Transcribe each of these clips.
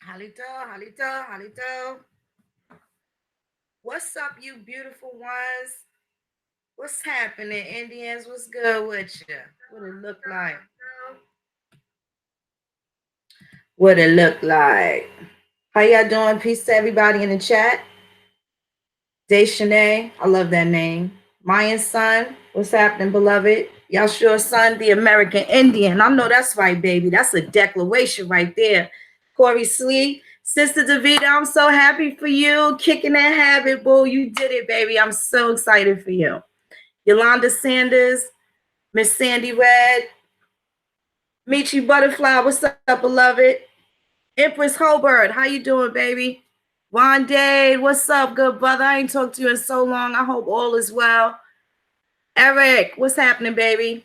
Halito, halito, halito. What's up, you beautiful ones? What's happening, Indians? What's good with you? What it look like? What it look like? How y'all doing? Peace to everybody in the chat. Deshane, I love that name. Mayan son, what's happening, beloved? Y'all sure son, the American Indian. I know that's right, baby. That's a declaration right there. Corey Slee, Sister Davida, I'm so happy for you. Kicking that habit, boo. You did it, baby. I'm so excited for you. Yolanda Sanders, Miss Sandy Red, Michi Butterfly, what's up, beloved? Empress Hobart, how you doing, baby? Juan Dade, what's up, good brother? I ain't talked to you in so long. I hope all is well. Eric, what's happening, baby?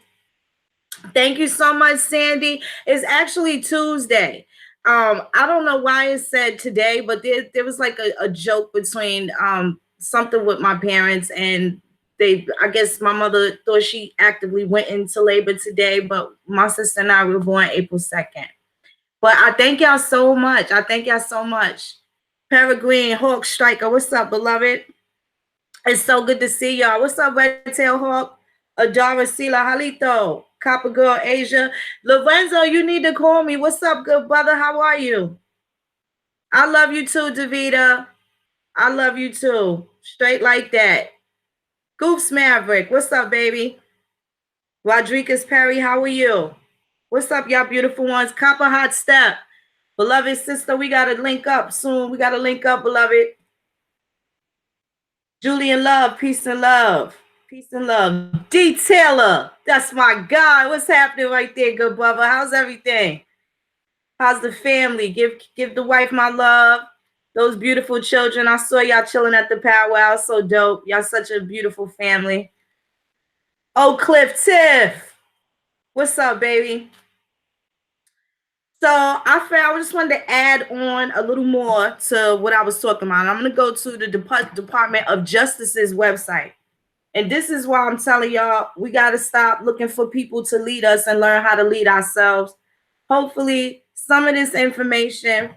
Thank you so much, Sandy. It's actually Tuesday. I don't know why it said today, but there was like a joke between something with my parents, and I guess my mother thought she actively went into labor today, but my sister and I were born April 2nd. But I thank y'all so much. I thank y'all so much. Peregrine Hawk Striker, what's up, beloved? It's so good to see y'all. What's up, Red Tail Hawk? Adara Sila Halito, Copper Girl Asia. Lorenzo, you need to call me. What's up, good brother? How are you? I love you too, Davita. I love you too. Straight like that. Goops Maverick, what's up, baby? Rodriguez Perry, how are you? What's up, y'all beautiful ones? Copper Hot Step. Beloved sister, we got to link up soon. We got to link up, beloved. Julian Love, peace and love. Peace and love. Detailer, that's my guy. What's happening right there, good brother? How's everything? How's the family? Give the wife my love. Those beautiful children. I saw y'all chilling at the powwow. So dope. Y'all such a beautiful family. Oh, Cliff Tiff. What's up, baby? So I just wanted to add on a little more to what I was talking about. I'm going to go to the Department of Justice's website. And this is why I'm telling y'all, we got to stop looking for people to lead us and learn how to lead ourselves. Hopefully, some of this information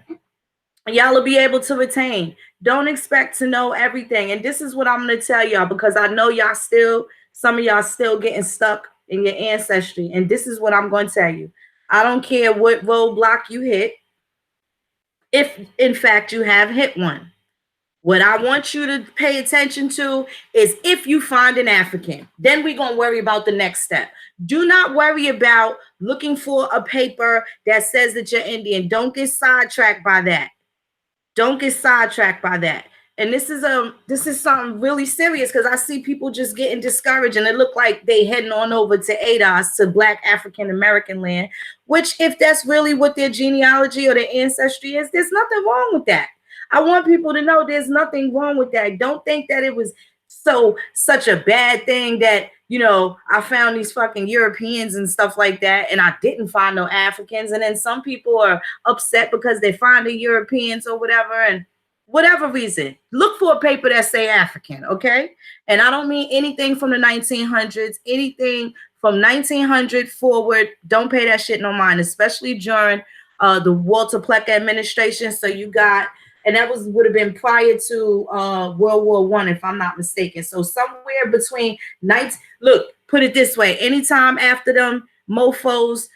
y'all will be able to retain. Don't expect to know everything. And this is what I'm going to tell y'all, because I know some of y'all still getting stuck in your ancestry. And this is what I'm going to tell you. I don't care what roadblock you hit, if in fact you have hit one. What I want you to pay attention to is if you find an African, then we're going to worry about the next step. Do not worry about looking for a paper that says that you're Indian. Don't get sidetracked by that. Don't get sidetracked by that. And this is something really serious, because I see people just getting discouraged, and it look like they heading on over to ADOS, to Black African American land, which, if that's really what their genealogy or their ancestry is, there's nothing wrong with that. I want people to know there's nothing wrong with that. Don't think that it was such a bad thing that, I found these fucking Europeans and stuff like that, and I didn't find no Africans. And then some people are upset because they find the Europeans or whatever, and whatever reason, look for a paper that say African, okay? And I don't mean anything from the 1900s, anything from 1900 forward. Don't pay that shit no mind, especially during the Walter Plecker administration. So you got, and that would have been prior to World War I, if I'm not mistaken. So somewhere between look, put it this way: anytime after them mofo's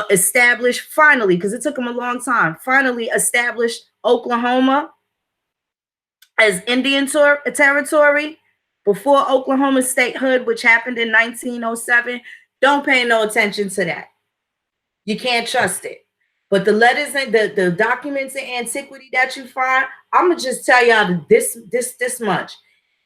established, finally, because it took them a long time, finally established Oklahoma as Indian territory before Oklahoma statehood, which happened in 1907. Don't pay no attention to that. You can't trust it. But the letters and the documents in antiquity that you find, I'm gonna just tell y'all this much.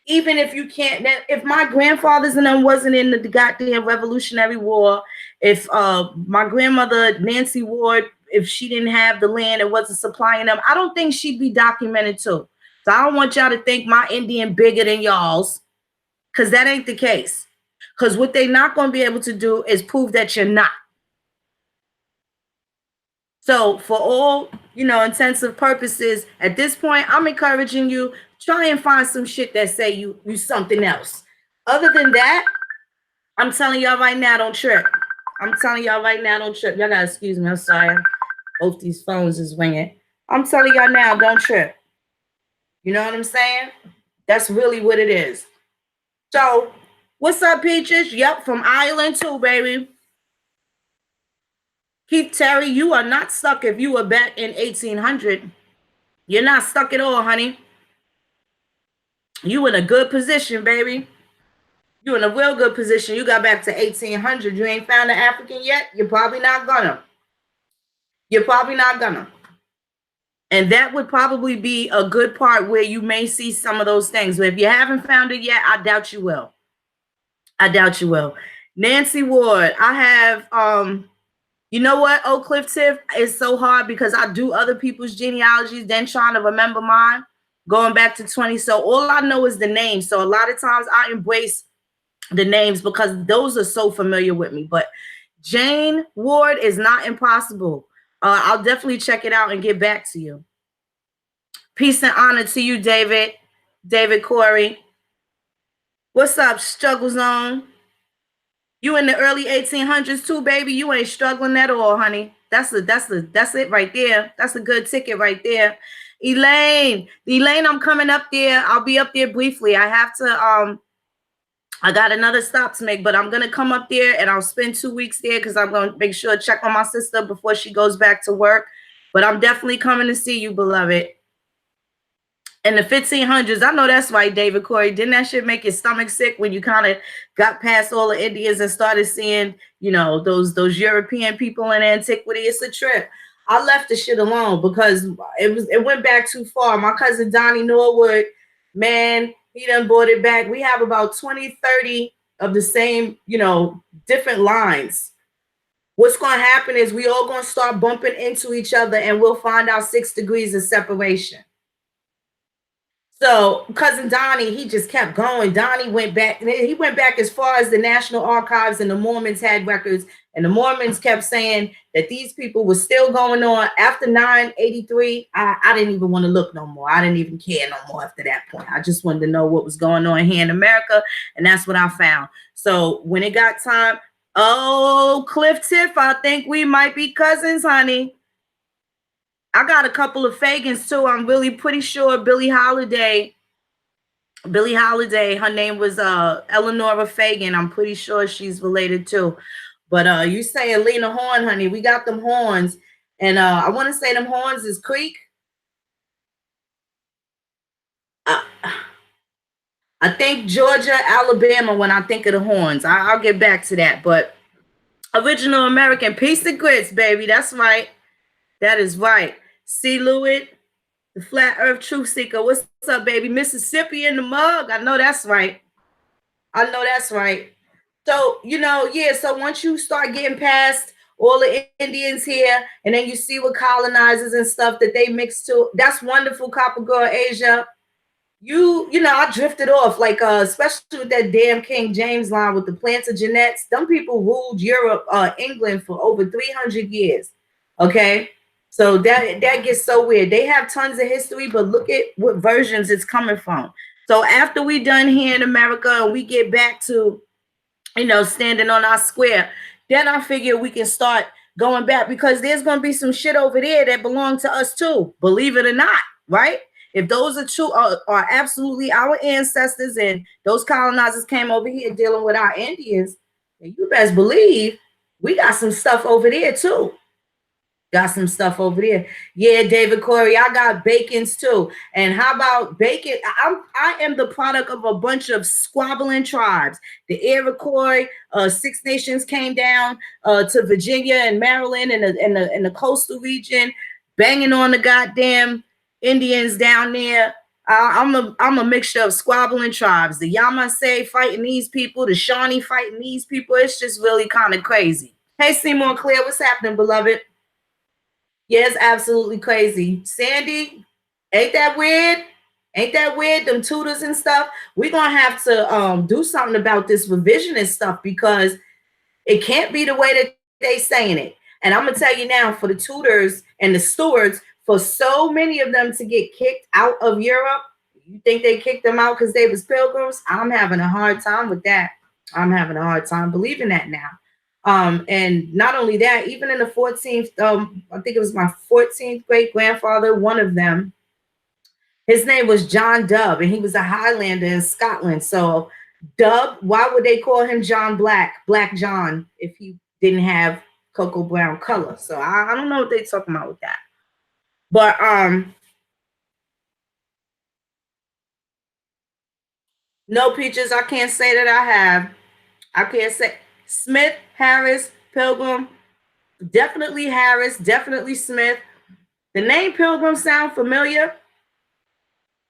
Even if you can't, if my grandfathers and them wasn't in the goddamn Revolutionary War, if my grandmother Nancy Ward, if she didn't have the land and wasn't supplying them, I don't think she'd be documented too. So I don't want y'all to think my Indian bigger than y'all's, because that ain't the case. Because what they're not going to be able to do is prove that you're not. So for all, intensive purposes, at this point, I'm encouraging you, try and find some shit that say you something else. Other than that, I'm telling y'all right now, don't trip. I'm telling y'all right now, don't trip. Y'all gotta excuse me. I'm sorry. Both these phones is ringing. I'm telling y'all now, don't trip. You know what I'm saying? That's really what it is. So, what's up, Peaches? Yep, from Ireland too, baby. Keith Terry, you are not stuck if you were back in 1800. You're not stuck at all, honey. You in a good position, baby. You in a real good position. You got back to 1800. You ain't found an African yet. You're probably not gonna. You're probably not gonna. And that would probably be a good part where you may see some of those things. But if you haven't found it yet, I doubt you will. I doubt you will. Nancy Ward, I have you know what, Oak Cliff Tiff, it's so hard because I do other people's genealogies, then trying to remember mine, going back to 20. So all I know is the name. So a lot of times I embrace the names because those are so familiar with me. But Jane Ward is not impossible. I'll definitely check it out and get back to you. Peace and honor to you, David. David Corey. What's up, Struggle Zone? You in the early 1800s too, baby. You ain't struggling at all, honey. That's it right there. That's a good ticket right there. Elaine, I'm coming up there. I'll be up there briefly. I have to I got another stop to make, but I'm gonna come up there and I'll spend 2 weeks there because I'm gonna make sure to check on my sister before she goes back to work. But I'm definitely coming to see you, beloved. In the 1500s, I know that's right, David Corey. Didn't that shit make your stomach sick when you kind of got past all the Indians and started seeing, you know, those European people in antiquity? It's a trip. I left the shit alone because it went back too far. My cousin Donnie Norwood, man, he done brought it back. We have about 20, 30 of the same, you know, different lines. What's going to happen is we all going to start bumping into each other and we'll find out 6 degrees of separation. So cousin Donnie, he just kept going. Donnie went back. He went back as far as the National Archives and the Mormons had records. And the Mormons kept saying that these people were still going on after 983. I didn't even want to look no more. I didn't even care no more after that point. I just wanted to know what was going on here in America. And that's what I found. So when it got time, oh, Cliff Tiff, I think we might be cousins, honey. I got a couple of Fagans too. I'm really pretty sure Billie Holiday, her name was Eleanora Fagan. I'm pretty sure she's related too. But you say Lena Horn, honey, we got them horns. And I want to say them horns is Creek. I think Georgia, Alabama when I think of the horns. I'll get back to that. But original American, piece of grits, baby. That's right. That is right. C. Lewitt, the Flat Earth Truth Seeker. What's up, baby? Mississippi in the mug. I know that's right. I know that's right. So, you know, yeah, so once you start getting past all the Indians here, and then you see what colonizers and stuff that they mix to, that's wonderful, Copper Girl Asia. You know, I drifted off, like especially with that damn King James line with the Plantagenets. Them people ruled Europe, England for over 300 years. Okay. So that gets so weird. They have tons of history, but look at what versions it's coming from. So after we done here in America and we get back to, you know, standing on our square, then I figure we can start going back because there's going to be some shit over there that belong to us too, believe it or not, right? If those are true, are absolutely our ancestors and those colonizers came over here dealing with our Indians, then you best believe we got some stuff over there too. Got some stuff over there. Yeah, David Corey, I got Bacons too. And how about bacon? I am the product of a bunch of squabbling tribes. The Iroquois, Six Nations came down to Virginia and Maryland and the coastal region, banging on the goddamn Indians down there. I'm a mixture of squabbling tribes. The Yamasee fighting these people, the Shawnee fighting these people. It's just really kind of crazy. Hey, Seymour Claire, what's happening, beloved? Yeah, it's absolutely crazy. Sandy, ain't that weird? Ain't that weird? Them tutors and stuff. We're gonna have to do something about this revisionist stuff because it can't be the way that they saying it. And I'm gonna tell you now, for the tutors and the stewards, for so many of them to get kicked out of Europe, you think they kicked them out because they was pilgrims? I'm having a hard time with that. I'm having a hard time believing that now. And not only that, even in the 14th, I think it was my 14th great grandfather, one of them, his name was John Dub, and he was a Highlander in Scotland. So, Dub, why would they call him John Black, Black John, if he didn't have cocoa brown color? So I don't know what they're talking about with that. But no peaches, I can't say that I have. I can't say Smith, Harris, Pilgrim, definitely Harris, definitely Smith. The name Pilgrim sound familiar.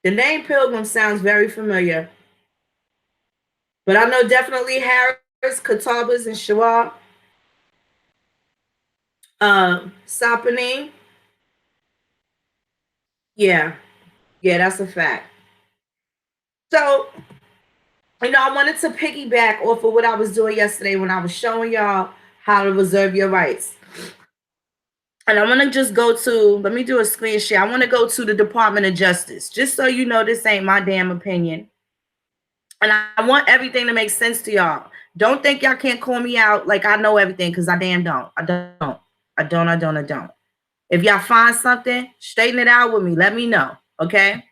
The name Pilgrim sounds very familiar. But I know definitely Harris, Katabas, and Shawab. Sapani. Yeah. Yeah, that's a fact. So, I wanted to piggyback off of what I was doing yesterday when I was showing y'all how to reserve your rights. And I want to just go to, let me do a screen share. I want to go to the Department of Justice, just so you know this ain't my damn opinion. And I want everything to make sense to y'all. Don't think y'all can't call me out like I know everything, because I damn don't. I don't. If y'all find something, straighten it out with me. Let me know, okay?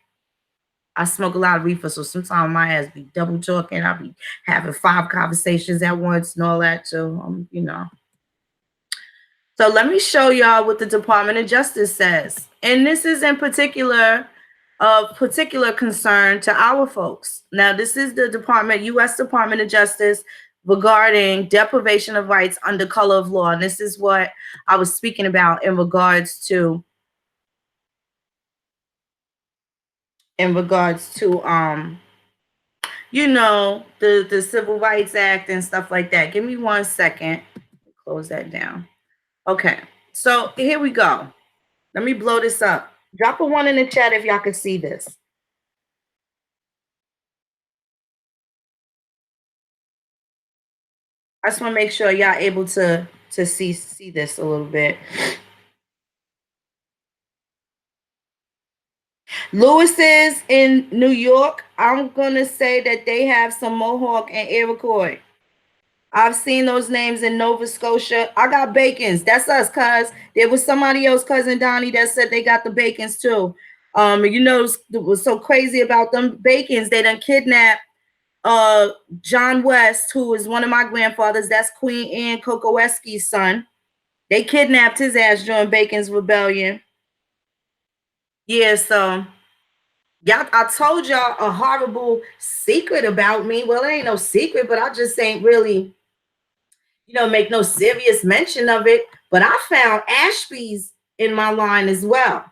I smoke a lot of reefer, so sometimes my ass be double talking. I'll be having 5 conversations at once and all that too, So let me show y'all what the Department of Justice says. And this is in particular of particular concern to our folks. Now, this is the U.S. Department of Justice regarding deprivation of rights under color of law. And this is what I was speaking about in regards to the Civil Rights Act and stuff like that. Give me 1 second. Close that down. Okay, so here we go. Let me blow this up. Drop a 1 in the chat if y'all can see this. I just want to make sure y'all able to see this a little bit. Lewis's in New York, I'm going to say that they have some Mohawk and Iroquois. I've seen those names in Nova Scotia. I got Bacons. That's us, cuz. There was somebody else, Cousin Donnie, that said they got the Bacons too. What's so crazy about them Bacons, they done kidnapped John West, who is one of my grandfathers. That's Queen Anne Kokoweski's son. They kidnapped his ass during Bacon's Rebellion. Yeah, so I told y'all a horrible secret about me. Well, it ain't no secret, but I just ain't really, make no serious mention of it. But I found Ashby's in my line as well.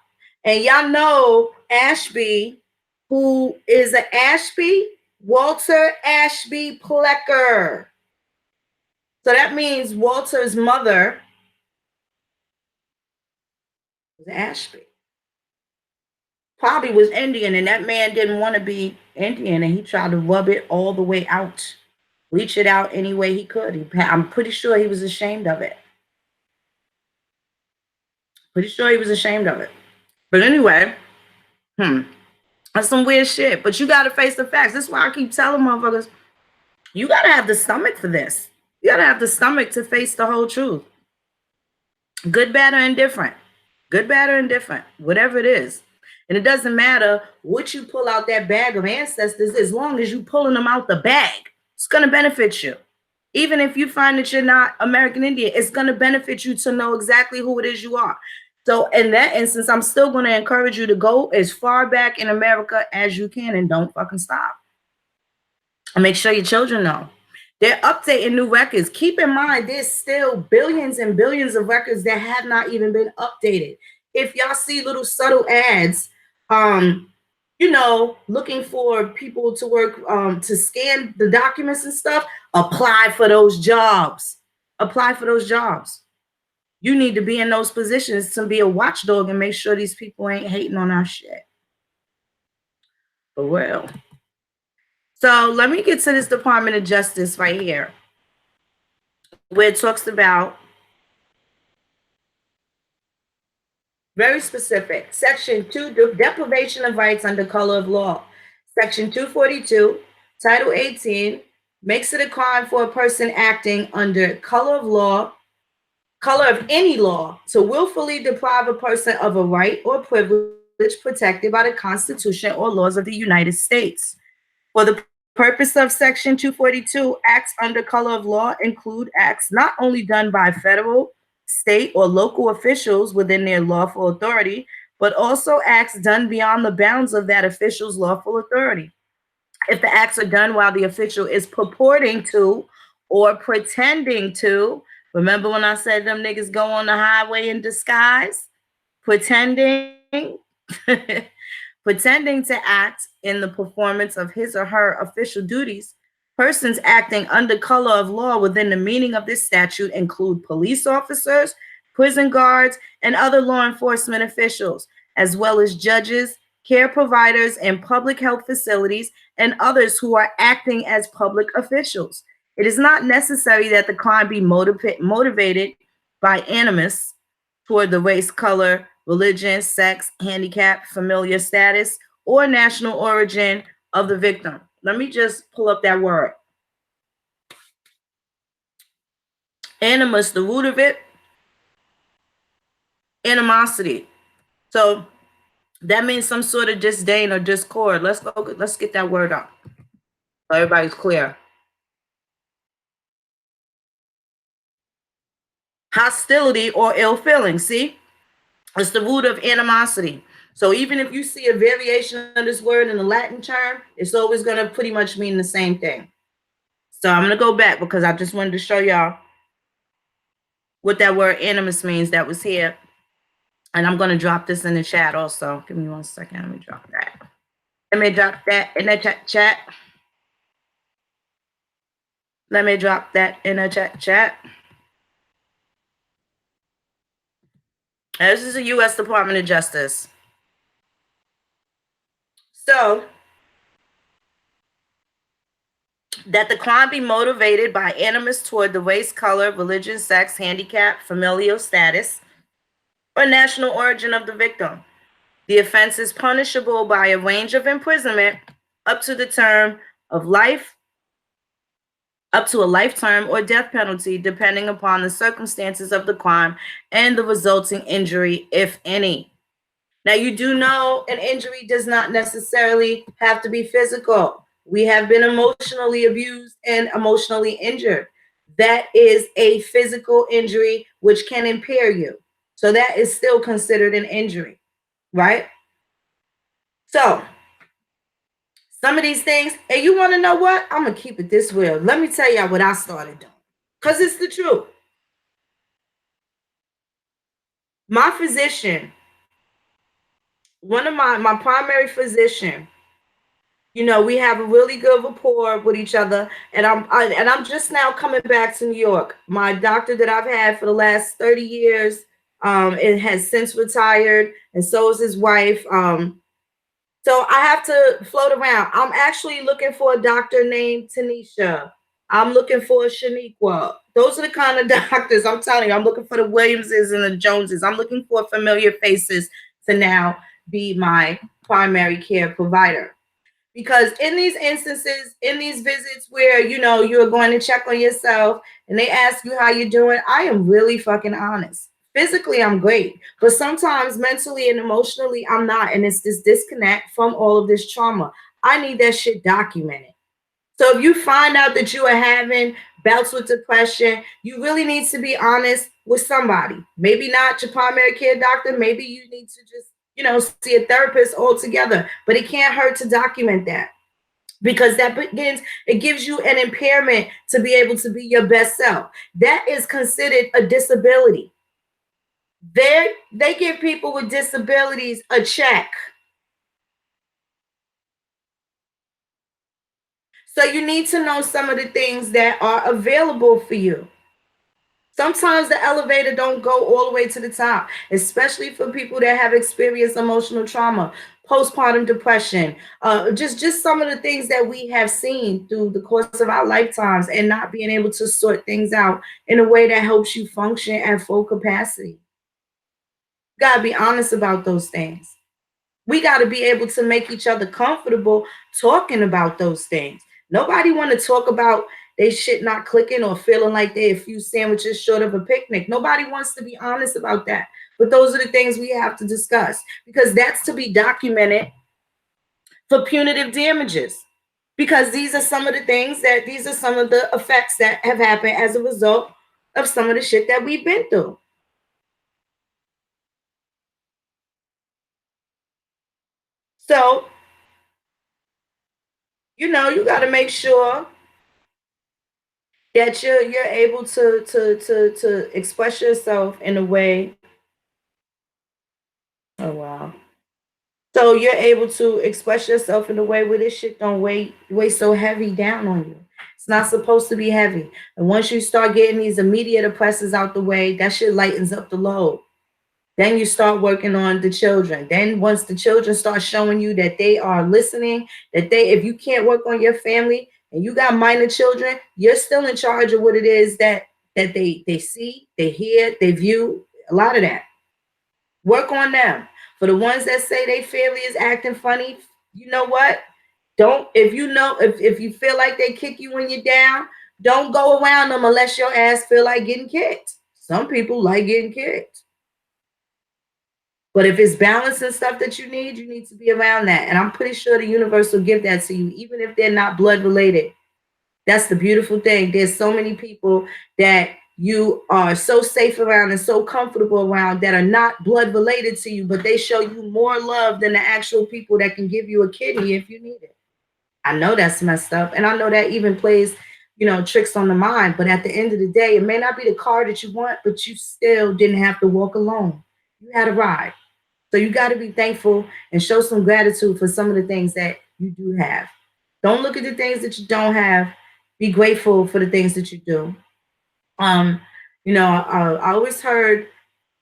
And y'all know Ashby, who is an Ashby, Walter Ashby Plecker. So that means Walter's mother was Ashby. Probably was Indian, and that man didn't want to be Indian, and he tried to rub it all the way out, reach it out any way he could. I'm pretty sure he was ashamed of it. Pretty sure he was ashamed of it. But anyway, that's some weird shit. But you got to face the facts. That's why I keep telling motherfuckers, you got to have the stomach for this. You got to have the stomach to face the whole truth. Good, bad, or indifferent. Good, bad, or indifferent. Whatever it is. And it doesn't matter what you pull out that bag of ancestors, as long as you pulling them out the bag, it's going to benefit you. Even if you find that you're not American Indian, it's going to benefit you to know exactly who it is you are. So in that instance, I'm still going to encourage you to go as far back in America as you can and don't fucking stop. And make sure your children know. They're updating new records. Keep in mind, there's still billions and billions of records that have not even been updated. If y'all see little subtle ads, looking for people to work, to scan the documents and stuff, apply for those jobs. Apply for those jobs. You need to be in those positions to be a watchdog and make sure these people ain't hating on our shit. For real. So let me get to this Department of Justice right here, where it talks about very specific. Section 2, deprivation of rights under color of law. Section 242, Title 18, makes it a crime for a person acting under color of any law, to willfully deprive a person of a right or privilege protected by the Constitution or laws of the United States. For the purpose of Section 242, acts under color of law include acts not only done by federal, state, or local officials within their lawful authority, but also acts done beyond the bounds of that official's lawful authority. If the acts are done while the official is purporting to or pretending to, remember when I said them niggas go on the highway in disguise? Pretending, pretending to act in the performance of his or her official duties. Persons acting under color of law within the meaning of this statute include police officers, prison guards, and other law enforcement officials, as well as judges, care providers in public health facilities, and others who are acting as public officials. It is not necessary that the crime be motivated by animus toward the race, color, religion, sex, handicap, familial status, or national origin of the victim. Let me just pull up that word. Animus, the root of it, animosity. So that means some sort of disdain or discord. Let's get that word up. So everybody's clear. Hostility or ill feeling. See? It's the root of animosity. So even if you see a variation of this word in the Latin term, it's always going to pretty much mean the same thing. So I'm going to go back because I just wanted to show y'all what that word animus means that was here. And I'm going to drop this in the chat also. Give me 1 second. Let me drop that. Let me drop that in the chat. Let me drop that in the chat. This is the U.S. Department of Justice. So, that the crime be motivated by animus toward the race, color, religion, sex, handicap, familial status, or national origin of the victim. The offense is punishable by a range of imprisonment up to the term of life, up to a lifetime or death penalty, depending upon the circumstances of the crime and the resulting injury, if any. Now, you do know an injury does not necessarily have to be physical. We have been emotionally abused and emotionally injured. That is a physical injury which can impair you. So that is still considered an injury, right? So some of these things, and you want to know what? I'm going to keep it this way. Let me tell y'all what I started doing, because it's the truth. My physician, one of my primary physician, you know, we have a really good rapport with each other, and I'm just now coming back to New York. My doctor that I've had for the last 30 years, it has since retired, and so is his wife. So I have to float around. I'm actually looking for a doctor named Tanisha. I'm looking for a Shaniqua. Those are the kind of doctors I'm telling you. I'm looking for the Williamses and the Joneses. I'm looking for familiar faces to now be my primary care provider. Because in these instances, in these visits where, you know, you're going to check on yourself and they ask you how you're doing, I am really fucking honest. Physically, I'm great, but sometimes mentally and emotionally, I'm not. And it's this disconnect from all of this trauma. I need that shit documented. So if you find out that you are having bouts with depression, you really need to be honest with somebody. Maybe not your primary care doctor. Maybe you need to just, you know, see a therapist altogether. But it can't hurt to document that, because it gives you an impairment to be able to be your best self. That is considered a disability. They give people with disabilities a check. So you need to know some of the things that are available for you. Sometimes the elevator don't go all the way to the top, especially for people that have experienced emotional trauma, postpartum depression, just some of the things that we have seen through the course of our lifetimes, and not being able to sort things out in a way that helps you function at full capacity. Got to be honest about those things. We got to be able to make each other comfortable talking about those things. Nobody want to talk about they shit not clicking or feeling like they a few sandwiches short of a picnic. Nobody wants to be honest about that. But those are the things we have to discuss because that's to be documented for punitive damages. Because these are some of the effects that have happened as a result of some of the shit that we've been through. So, you got to make sure that you're able to express yourself in a way. Oh wow. So you're able to express yourself in a way where this shit don't weigh so heavy down on you. It's not supposed to be heavy. And once you start getting these immediate oppressors out the way, that shit lightens up the load. Then you start working on the children. Then once the children start showing you that they are listening, that if you can't work on your family and you got minor children, you're still in charge of what it is that they see, they hear, they view. A lot of that. Work on them. For the ones that say they family is acting funny, you know what? Don't if you feel like they kick you when you're down, don't go around them unless your ass feel like getting kicked. Some people like getting kicked. But if it's balance and stuff that you need to be around that. And I'm pretty sure the universe will give that to you, even if they're not blood related. That's the beautiful thing. There's so many people that you are so safe around and so comfortable around that are not blood related to you, but they show you more love than the actual people that can give you a kidney if you need it. I know that's messed up. And I know that even plays, tricks on the mind. But at the end of the day, it may not be the car that you want, but you still didn't have to walk alone. You had a ride. So you got to be thankful and show some gratitude for some of the things that you do have. Don't look at the things that you don't have. Be grateful for the things that you do. Um, I always heard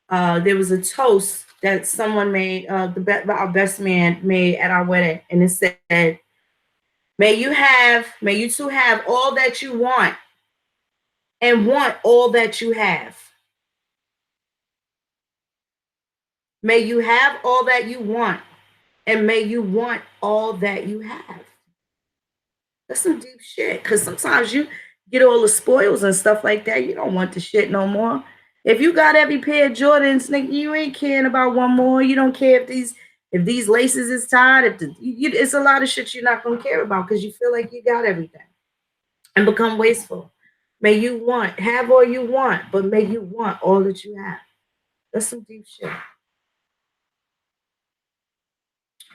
there was a toast that someone made, our best man made at our wedding, and it said, may you two have all that you want and want all that you have. May you have all that you want and may you want all that you have. That's some deep shit. Cause sometimes you get all the spoils and stuff like that. You don't want the shit no more. If you got every pair of Jordans, nigga, you ain't caring about one more. You don't care if these laces is tied. It's a lot of shit you're not gonna care about because you feel like you got everything and become wasteful. May you have all you want, but may you want all that you have. That's some deep shit.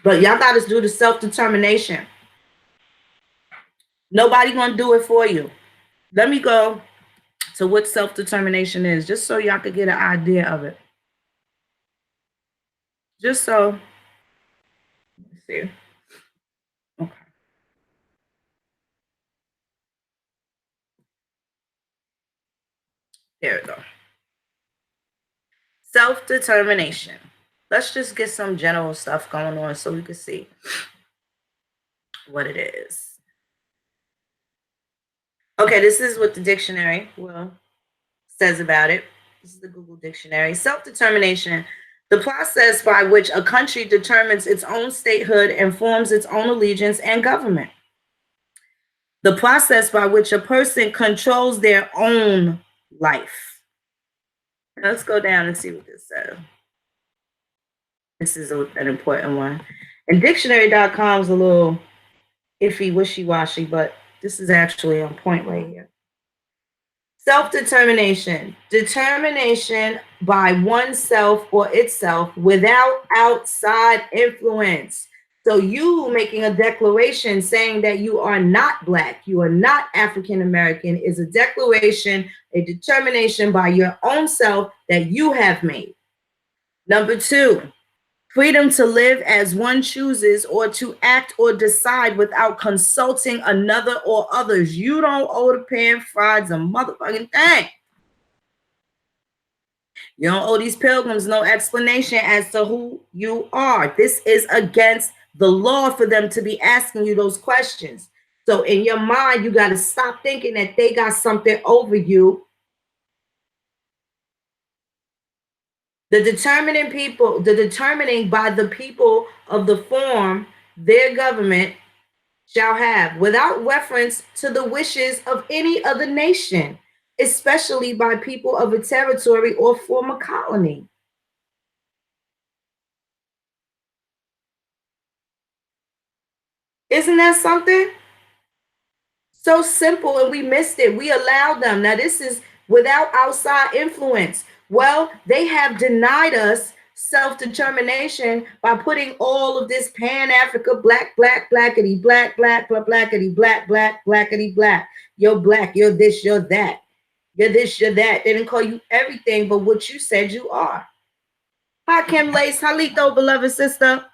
But y'all got to do the self determination. Nobody gonna do it for you. Let me go to what self determination is, just so y'all could get an idea of it. Just so. Let's see. Okay. There we go. Self determination. Let's just get some general stuff going on so we can see what it is. Okay, this is what the dictionary says about it. This is the Google dictionary. Self determination, the process by which a country determines its own statehood and forms its own allegiance and government. The process by which a person controls their own life. Let's go down and see what this says. This is an important one. And dictionary.com is a little iffy, wishy washy, but this is actually on point right here. Self determination, determination by oneself or itself without outside influence. So, you making a declaration saying that you are not Black, you are not African American, is a declaration, a determination by your own self that you have made. Number two, freedom to live as one chooses or to act or decide without consulting another or others. You don't owe the pan frieds a motherfucking thing. You don't owe these pilgrims no explanation as to who you are. This is against the law for them to be asking you those questions. So in your mind, you got to stop thinking that they got something over you. The determining by the people of the form, their government, shall have, without reference to the wishes of any other nation, especially by people of a territory or former colony. Isn't that something? So simple, and we missed it. We allowed them. Now, this is without outside influence. Well, they have denied us self determination by putting all of this Pan Africa black, black, blackity, black, black, black, blackity, black, black, blackity, black. You're black, you're this, you're that. You're this, you're that. They didn't call you everything but what you said you are. Hi, Kim Lace. Halito, beloved sister.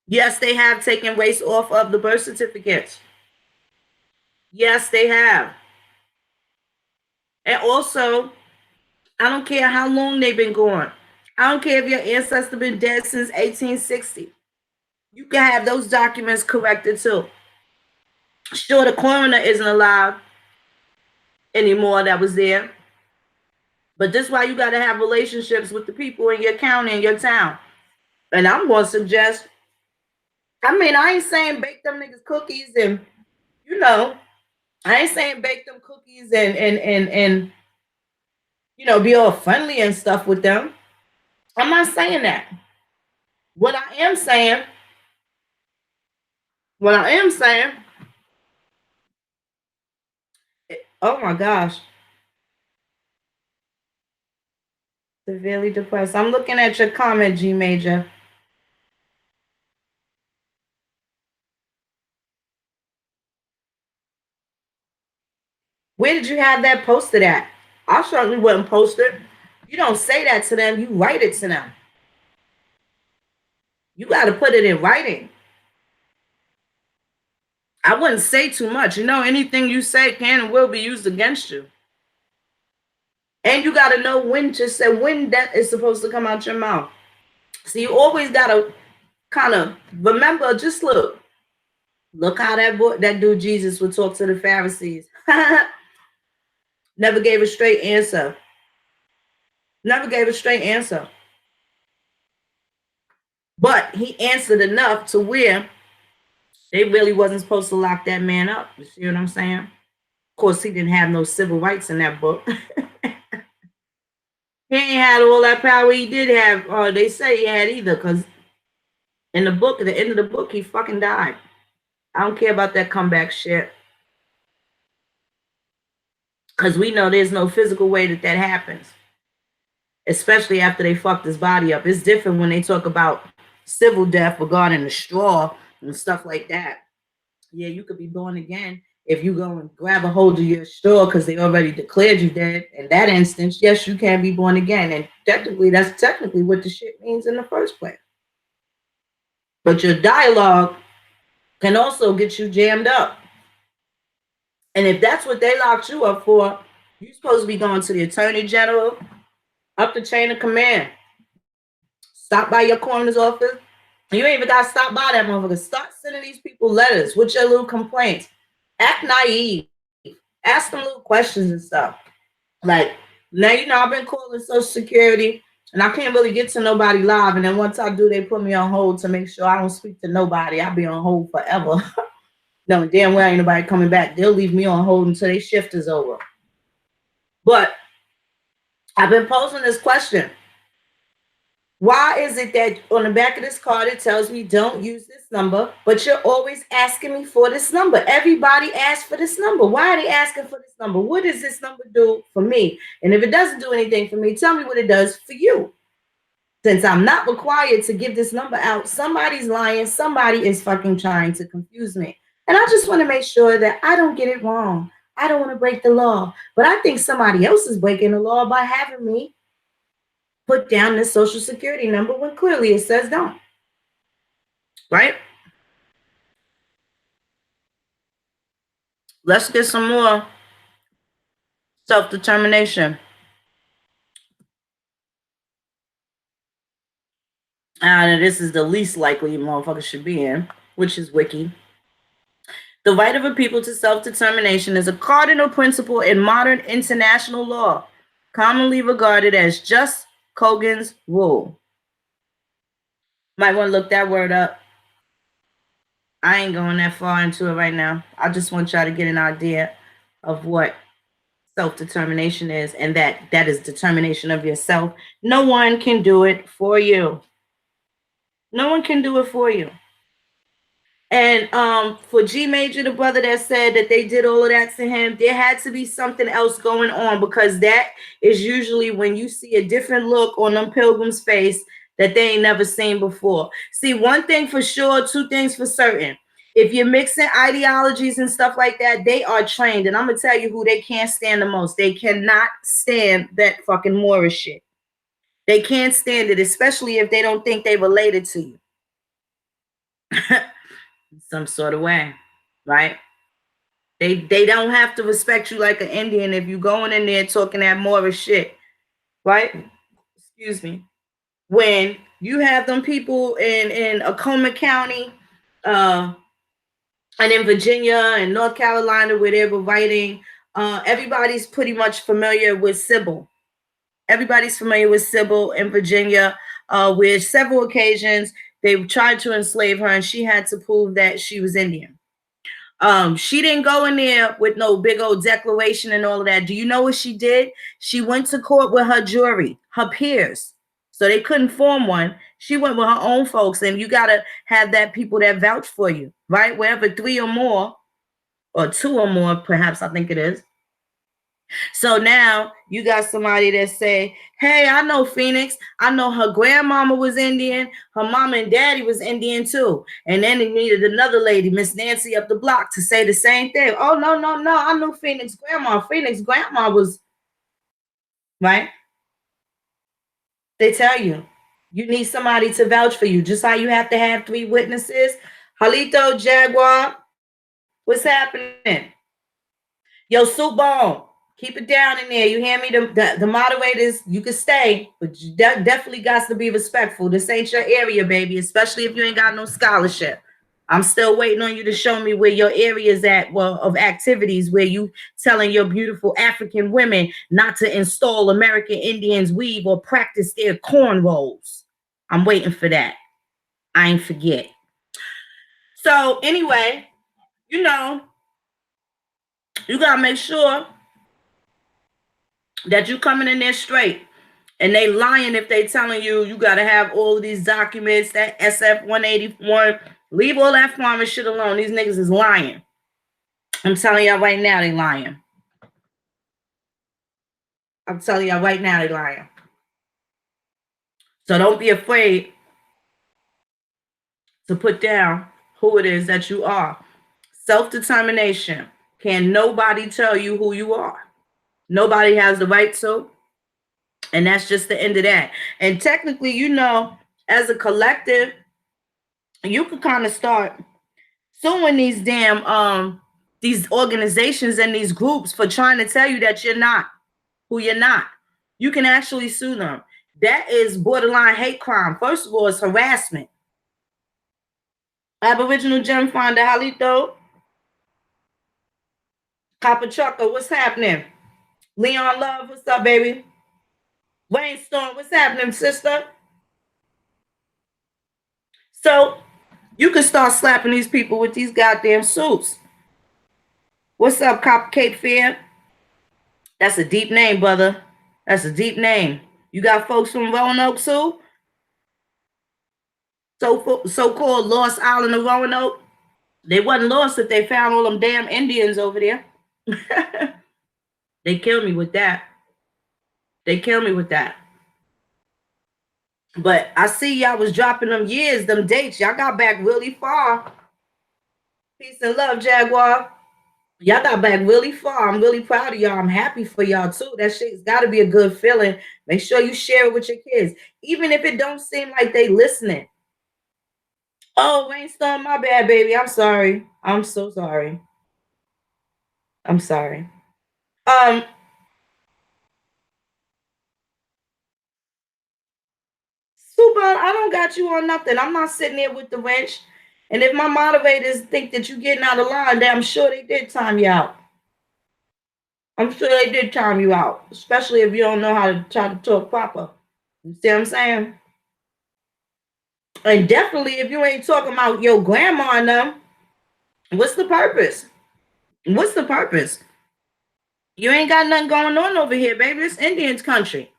Yes, they have taken race off of the birth certificates. Yes, they have. And also, I don't care how long they've been gone. I don't care if your ancestor been dead since 1860. You can have those documents corrected too. Sure, the coroner isn't alive anymore that was there. But this is why you got to have relationships with the people in your county and your town. And I'm going to suggest, I mean, I ain't saying bake them niggas cookies and, you know, I ain't saying bake them cookies and you know, be all friendly and stuff with them. I'm not saying that. What I am saying, oh my gosh, severely depressed. I'm looking at your comment, G Major. Where did you have that posted at? I certainly wouldn't post it. You don't say that to them, you write it to them. You got to put it in writing. I wouldn't say too much. You know, anything you say can and will be used against you. And you got to know when to say, when that is supposed to come out your mouth. So you always got to kind of remember, just look how that dude Jesus would talk to the Pharisees. Never gave a straight answer. Never gave a straight answer. But he answered enough to where they really wasn't supposed to lock that man up. You see what I'm saying? Of course, he didn't have no civil rights in that book. He ain't had all that power he did have, or they say he had either, because in the book, at the end of the book, he fucking died. I don't care about that comeback shit. Because we know there's no physical way that happens. Especially after they fucked his body up. It's different when they talk about civil death regarding the straw and stuff like that. Yeah, you could be born again if you go and grab a hold of your straw because they already declared you dead. In that instance, yes, you can be born again. And technically, that's technically what the shit means in the first place. But your dialogue can also get you jammed up. And if that's what they locked you up for, you're supposed to be going to the attorney general, up the chain of command. Stop by your coroner's office. You ain't even got to stop by that motherfucker. Start sending these people letters with your little complaints. Act naive. Ask them little questions and stuff. Like, now, you know, I've been calling Social Security and I can't really get to nobody live. And then once I do, they put me on hold to make sure I don't speak to nobody. I'll be on hold forever. No, damn well ain't nobody coming back. They'll leave me on hold until their shift is over. But I've been posing this question. Why is it that on the back of this card it tells me don't use this number, but you're always asking me for this number? Everybody asks for this number. Why are they asking for this number? What does this number do for me? And if it doesn't do anything for me, tell me what it does for you. Since I'm not required to give this number out, somebody's lying. Somebody is fucking trying to confuse me. And I just want to make sure that I don't get it wrong. I don't want to break the law, but I think somebody else is breaking the law by having me put down this Social Security number when clearly it says don't. Right? Let's get some more self-determination. And this is the least likely motherfucker should be in, which is Wiki. The right of a people to self-determination is a cardinal principle in modern international law, commonly regarded as just Kogan's rule. Might want to look that word up. I ain't going that far into it right now. I just want y'all to get an idea of what self-determination is, and that is determination of yourself. No one can do it for you. No one can do it for you. And for G Major, the brother that said that they did all of that to him, there had to be something else going on, because that is usually when you see a different look on them pilgrims' face that they ain't never seen before. See, one thing for sure, two things for certain. If you're mixing ideologies and stuff like that, they are trained. And I'm going to tell you who they can't stand the most. They cannot stand that fucking Moorish shit. They can't stand it, especially if they don't think they related to you. Some sort of way, right? They don't have to respect you like an Indian if you going in there talking that Moorish shit, right? Excuse me. When you have them people in Acoma County, and in Virginia and North Carolina where they were writing, everybody's pretty much familiar with Sybil. Everybody's familiar with Sybil in Virginia, where several occasions they tried to enslave her, and she had to prove that she was Indian. She didn't go in there with no big old declaration and all of that. Do you know what she did? She went to court with her jury, her peers. So they couldn't form one. She went with her own folks, and you got to have that people that vouch for you, right? Wherever three or more, or two or more, perhaps, I think it is. So now you got somebody that say, hey, I know Phoenix. I know her grandmama was Indian. Her mama and daddy was Indian too. And then they needed another lady, Miss Nancy up the block, to say the same thing. Oh, no, no, no. I knew Phoenix grandma. Phoenix grandma was, right? They tell you, you need somebody to vouch for you. Just how you have to have three witnesses. Halito, Jaguar, what's happening? Yo, Soup Bone, keep it down in there. You hear me? The moderators, you can stay, but you definitely got to be respectful. This ain't your area, baby, especially if you ain't got no scholarship. I'm still waiting on you to show me where your area is at, well, of activities where you telling your beautiful African women not to install American Indians weave or practice their cornrows. I'm waiting for that. I ain't forget. So anyway, you know, you gotta make sure that you coming in there straight. And they lying if they telling you you got to have all of these documents, that SF 181. Leave all that farming shit alone. These niggas is lying. I'm telling y'all right now, they lying. I'm telling y'all right now, they lying. So don't be afraid to put down who it is that you are. Self-determination. Can nobody tell you who you are? Nobody has the right to. And that's just the end of that. And technically, you know, as a collective, you could kind of start suing these organizations and these groups for trying to tell you that you're not who you're not. You can actually sue them. That is borderline hate crime. First of all, it's harassment. Aboriginal Gem Finder, Halito, Copper Chucker, what's happening? Leon Love, what's up, baby? Wayne Storm, what's happening, sister? So you can start slapping these people with these goddamn suits. What's up, Copper Cape Fear? That's a deep name, brother. That's a deep name. You got folks from Roanoke too? So-called Lost Island of Roanoke. They wasn't lost if they found all them damn Indians over there. They killed me with that. They killed me with that. But I see y'all was dropping them years, them dates. Y'all got back really far. Peace and love, Jaguar. Y'all got back really far. I'm really proud of y'all. I'm happy for y'all too. That shit's got to be a good feeling. Make sure you share it with your kids, even if it don't seem like they listening. Oh, Rainstorm, my bad, baby. I'm sorry. I'm so sorry. I'm sorry. Super, I don't got you on nothing. I'm not sitting there with the wrench. And if my moderators think that you're getting out of line, then I'm sure they did time you out. I'm sure they did time you out, especially if you don't know how to try to talk proper. You see what I'm saying? And definitely if you ain't talking about your grandma and them, What's the purpose? What's the purpose? You ain't got nothing going on over here, baby. It's Indians country,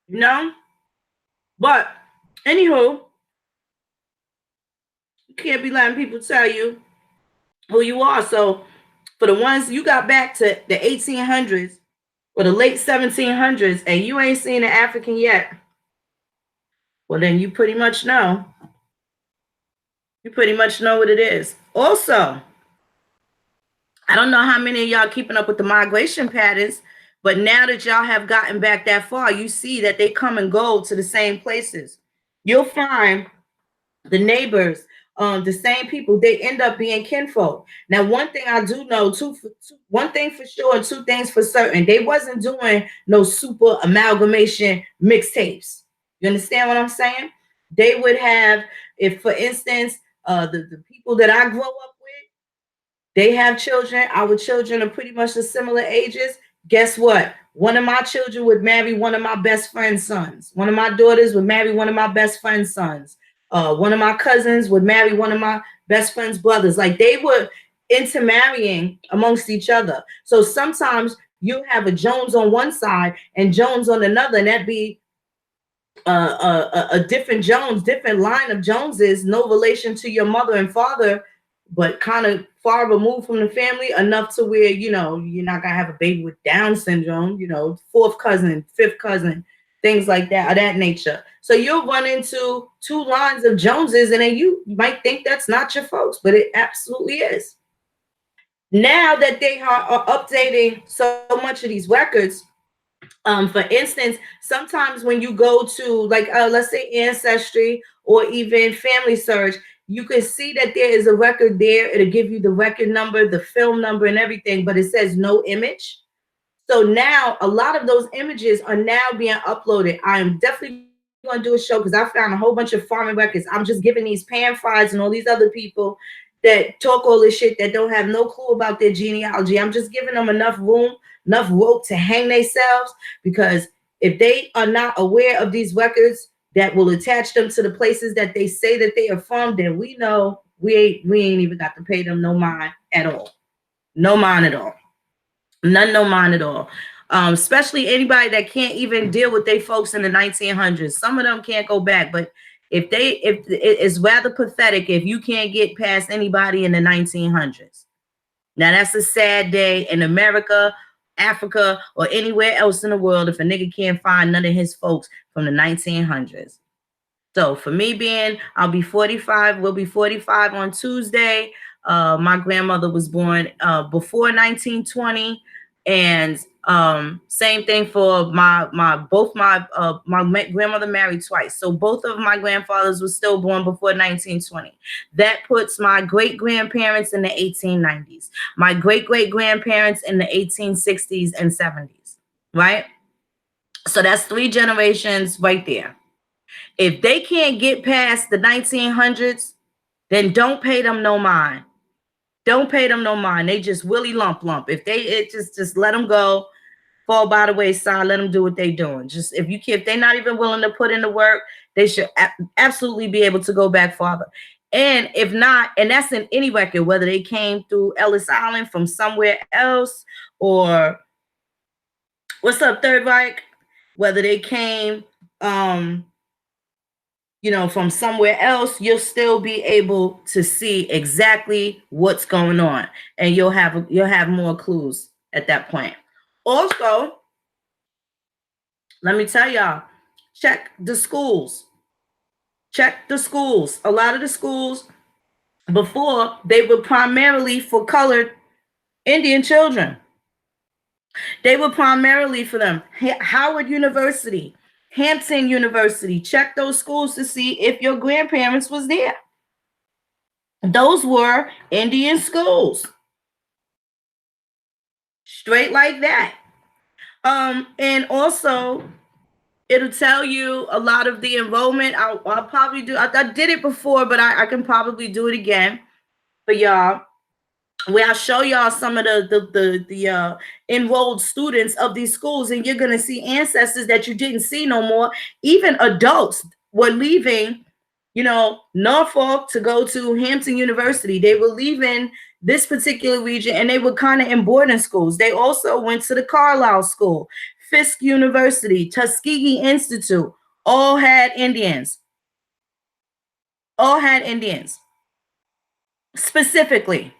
you know? But anywho, you can't be letting people tell you who you are. So for the ones you got back to the 1800s or the late 1700s and you ain't seen an African yet, well then you pretty much know. You pretty much know what it is. Also, I don't know how many of y'all keeping up with the migration patterns, but now that y'all have gotten back that far, you see that they come and go to the same places. You'll find the neighbors, the same people, they end up being kinfolk. Now, one thing I do know, one thing for sure, two things for certain, they wasn't doing no super amalgamation mixtapes. You understand what I'm saying? They would have, if for instance, the people that I grew up with, they have children. Our children are pretty much the similar ages. Guess what? One of my children would marry one of my best friend's sons. One of my daughters would marry one of my best friend's sons. One of my cousins would marry one of my best friend's brothers. Like they were intermarrying amongst each other. So sometimes you have a Jones on one side and Jones on another, and that'd be a different Jones, different line of Joneses, no relation to your mother and father, but kind of far removed from the family enough to where, you know, you're not gonna have a baby with Down syndrome, you know, fourth cousin, fifth cousin, things like that, of that nature. So you'll run into two lines of Joneses, and then you might think that's not your folks, but it absolutely is. Now that they are updating so much of these records, for instance, sometimes when you go to like let's say Ancestry or even Family Search, you can see that there is a record there. It'll give you the record number, the film number, and everything, but it says no image. So now a lot of those images are now being uploaded. I am definitely going to do a show because I found a whole bunch of farming records. I'm just giving these Pan Fries and all these other people that talk all this shit that don't have no clue about their genealogy. I'm just giving them enough room, enough rope to hang themselves, because if they are not aware of these records that will attach them to the places that they say that they are from, then we know we ain't even got to pay them no mind at all. No mind at all. None, no mind at all. Especially anybody that can't even deal with they folks in the 1900s. Some of them can't go back, but if it's rather pathetic if you can't get past anybody in the 1900s. Now that's a sad day in America, Africa, or anywhere else in the world if a nigga can't find none of his folks from the 1900s. So for me being, I'll be 45, we'll be 45 on Tuesday. My grandmother was born before 1920. And same thing for my grandmother married twice. So both of my grandfathers were still born before 1920. That puts my great grandparents in the 1890s, my great great grandparents in the 1860s and 70s, right? So that's three generations right there. If they can't get past the 1900s, then don't pay them no mind. Don't pay them no mind. They just willy lump. If they just let them go, fall by the wayside. Let them do what they doing. Just if they're not even willing to put in the work, they should absolutely be able to go back farther. And if not, and that's in any record, whether they came through Ellis Island from somewhere else, or what's up, Third Reich, whether they came from somewhere else, you'll still be able to see exactly what's going on, and you'll have more clues at that point. Also, let me tell y'all, check the schools. Check the schools. A lot of the schools before, they were primarily for colored Indian children. They were primarily for them. Howard University, Hampton University. Check those schools to see if your grandparents was there. Those were Indian schools. Straight like that. And also it'll tell you a lot of the enrollment. I'll probably do. I did it before, but I can probably do it again for y'all, where I show y'all some of the enrolled students of these schools, and you're gonna see ancestors that you didn't see no more. Even adults were leaving Norfolk to go to Hampton University. They were leaving this particular region and they were kind of in boarding schools. They also went to the Carlisle School, Fisk University, Tuskegee Institute, all had Indians. All had Indians. Specifically,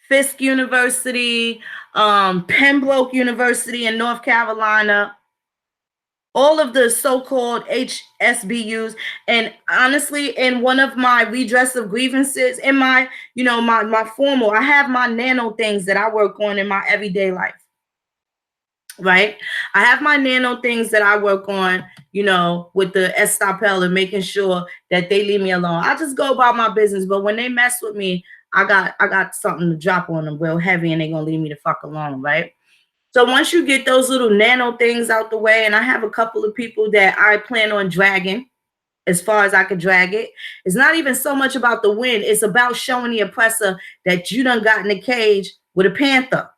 Fisk University, Pembroke University in North Carolina, all of the so-called HSBUs. And honestly, in one of my redress of grievances, in my, my formal, I have my nano things that I work on in my everyday life. Right? I have my nano things that I work on, with the estapel and making sure that they leave me alone. I just go about my business, but when they mess with me, I got something to drop on them real heavy and they're gonna leave me the fuck alone, right? So once you get those little nano things out the way, and I have a couple of people that I plan on dragging as far as I could drag it, it's not even so much about the win. It's about showing the oppressor that you done got in the cage with a panther.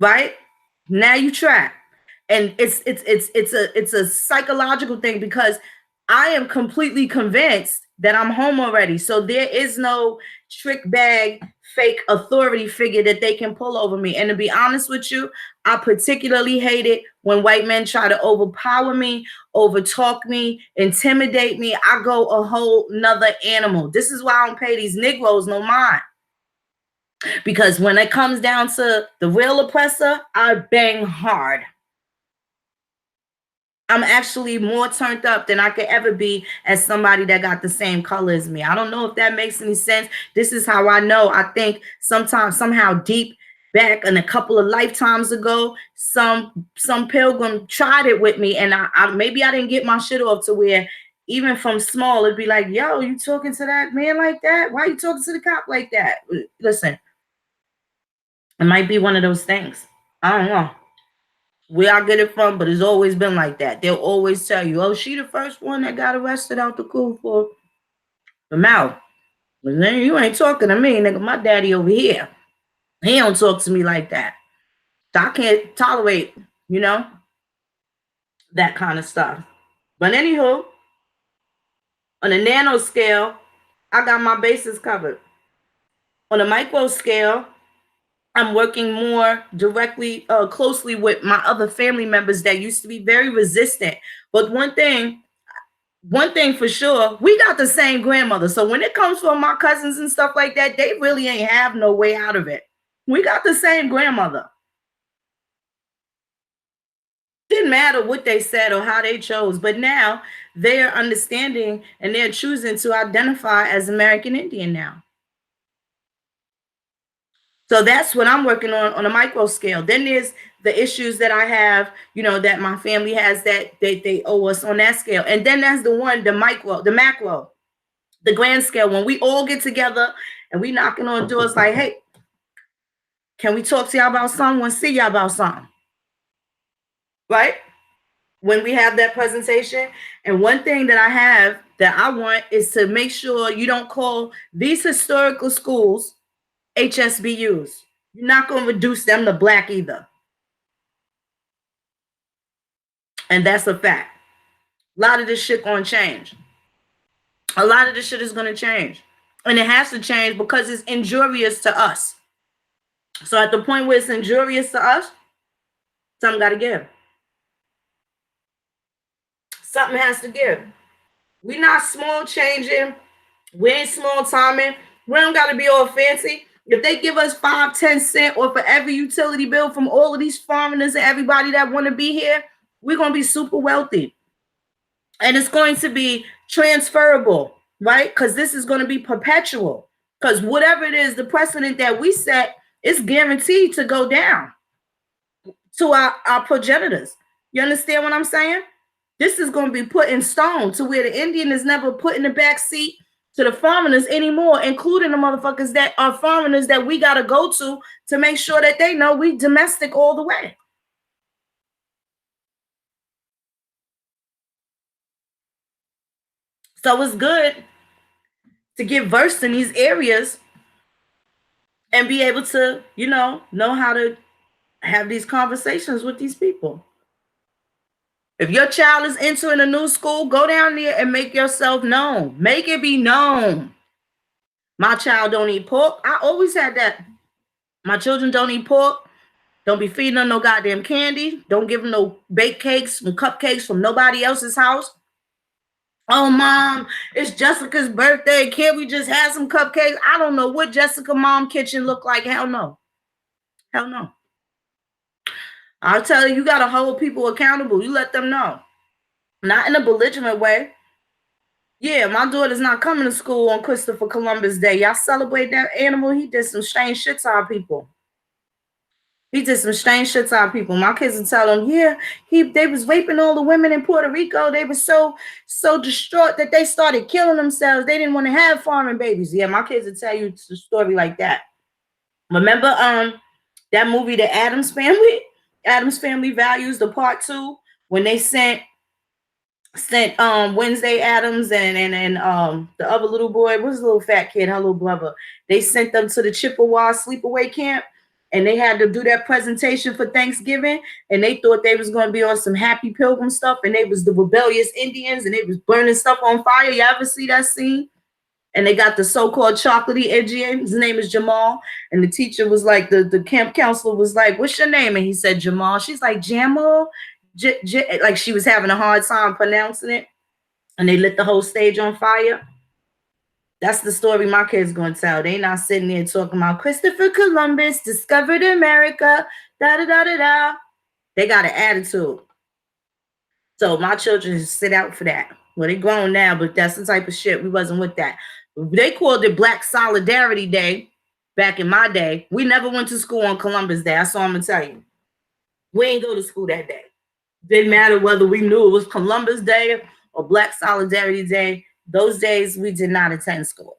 Right? Now you trap. And it's a psychological thing because I am completely convinced that I'm home already. So there is no trick bag fake authority figure that they can pull over me. And to be honest with you, I particularly hate it when white men try to overpower me, overtalk me, intimidate me. I go a whole nother animal. This is why I don't pay these Negroes no mind. Because when it comes down to the real oppressor, I bang hard. I'm actually more turned up than I could ever be as somebody that got the same color as me. I don't know if that makes any sense. This is how I know. I think sometimes, somehow deep back in a couple of lifetimes ago, some pilgrim tried it with me, and I maybe I didn't get my shit off to where even from small it'd be like, yo, you talking to that man like that? Why you talking to the cop like that? Listen, it might be one of those things. I don't know where I get it from, but it's always been like that. They'll always tell you, oh, she the first one that got arrested out the cool for the mouth. But then you ain't talking to me, nigga. My daddy over here, he don't talk to me like that. So I can't tolerate, that kind of stuff. But anywho, on a nano scale, I got my bases covered. On a micro scale, I'm working more directly, closely with my other family members that used to be very resistant. But one thing for sure, we got the same grandmother. So when it comes from my cousins and stuff like that, they really ain't have no way out of it. We got the same grandmother. Didn't matter what they said or how they chose, but now they're understanding and they're choosing to identify as American Indian now. So that's what I'm working on a micro scale. Then there's the issues that I have, that my family has that they owe us on that scale. And then that's the micro, the macro, the grand scale. When we all get together and we knocking on doors like, hey, can we talk to y'all about something? Want to see y'all about something? Right? When we have that presentation. And one thing that I have that I want is to make sure you don't call these historical schools HSBUs. You're not going to reduce them to black either. And that's a fact. A lot of this shit going to change. A lot of this shit is going to change. And it has to change because it's injurious to us. So at the point where it's injurious to us, something got to give. Something has to give. We're not small changing. We ain't small timing. We don't got to be all fancy. If they give us 5, 10 cents or for every utility bill from all of these foreigners and everybody that want to be here, we're going to be super wealthy. And it's going to be transferable, right? Because this is going to be perpetual. Because whatever it is, the precedent that we set is guaranteed to go down to our progenitors. You understand what I'm saying? This is going to be put in stone to where the Indian is never put in the back seat to the foreigners anymore, including the motherfuckers that are foreigners that we got to go to make sure that they know we domestic all the way. So it's good to get versed in these areas and be able to, know how to have these conversations with these people. If your child is entering a new school, go down there and make yourself known. Make it be known. My child don't eat pork. I always had that. My children don't eat pork. Don't be feeding them no goddamn candy. Don't give them no baked cakes and cupcakes from nobody else's house. Oh, mom, it's Jessica's birthday. Can't we just have some cupcakes? I don't know what Jessica mom kitchen look like. Hell no. Hell no. I'll tell you, you got to hold people accountable. You let them know. Not in a belligerent way. Yeah, my daughter's not coming to school on Christopher Columbus Day. Y'all celebrate that animal? He did some strange shit to our people. He did some strange shit to our people. My kids would tell them, yeah, they was raping all the women in Puerto Rico. They were so distraught that they started killing themselves. They didn't want to have foreign babies. Yeah, my kids would tell you a story like that. Remember that movie, The Addams Family? Addams Family Values, the part 2, when they sent Wednesday Addams and the other little boy, what's the little fat kid, her little brother, they sent them to the Chippewa sleepaway camp, and they had to do that presentation for Thanksgiving, and they thought they was going to be on some Happy Pilgrim stuff, and they was the rebellious Indians, and they was burning stuff on fire. You ever see that scene? And they got the so-called chocolatey Indian. His name is Jamal. And the teacher was like, the camp counselor was like, what's your name? And he said, Jamal. She's like, Jamal? Like she was having a hard time pronouncing it. And they lit the whole stage on fire. That's the story my kids going to tell. They not sitting there talking about Christopher Columbus discovered America. Da-da-da-da-da. They got an attitude. So my children sit out for that. Well, they grown now, but that's the type of shit. We wasn't with that. They called it Black Solidarity Day back in my day. We never went to school on Columbus Day. That's all I'm going to tell you. We ain't go to school that day. Didn't matter whether we knew it was Columbus Day or Black Solidarity Day. Those days, we did not attend school.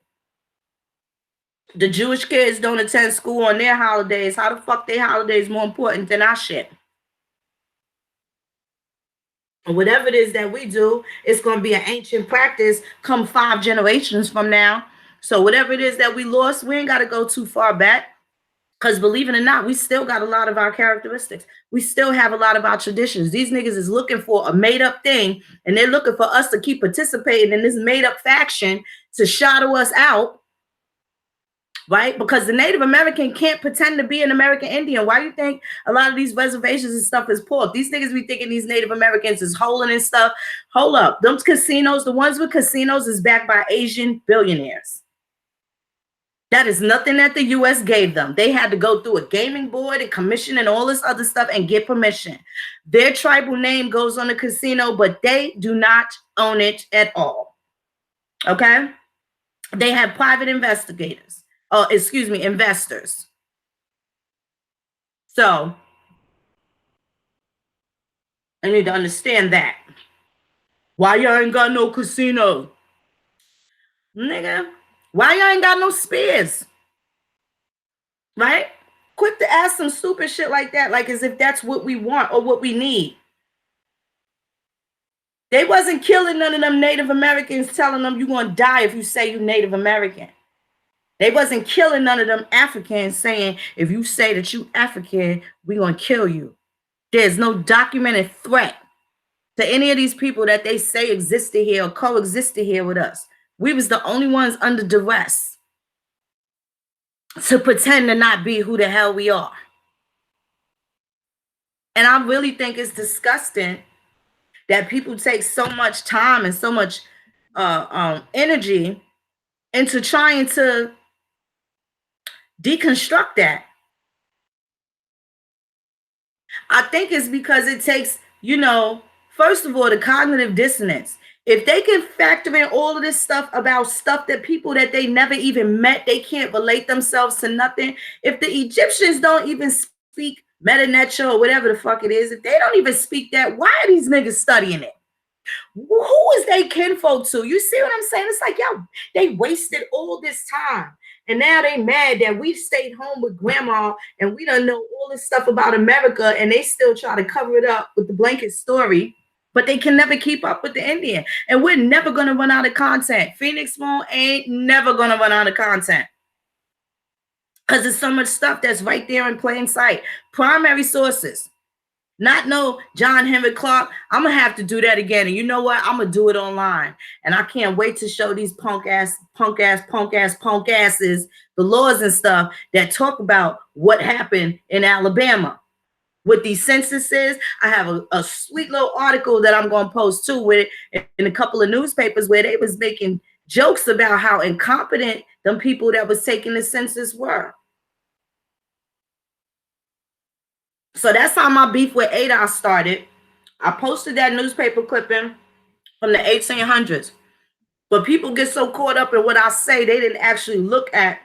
The Jewish kids don't attend school on their holidays. How the fuck their holidays more important than our shit? Whatever it is that we do, it's going to be an ancient practice come 5 generations from now. So whatever it is that we lost, we ain't got to go too far back. Because believe it or not, we still got a lot of our characteristics. We still have a lot of our traditions. These niggas is looking for a made-up thing, and they're looking for us to keep participating in this made-up faction to shadow us out. Right? Because the Native American can't pretend to be an American Indian. Why do you think a lot of these reservations and stuff is pork? These niggas be thinking these Native Americans is holding and stuff. Hold up. Them casinos, the ones with casinos is backed by Asian billionaires. That is nothing that the U.S. gave them. They had to go through a gaming board and commission and all this other stuff and get permission. Their tribal name goes on the casino, but they do not own it at all. Okay? They have private investigators. Investors. So, I need to understand that. Why y'all ain't got no casino? Nigga, why y'all ain't got no spears? Right? Quick to ask some stupid shit like that, like as if that's what we want or what we need. They wasn't killing none of them Native Americans telling them you're going to die if you say you're Native American. They wasn't killing none of them Africans saying, if you say that you African, we're going to kill you. There's no documented threat to any of these people that they say existed here or coexisted here with us. We was the only ones under duress to pretend to not be who the hell we are. And I really think it's disgusting that people take so much time and so much energy into trying to deconstruct that. I think it's because it takes, first of all, the cognitive dissonance. If they can factor in all of this stuff about stuff that people that they never even met, they can't relate themselves to nothing. If the Egyptians don't even speak Metanetra or whatever the fuck it is, if they don't even speak that, why are these niggas studying it? Who is they kinfolk to? You see what I'm saying? It's like, yo, they wasted all this time. And now they mad that we stayed home with grandma and we don't know all this stuff about America, and they still try to cover it up with the blanket story, but they can never keep up with the Indian. And we're never going to run out of content. Phoenix Moon ain't never going to run out of content. Because there's so much stuff that's right there in plain sight. Primary sources. Not no John Henry Clark. I'm gonna have to do that again. And you know what? I'm gonna do it online. And I can't wait to show these punk asses the laws and stuff that talk about what happened in Alabama with these censuses. I have a sweet little article that I'm gonna post too with it in a couple of newspapers where they was making jokes about how incompetent them people that was taking the census were. So that's how my beef with ADOS started. I posted that newspaper clipping from the 1800s. But people get so caught up in what I say, they didn't actually look at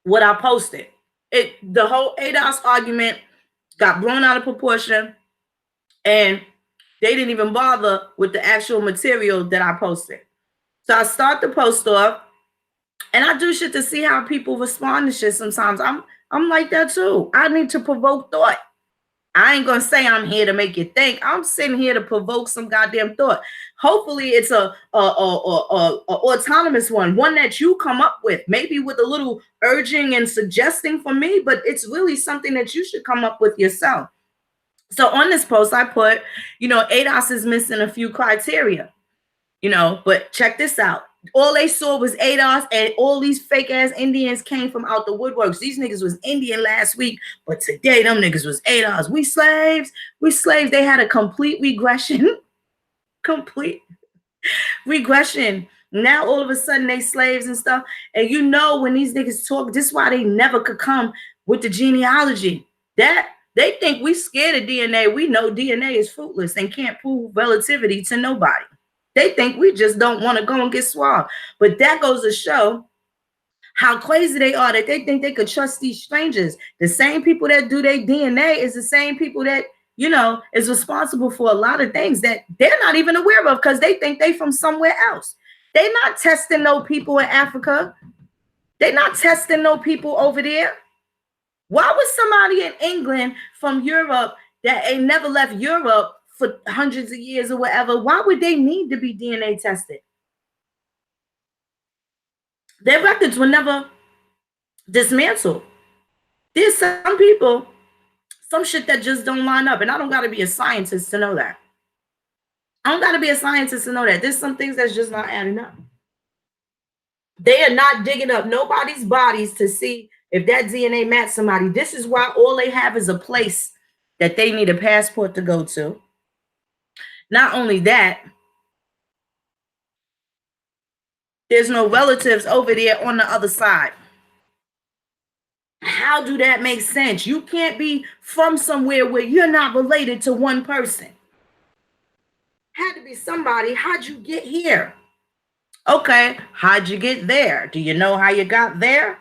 what I posted. The whole ADOS argument got blown out of proportion, and they didn't even bother with the actual material that I posted. So I start the post off, and I do shit to see how people respond to shit sometimes. I'm like that too. I need to provoke thought. I ain't gonna say I'm here to make you think. I'm sitting here to provoke some goddamn thought. Hopefully, it's a autonomous one that you come up with, maybe with a little urging and suggesting for me, but it's really something that you should come up with yourself. So on this post, I put, ADOS is missing a few criteria, but check this out. All they saw was ADOS, and all these fake ass Indians came from out the woodworks. These niggas was Indian last week, but today them niggas was ADOS. We slaves. They had a complete regression. Complete regression. Now all of a sudden they slaves and stuff. And when these niggas talk, this is why they never could come with the genealogy. That they think we scared of DNA. We know DNA is fruitless and can't prove relativity to nobody. They think we just don't want to go and get swabbed. But that goes to show how crazy they are, that they think they could trust these strangers. The same people that do their DNA is the same people that, is responsible for a lot of things that they're not even aware of because they think they from somewhere else. They're not testing no people in Africa. They're not testing no people over there. Why would somebody in England from Europe that ain't never left Europe for hundreds of years or whatever, why would they need to be DNA tested? Their records were never dismantled. There's some people, some shit that just don't line up. And I don't got to be a scientist to know that. There's some things that's just not adding up. They are not digging up nobody's bodies to see if that DNA matched somebody. This is why all they have is a place that they need a passport to go to. Not only that, there's no relatives over there on the other side. How do that make sense? You can't be from somewhere where you're not related to one person. Had to be somebody. How'd you get here? Okay, how'd you get there? Do you know how you got there?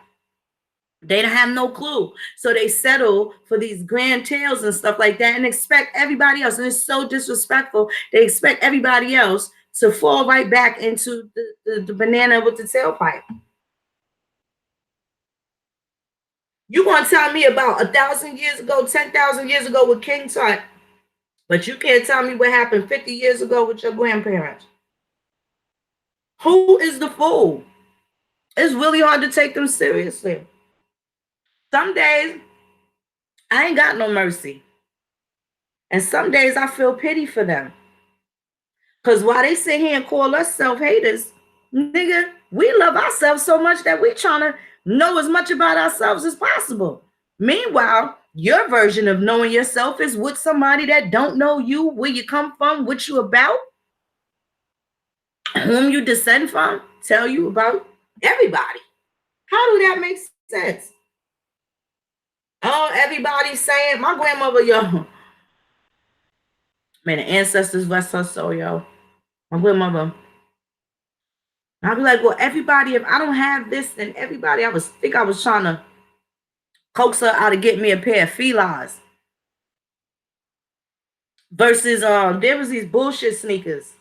They don't have no clue. So they settle for these grand tales and stuff like that and expect everybody else. And it's so disrespectful. They expect everybody else to fall right back into the banana with the tailpipe. You want to tell me about 1,000 years ago, 10,000 years ago with King Tut, but you can't tell me what happened 50 years ago with your grandparents. Who is the fool? It's really hard to take them seriously. Some days, I ain't got no mercy. And some days I feel pity for them. Because while they sit here and call us self-haters, nigga, we love ourselves so much that we trying to know as much about ourselves as possible. Meanwhile, your version of knowing yourself is with somebody that don't know you, where you come from, what you about, whom you descend from, tell you about everybody. How do that make sense? Oh, everybody's saying, my grandmother, yo. Man, the ancestors rest her soul, yo. My grandmother. I'll be like, well, everybody, if I don't have this, then everybody, I was trying to coax her out to get me a pair of felines. Versus there was these bullshit sneakers.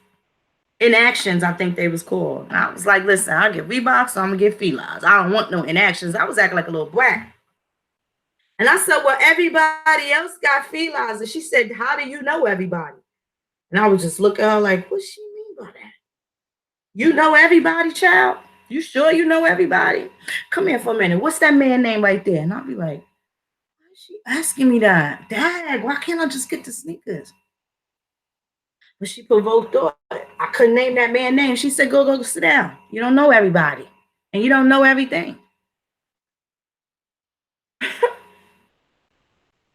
Inactions, I think they was called. And I was like, listen, I'll get Reeboks, so I'm gonna get felines. I don't want no inactions. I was acting like a little brat. And I said, well, everybody else got felines. And she said, how do you know everybody? And I was just looking at her like, what she mean by that? You know everybody, child? You sure you know everybody? Come here for a minute. What's that man name right there? And I'll be like, why is She asking me that. Dad, why can't I just get the sneakers? But she provoked thought. I couldn't name that man's name. She said, go sit down. You don't know everybody. And you don't know everything.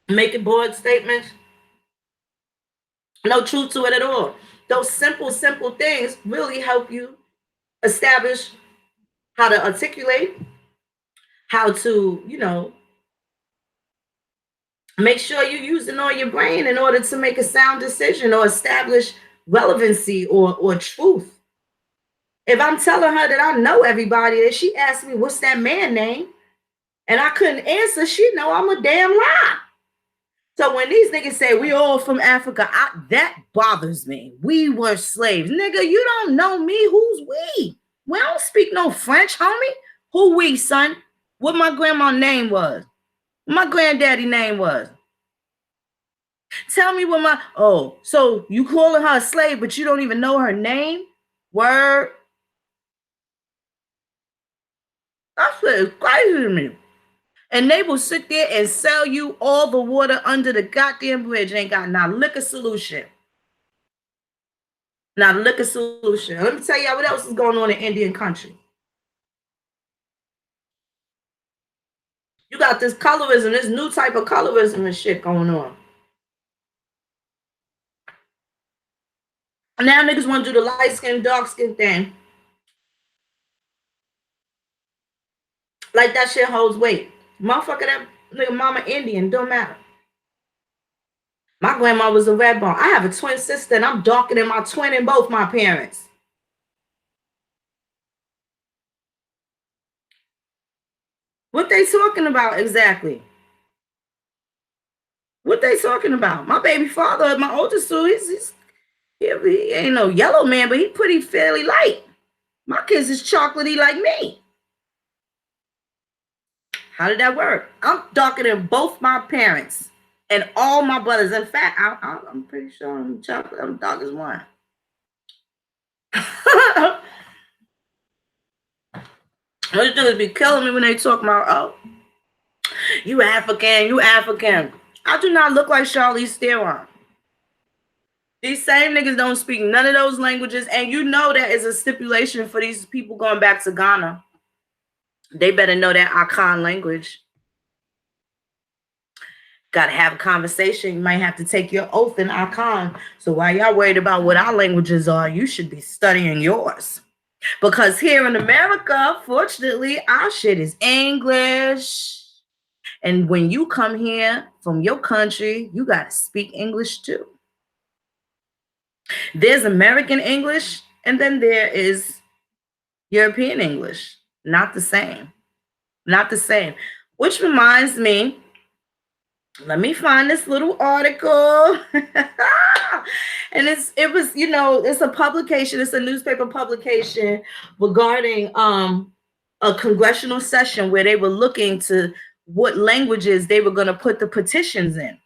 Making bold statements. No truth to it at all. Those simple things really help you establish how to articulate, how to, make sure you're using all your brain in order to make a sound decision or establish relevancy or truth. If I'm telling her that I know everybody, and she asked me what's that man name, and I couldn't answer, she know I'm a damn lie. So when these niggas say we all from Africa, that bothers me. We were slaves. Nigga, you don't know me. Who's we? We don't speak no French, homie. Who we, son? What my grandma's name was. What my granddaddy name was. Tell me what so you calling her a slave, but you don't even know her name? Word. That's what crazy to me. And they will sit there and sell you all the water under the goddamn bridge. Ain't got not liquor solution. Not liquor solution. Let me tell you what else is going on in Indian country. You got this colorism, this new type of colorism and shit going on. And now niggas want to do the light skin, dark skin thing. Like that shit holds weight. Motherfucker, that nigga mama Indian, don't matter. My grandma was a red bone. I have a twin sister and I'm darker than my twin and both my parents. What they talking about exactly? What they talking about? My baby father, my oldest son, he ain't no yellow man, but he pretty fairly light. My kids is chocolatey like me. How did that work? I'm darker than both my parents and all my brothers. In fact, I'm pretty sure I'm chocolate. I'm dark as one. Those niggas be killing me when they talk about, oh, you African, you African. I do not look like Charlize Theron. These same niggas don't speak none of those languages, and you know that is a stipulation for these people going back to Ghana. They better know that Akan language. Got to have a conversation. You might have to take your oath in Akan. So while y'all worried about what our languages are, you should be studying yours. Because here in America, fortunately, our shit is English. And when you come here from your country, you got to speak English too. There's American English, and then there is European English. Not the same. Not the same. Which reminds me, let me find this little article. And it's a publication, it's a newspaper publication regarding a congressional session where they were looking to what languages they were going to put the petitions in.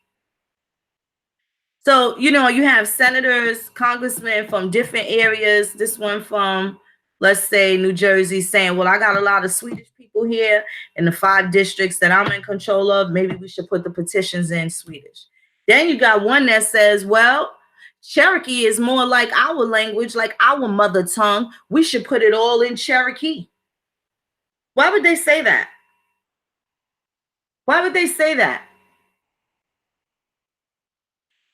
So, you have senators, congressmen from different areas. This one from, let's say, New Jersey saying, well, I got a lot of Swedish people here in the 5 districts that I'm in control of. Maybe we should put the petitions in Swedish. Then you got one that says, well, Cherokee is more like our language, like our mother tongue. We should put it all in Cherokee. Why would they say that? Why would they say that?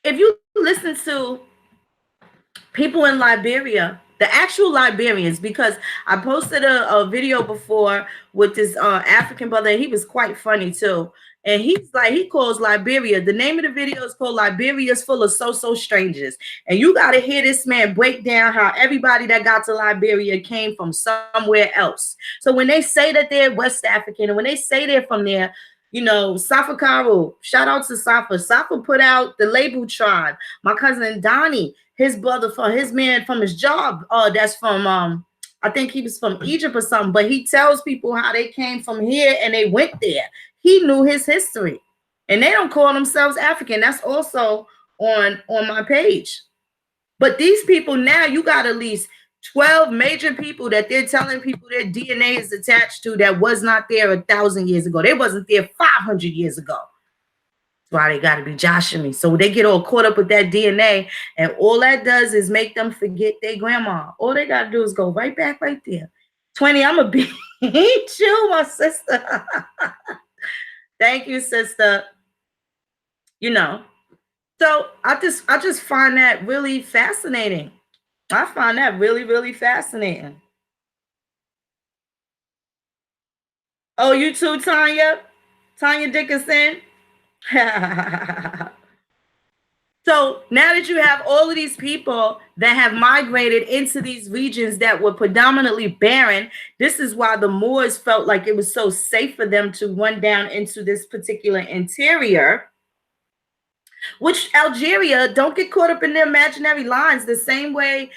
If you listen to people in Liberia, the actual Liberians, because I posted a video before with this African brother. He was quite funny too. And he's like, he calls Liberia, the name of the video is called Liberia's Full of So-So Strangers. And you got to hear this man break down how everybody that got to Liberia came from somewhere else. So when they say that they're West African, and when they say they're from there, Safa Caro, shout out to Safa. Safa put out the Label Tribe. My cousin Donnie, his brother his man from his job, that's from, I think he was from Egypt or something, but he tells people how they came from here and they went there. He knew his history, and they don't call themselves African. That's also on my page. But these people now, you got at least 12 major people that they're telling people their DNA is attached to that was not there 1,000 years ago. They wasn't there 500 years ago. why they got to be joshing me. So they get all caught up with that DNA, and all that does is make them forget their grandma. All they got to do is go right back right there. 20, I'm going to beat you, my sister. Thank you, sister. You know, so I just find that really fascinating. I find that really, really fascinating. Oh, you too, Tanya? Tanya Dickinson? So now that you have all of these people that have migrated into these regions that were predominantly barren, this is why the Moors felt like it was so safe for them to run down into this particular interior. Which Algeria, don't get caught up in their imaginary lines. The same way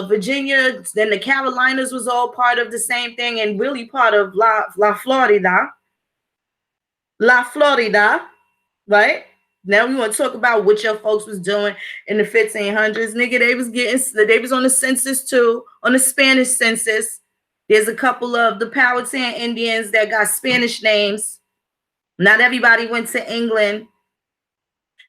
Virginia, then the Carolinas was all part of the same thing, and really part of La Florida. La Florida, right? Now we want to talk about what your folks was doing in the 1500s. Nigga, they was on the census too, on the Spanish census. There's a couple of the Powhatan Indians that got Spanish names. Not everybody went to England.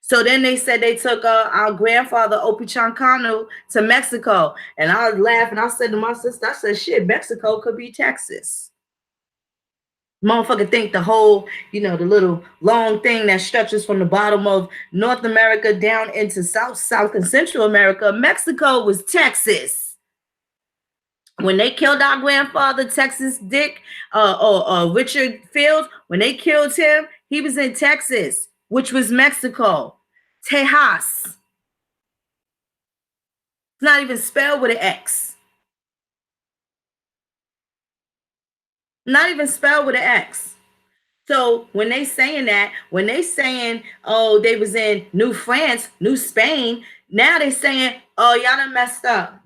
So then they said they took our grandfather Opichancano to Mexico. And I was laughing. I said to my sister, I said, shit, Mexico could be Texas. Motherfucker think the whole, the little long thing that stretches from the bottom of North America down into South and Central America, Mexico was Texas. When they killed our grandfather, Texas Dick, Richard Fields, when they killed him, he was in Texas, which was Mexico. Tejas. It's not even spelled with an X. Not even spelled with an X. So when they saying that, when they saying, oh, they was in New France, New Spain, now they saying, oh, y'all done messed up.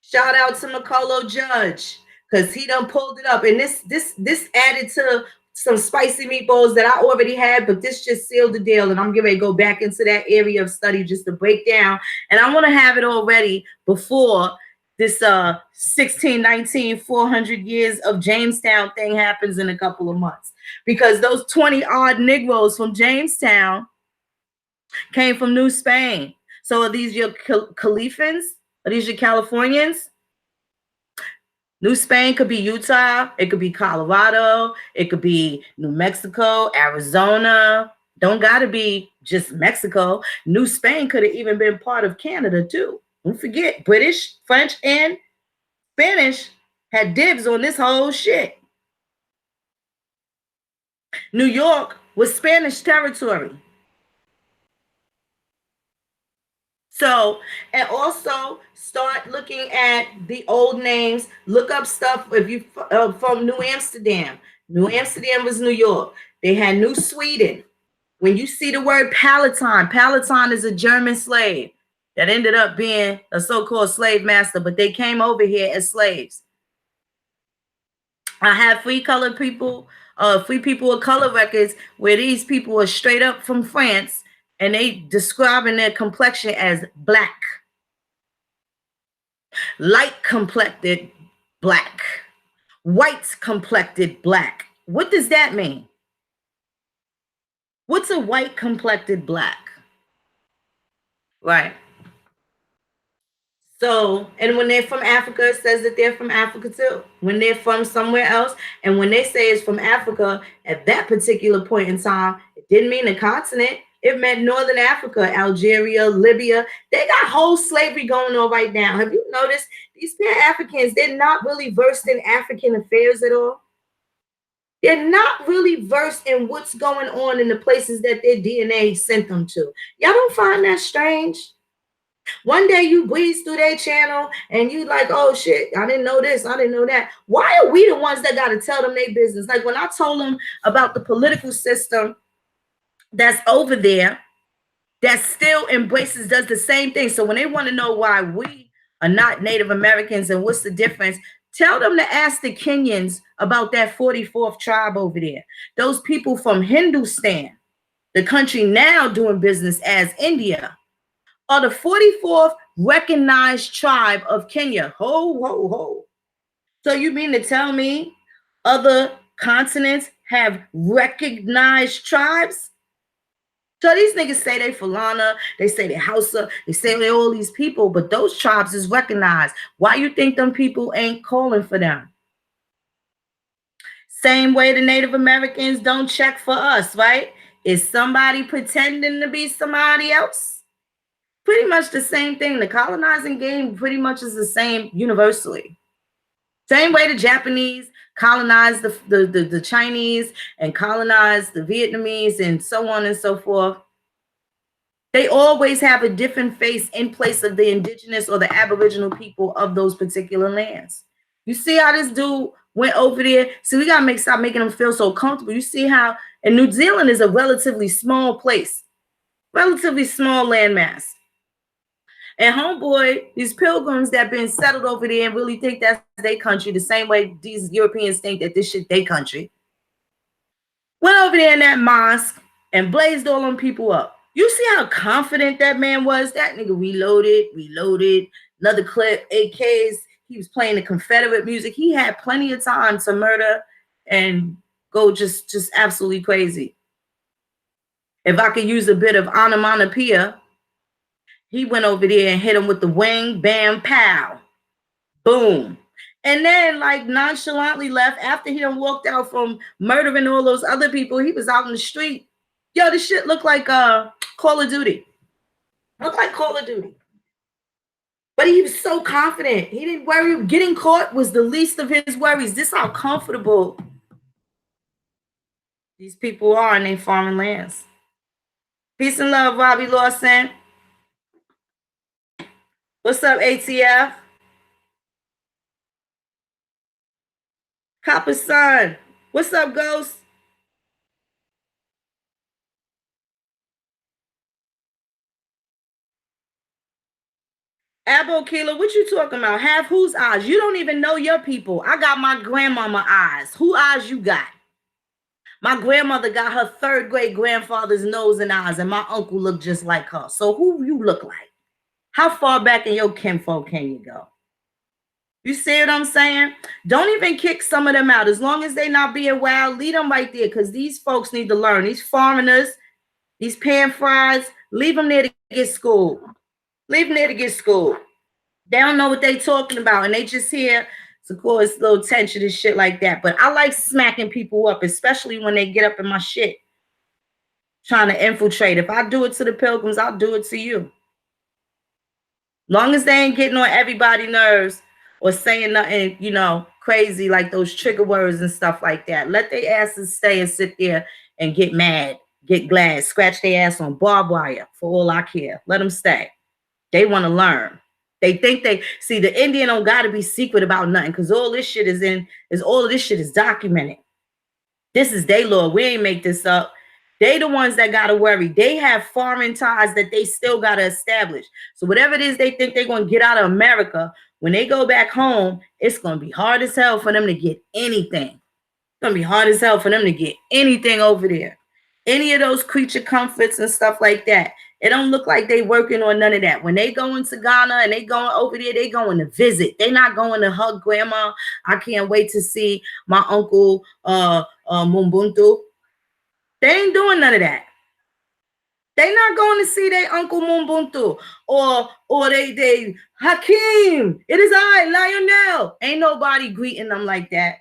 Shout out to Makolo Judge, because he done pulled it up. And this added to some spicy meatballs that I already had, but this just sealed the deal. And I'm getting ready to go back into that area of study just to break down. And I want to have it all ready before this 1619 400 years of Jamestown thing happens in a couple of months. Because those 20 odd Negroes from Jamestown came from New Spain. So are these your Califans? Are these your Californians? New Spain could be Utah. It could be Colorado. It could be New Mexico, Arizona. Don't got to be just Mexico. New Spain could have even been part of Canada too. Don't forget, British, French, and Spanish had dibs on this whole shit. New York was Spanish territory. So, and also start looking at the old names. Look up stuff if you from New Amsterdam. New Amsterdam was New York. They had New Sweden. When you see the word Palatine, Palatine is a German slave that ended up being a so-called slave master, but they came over here as slaves. I have free people of color records where these people are straight up from France and they describing their complexion as black. Light complected black. White complected black. What does that mean? What's a white complected black? Right. So, and when they're from Africa, it says that they're from Africa too. When they're from somewhere else, and when they say it's from Africa, at that particular point in time, it didn't mean a continent. It meant Northern Africa, Algeria, Libya. They got whole slavery going on right now. Have you noticed these Pan-Africans, they're not really versed in African affairs at all. They're not really versed in what's going on in the places that their DNA sent them to. Y'all don't find that strange? One day you breeze through their channel and you like, oh shit, I didn't know this, I didn't know that. Why are we the ones that got to tell them their business? Like when I told them about the political system that's over there, that still embraces, does the same thing. So when they want to know why we are not Native Americans and what's the difference, tell them to ask the Kenyans about that 44th tribe over there. Those people from Hindustan, the country now doing business as India, are the 44th recognized tribe of Kenya. Ho, ho, ho. So you mean to tell me other continents have recognized tribes? So these niggas say they Fulana, they say they Hausa, they say they all these people, but those tribes is recognized. Why you think them people ain't calling for them? Same way the Native Americans don't check for us, right? Is somebody pretending to be somebody else? Pretty much the same thing. The colonizing game pretty much is the same universally. Same way the Japanese colonized the Chinese and colonized the Vietnamese and so on and so forth. They always have a different face in place of the indigenous or the aboriginal people of those particular lands. You see how this dude went over there? See, we gotta stop making them feel so comfortable. You see how, and New Zealand is a relatively small place, relatively small landmass. And homeboy, these pilgrims that been settled over there and really think that's their country, the same way these Europeans think that this shit their country, went over there in that mosque and blazed all them people up. You see how confident that man was? That nigga reloaded, another clip, AKs. He was playing the Confederate music. He had plenty of time to murder and go just absolutely crazy. If I could use a bit of onomatopoeia, he went over there and hit him with the wing, bam, pow, boom. And then like nonchalantly left after he done walked out from murdering all those other people. He was out in the street. Yo, this shit looked like Call of Duty. Looked like Call of Duty. But he was so confident. He didn't worry. Getting caught was the least of his worries. This how comfortable these people are in their farming lands. Peace and love, Robbie Lawson. What's up, ATF? Copper Sun. What's up, Ghost? Abo Kilo, what you talking about? Have whose eyes? You don't even know your people. I got my grandmama eyes. Who eyes you got? My grandmother got her third great grandfather's nose and eyes, and my uncle looked just like her. So who you look like? How far back in your kinfolk can you go? You see what I'm saying? Don't even kick some of them out. As long as they not being wild, leave them right there, because these folks need to learn. These foreigners, these pan fries, leave them there to get schooled. Leave them there to get schooled. They don't know what they talking about, and they just here to cause a little tension and shit like that. But I like smacking people up, especially when they get up in my shit, trying to infiltrate. If I do it to the pilgrims, I'll do it to you. Long as they ain't getting on everybody's nerves or saying nothing, you know, crazy like those trigger words and stuff like that. Let their asses stay and sit there and get mad, get glad, scratch their ass on barbed wire for all I care. Let them stay. They want to learn. They think they see the Indian don't got to be secret about nothing, because all this shit all of this shit is documented. This is their law. We ain't make this up. They the ones that got to worry. They have foreign ties that they still got to establish. So whatever it is they think they're going to get out of America, when they go back home, it's going to be hard as hell for them to get anything. It's going to be hard as hell for them to get anything over there. Any of those creature comforts and stuff like that. It don't look like they working on none of that. When they go into Ghana and they going over there, they going to visit. They not going to hug grandma. I can't wait to see my uncle Mumbuntu. They ain't doing none of that. They not going to see their uncle Mumbuntu or they Hakeem. It is I, Lionel. Ain't nobody greeting them like that.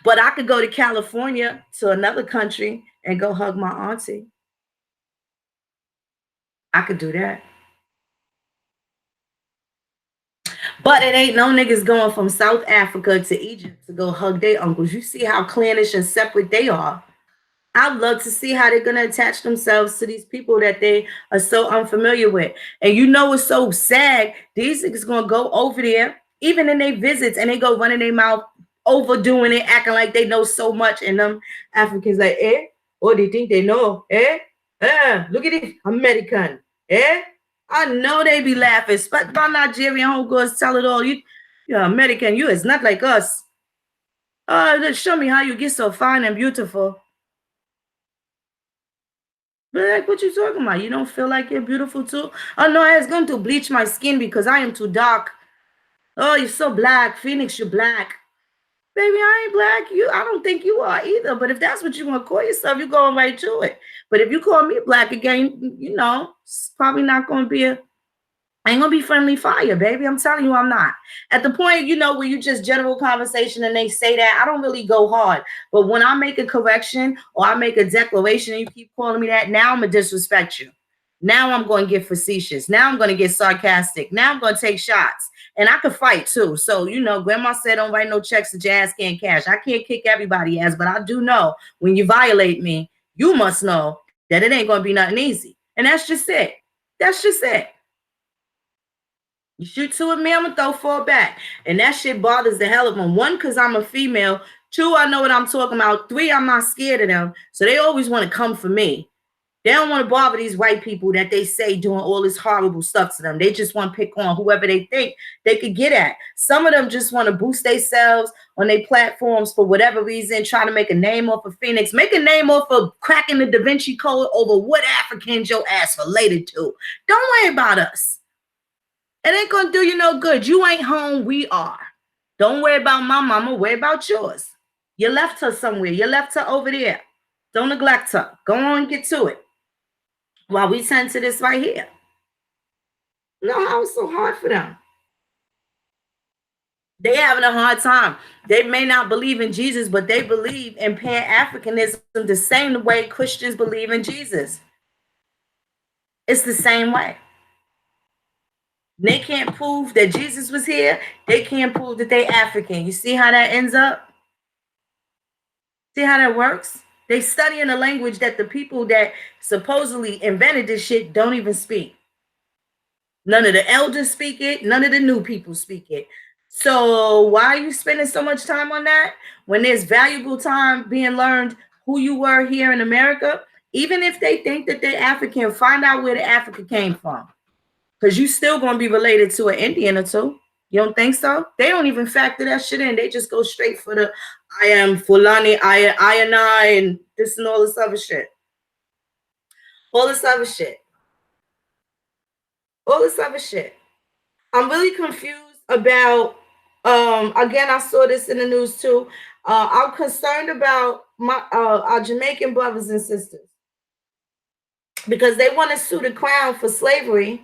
But I could go to California, to another country, and go hug my auntie. I could do that. But it ain't no niggas going from South Africa to Egypt to go hug their uncles. You see how clannish and separate they are. I'd love to see how they're going to attach themselves to these people that they are so unfamiliar with. And you know what's so sad? These niggas going to go over there, even in their visits, and they go running their mouth, overdoing it, acting like they know so much. And them Africans like, eh? Oh, they think they know, eh? Look at this American, eh? I know they be laughing. But my Nigerian homegirls tell it all. You're American. You is not like us. Show me how you get so fine and beautiful. But like, what you talking about? You don't feel like you're beautiful too? Oh no, I was going to bleach my skin because I am too dark. Oh, you're so black. Phoenix, you're black. Baby, I ain't black. I don't think you are either. But if that's what you want to call yourself, you're going right to it. But if you call me black again, it's probably not going to be I ain't gonna be friendly fire, baby. I'm telling you, I'm not. At the point, where you just general conversation and they say that, I don't really go hard. But when I make a correction or I make a declaration and you keep calling me that, now I'm gonna disrespect you. Now I'm going to get facetious. Now I'm going to get sarcastic. Now I'm going to take shots. And I can fight too. So, grandma said don't write no checks that your ass can't cash. I can't kick everybody's ass, but I do know when you violate me, you must know that it ain't going to be nothing easy. And that's just it. That's just it. You shoot two at me, I'm going to throw four back. And that shit bothers the hell of them. One, because I'm a female. Two, I know what I'm talking about. Three, I'm not scared of them. So they always want to come for me. They don't want to bother these white people that they say doing all this horrible stuff to them. They just want to pick on whoever they think they could get at. Some of them just want to boost themselves on their platforms for whatever reason, trying to make a name off of Phoenix, make a name off of cracking the Da Vinci Code over what Africans your ass related to. Don't worry about us. It ain't going to do you no good. You ain't home. We are. Don't worry about my mama. Worry about yours. You left her somewhere. You left her over there. Don't neglect her. Go on and get to it. While we tend to this right here. You know how it's so hard for them. They having a hard time. They may not believe in Jesus, but they believe in Pan-Africanism the same way Christians believe in Jesus. It's the same way. They can't prove that Jesus was here. They can't prove that they African. You see how that ends up? See how that works? They study in a language that the people that supposedly invented this shit don't even speak. None of the elders speak it. None of the new people speak it. So why are you spending so much time on that when there's valuable time being learned who you were here in America? Even if they think that they're African, find out where the Africa came from. Because you still going to be related to an Indian or two. You don't think so? They don't even factor that shit in. They just go straight for the I am Fulani, I and I, and this and all this other shit. All this other shit. All this other shit. I'm really confused about, again, I saw this in the news too. I'm concerned about our Jamaican brothers and sisters because they want to sue the crown for slavery,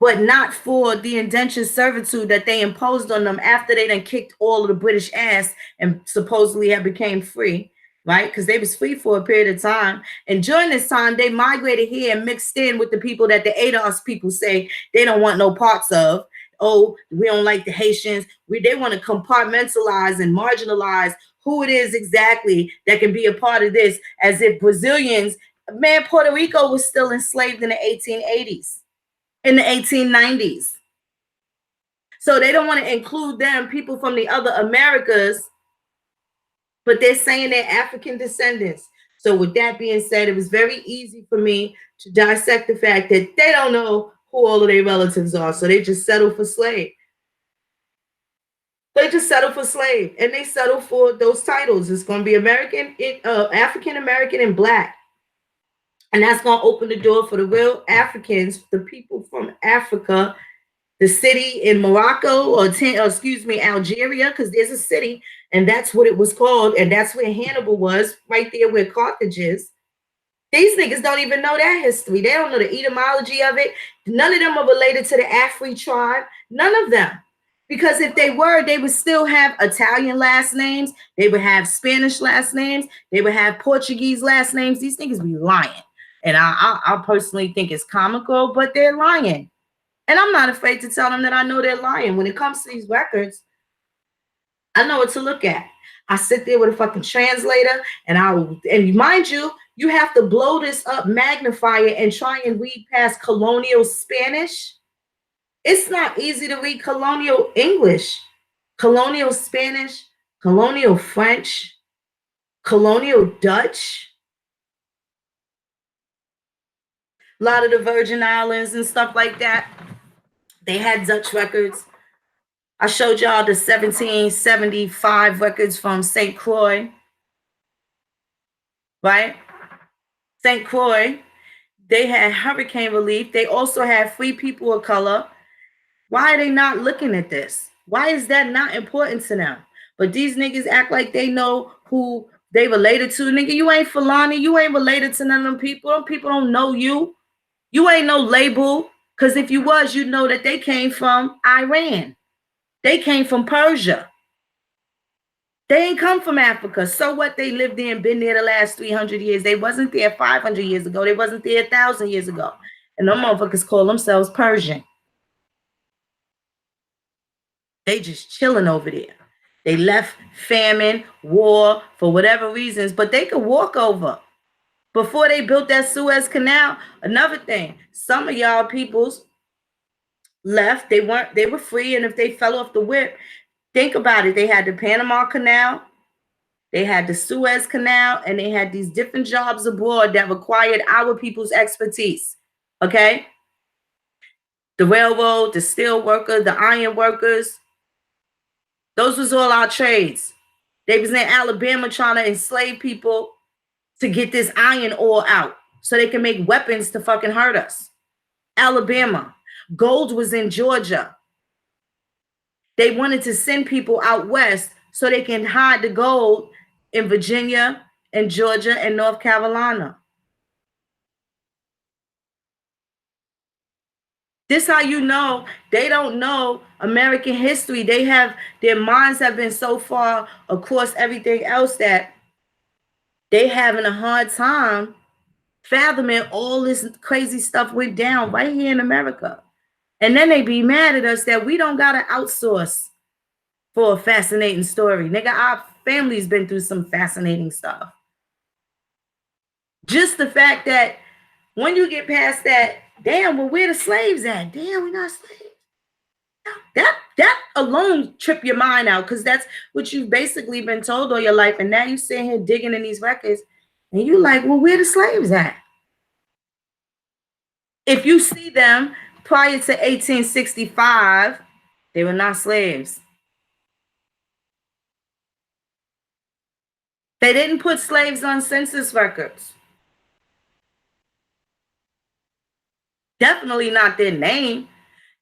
but not for the indentured servitude that they imposed on them after they done kicked all of the British ass and supposedly have became free, right? Because they was free for a period of time. And during this time, they migrated here and mixed in with the people that the ADOS people say they don't want no parts of. Oh, we don't like the Haitians. They want to compartmentalize and marginalize who it is exactly that can be a part of this, as if Brazilians, man, Puerto Rico was still enslaved in the 1880s. In the 1890s. So they don't want to include them, people from the other Americas, but they're saying they're African descendants. So with that being said, it was very easy for me to dissect the fact that they don't know who all of their relatives are. So they just settle for slave. They just settle for slave, and they settle for those titles. It's going to be American, African American, and Black. And that's going to open the door for the real Africans, the people from Africa, the city in Morocco, or Algeria, because there's a city, and that's what it was called, and that's where Hannibal was, right there where Carthage is. These niggas don't even know that history. They don't know the etymology of it. None of them are related to the Afri tribe. None of them. Because if they were, they would still have Italian last names. They would have Spanish last names. They would have Portuguese last names. These niggas be lying. And I personally think it's comical, but they're lying. And I'm not afraid to tell them that I know they're lying. When it comes to these records, I know what to look at. I sit there with a fucking translator, and mind you, you have to blow this up, magnify it, and try and read past colonial Spanish. It's not easy to read colonial English, colonial Spanish, colonial French, colonial Dutch. A lot of the Virgin Islands and stuff like that, they had Dutch records. I showed y'all the 1775 records from St. Croix, right? St. Croix, they had hurricane relief. They also had free people of color. Why are they not looking at this? Why is that not important to them? But these niggas act like they know who they related to. Nigga, you ain't Fulani. You ain't related to none of them people. Them people don't know you. You ain't no label. Because if you was, you know that they came from Iran. They came from Persia. They ain't come from Africa. So what? They lived there and been there the last 300 years. They wasn't there 500 years ago. They wasn't there 1,000 years ago. And them motherfuckers call themselves Persian. They just chilling over there. They left famine, war, for whatever reasons, but they could walk over. Before they built that Suez Canal, another thing, some of y'all peoples left. They were free, and if they fell off the whip, think about it. They had the Panama Canal, they had the Suez Canal, and they had these different jobs abroad that required our people's expertise. Okay? The railroad, the steel workers, the iron workers, those was all our trades. They was in Alabama trying to enslave people to get this iron ore out so they can make weapons to fucking hurt us. Alabama. Gold was in Georgia. They wanted to send people out west so they can hide the gold in Virginia and Georgia and North Carolina. This how you know they don't know American history. Their minds have been so far across everything else that they having a hard time fathoming all this crazy stuff went down right here in America. And then they be mad at us that we don't gotta outsource for a fascinating story. Nigga, our family's been through some fascinating stuff. Just the fact that when you get past that, damn, well, where the slaves at? Damn, we not slaves. That alone trip your mind out, because that's what you've basically been told all your life. And now you sitting here digging in these records and you like, well, where the slaves at? If you see them prior to 1865, they were not slaves. They didn't put slaves on census records. Definitely not their name.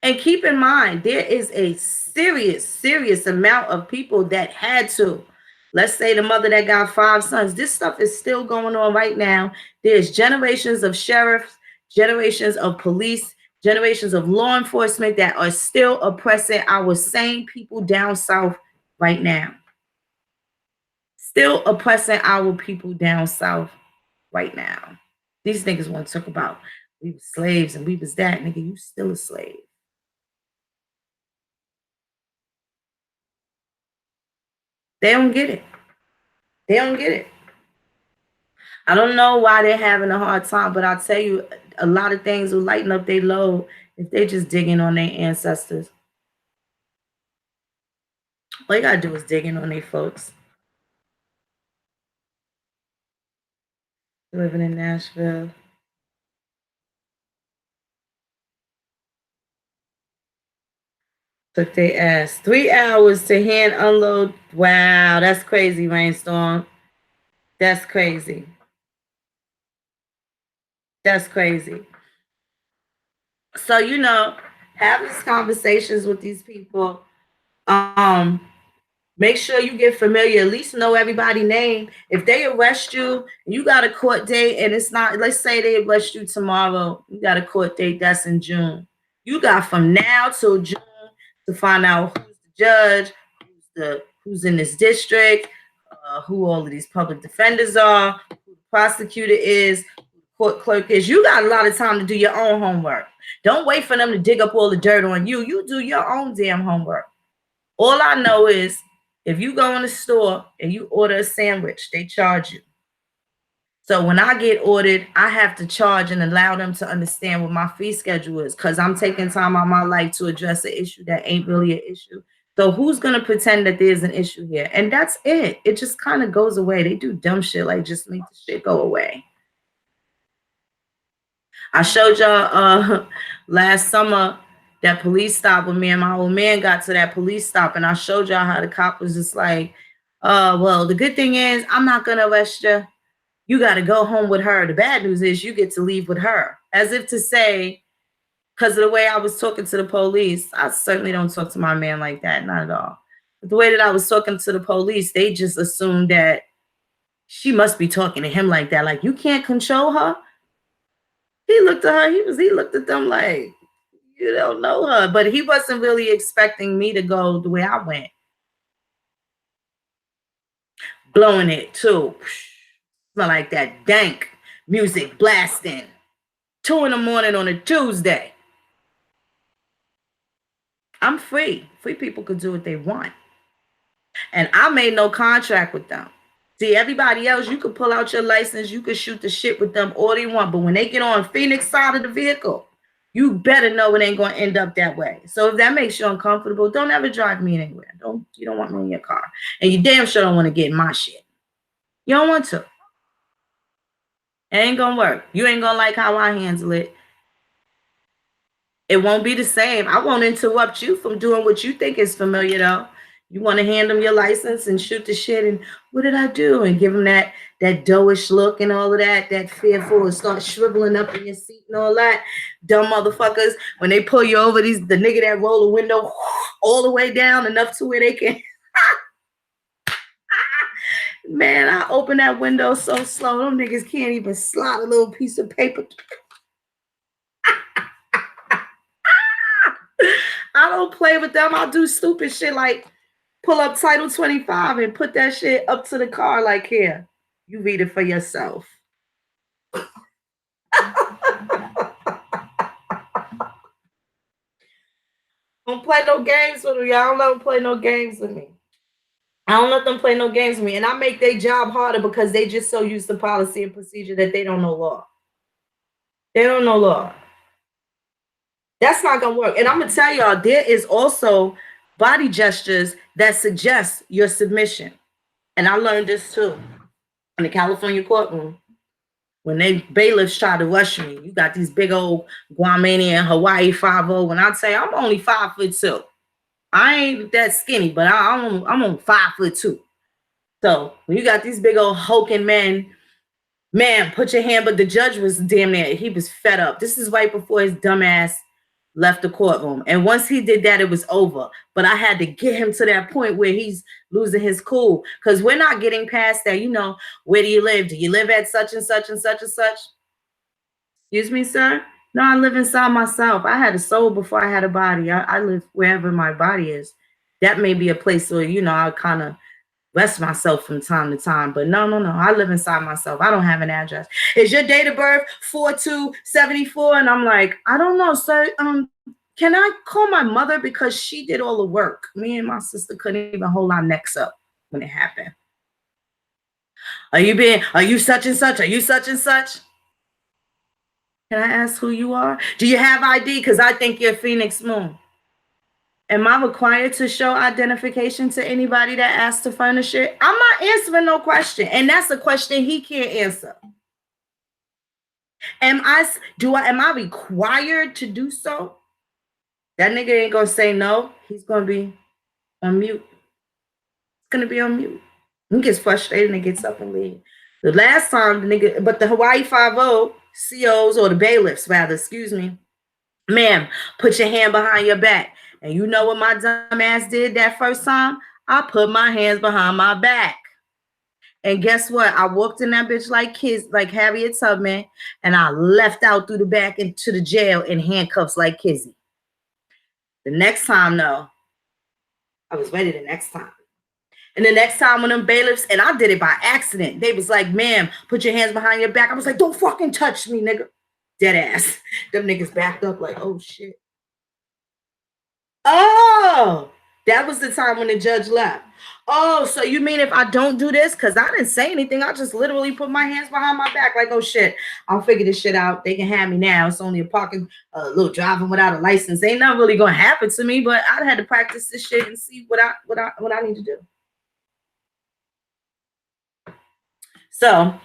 And keep in mind, there is a serious amount of people that had to. Let's say the mother that got 5 sons. This stuff is still going on right now. There's generations of sheriffs, generations of police, generations of law enforcement that are still oppressing our same people down south right now. Still oppressing our people down south right now. These niggas want to talk about we were slaves and we was that. Nigga, you still a slave. They don't get it. They don't get it. I don't know why they're having a hard time, but I'll tell you, a lot of things will lighten up their load if they just dig in on their ancestors. All you gotta do is dig in on their folks. Living in Nashville. Took their ass 3 hours to hand unload. Wow, that's crazy, Rainstorm. That's crazy. That's crazy. So, you know, have these conversations with these people. Make sure you get familiar, at least know everybody's name. If they arrest you, you got a court date, and it's not, let's say they arrest you tomorrow, you got a court date that's in June. You got from now till June to find out who's the judge, who's in this district, who all of these public defenders are, who the prosecutor is, who the court clerk is. You got a lot of time to do your own homework. Don't wait for them to dig up all the dirt on you. You do your own damn homework. All I know is if you go in the store and you order a sandwich, they charge you. So when I get ordered, I have to charge and allow them to understand what my fee schedule is, because I'm taking time out of my life to address an issue that ain't really an issue. So who's going to pretend that there's an issue here? And that's it. It just kind of goes away. They do dumb shit like just make the shit go away. I showed y'all last summer that police stop when me and my old man got to that police stop, and I showed y'all how the cop was just like, well, the good thing is I'm not going to arrest you. You got to go home with her. The bad news is you get to leave with her. As if to say, because of the way I was talking to the police, I certainly don't talk to my man like that. Not at all. The way that I was talking to the police, they just assumed that she must be talking to him like that. Like, you can't control her. He looked at her. He looked at them like, you don't know her. But he wasn't really expecting me to go the way I went. Blowing it too. Smell like that dank music blasting. 2 in the morning on a Tuesday. I'm free. Free people could do what they want. And I made no contract with them. See, everybody else, you could pull out your license, you could shoot the shit with them all they want. But when they get on Phoenix side of the vehicle, you better know it ain't gonna end up that way. So if that makes you uncomfortable, don't ever drive me anywhere. You don't want me in your car. And you damn sure don't want to get in my shit. You don't want to. It ain't gonna work. You ain't gonna like how I handle it. It won't be the same. I won't interrupt you from doing what you think is familiar, though. You want to hand them your license and shoot the shit and what did I do? And give them that doughish look and all of that fearful and start shriveling up in your seat and all that. Dumb motherfuckers. When they pull you over, the nigga that roll the window all the way down enough to where they can. Man, I open that window so slow, them niggas can't even slide a little piece of paper. I don't play with them. I'll do stupid shit like pull up Title 25 and put that shit up to the car like, here, you read it for yourself. Don't play no games with me. I don't let them play no games with me. I don't let them play no games with me. And I make their job harder because they just so used to policy and procedure that they don't know law. They don't know law. That's not going to work. And I'm going to tell y'all, there is also body gestures that suggest your submission. And I learned this too in the California courtroom. When they bailiffs try to rush me, you got these big old Guamanian Hawaii 5'0". When I say I'm only 5'2", I ain't that skinny, but I'm on 5'2". So when you got these big old hulking men, man, put your hand. But the judge was damn near, he was fed up. This is right before his dumb ass left the courtroom. And once he did that, it was over. But I had to get him to that point where he's losing his cool. Because we're not getting past that. You know, where do you live? Do you live at such and such and such and such? Excuse me, sir? No, I live inside myself. I had a soul before I had a body. I live wherever my body is. That may be a place where, you know, I kind of rest myself from time to time. But no. I live inside myself. I don't have an address. Is your date of birth 4274? And I'm like, I don't know, sir. Can I call my mother because she did all the work? Me and my sister couldn't even hold our necks up when it happened. Are you such and such? Are you such and such? Can I ask who you are? Do you have ID? Because I think you're Phoenix Moon. Am I required to show identification to anybody that asks to furnish it? I'm not answering no question. And that's a question he can't answer. Am I required to do so? That nigga ain't gonna say no. He's gonna be on mute. It's gonna be on mute. He gets frustrated and gets up and leaves. The last time the nigga, but the Hawaii 5-0 COs or the bailiffs rather, excuse me, ma'am, put your hand behind your back. And you know what my dumb ass did that first time? I put my hands behind my back. And guess what? I walked in that bitch like kids, like Harriet Tubman, and I left out through the back into the jail in handcuffs like Kizzy. The next time, though, I was ready the next time. And the next time when them bailiffs, and I did it by accident, they was like, ma'am, put your hands behind your back. I was like, don't fucking touch me, nigga. Dead ass. Them niggas backed up like, oh, shit. Oh, that was the time when the judge left. Oh, so you mean if I don't do this? Because I didn't say anything. I just literally put my hands behind my back like, oh, shit, I'll figure this shit out. They can have me now. It's only a little driving without a license. Ain't nothing really going to happen to me, but I had to practice this shit and see what I need to do. So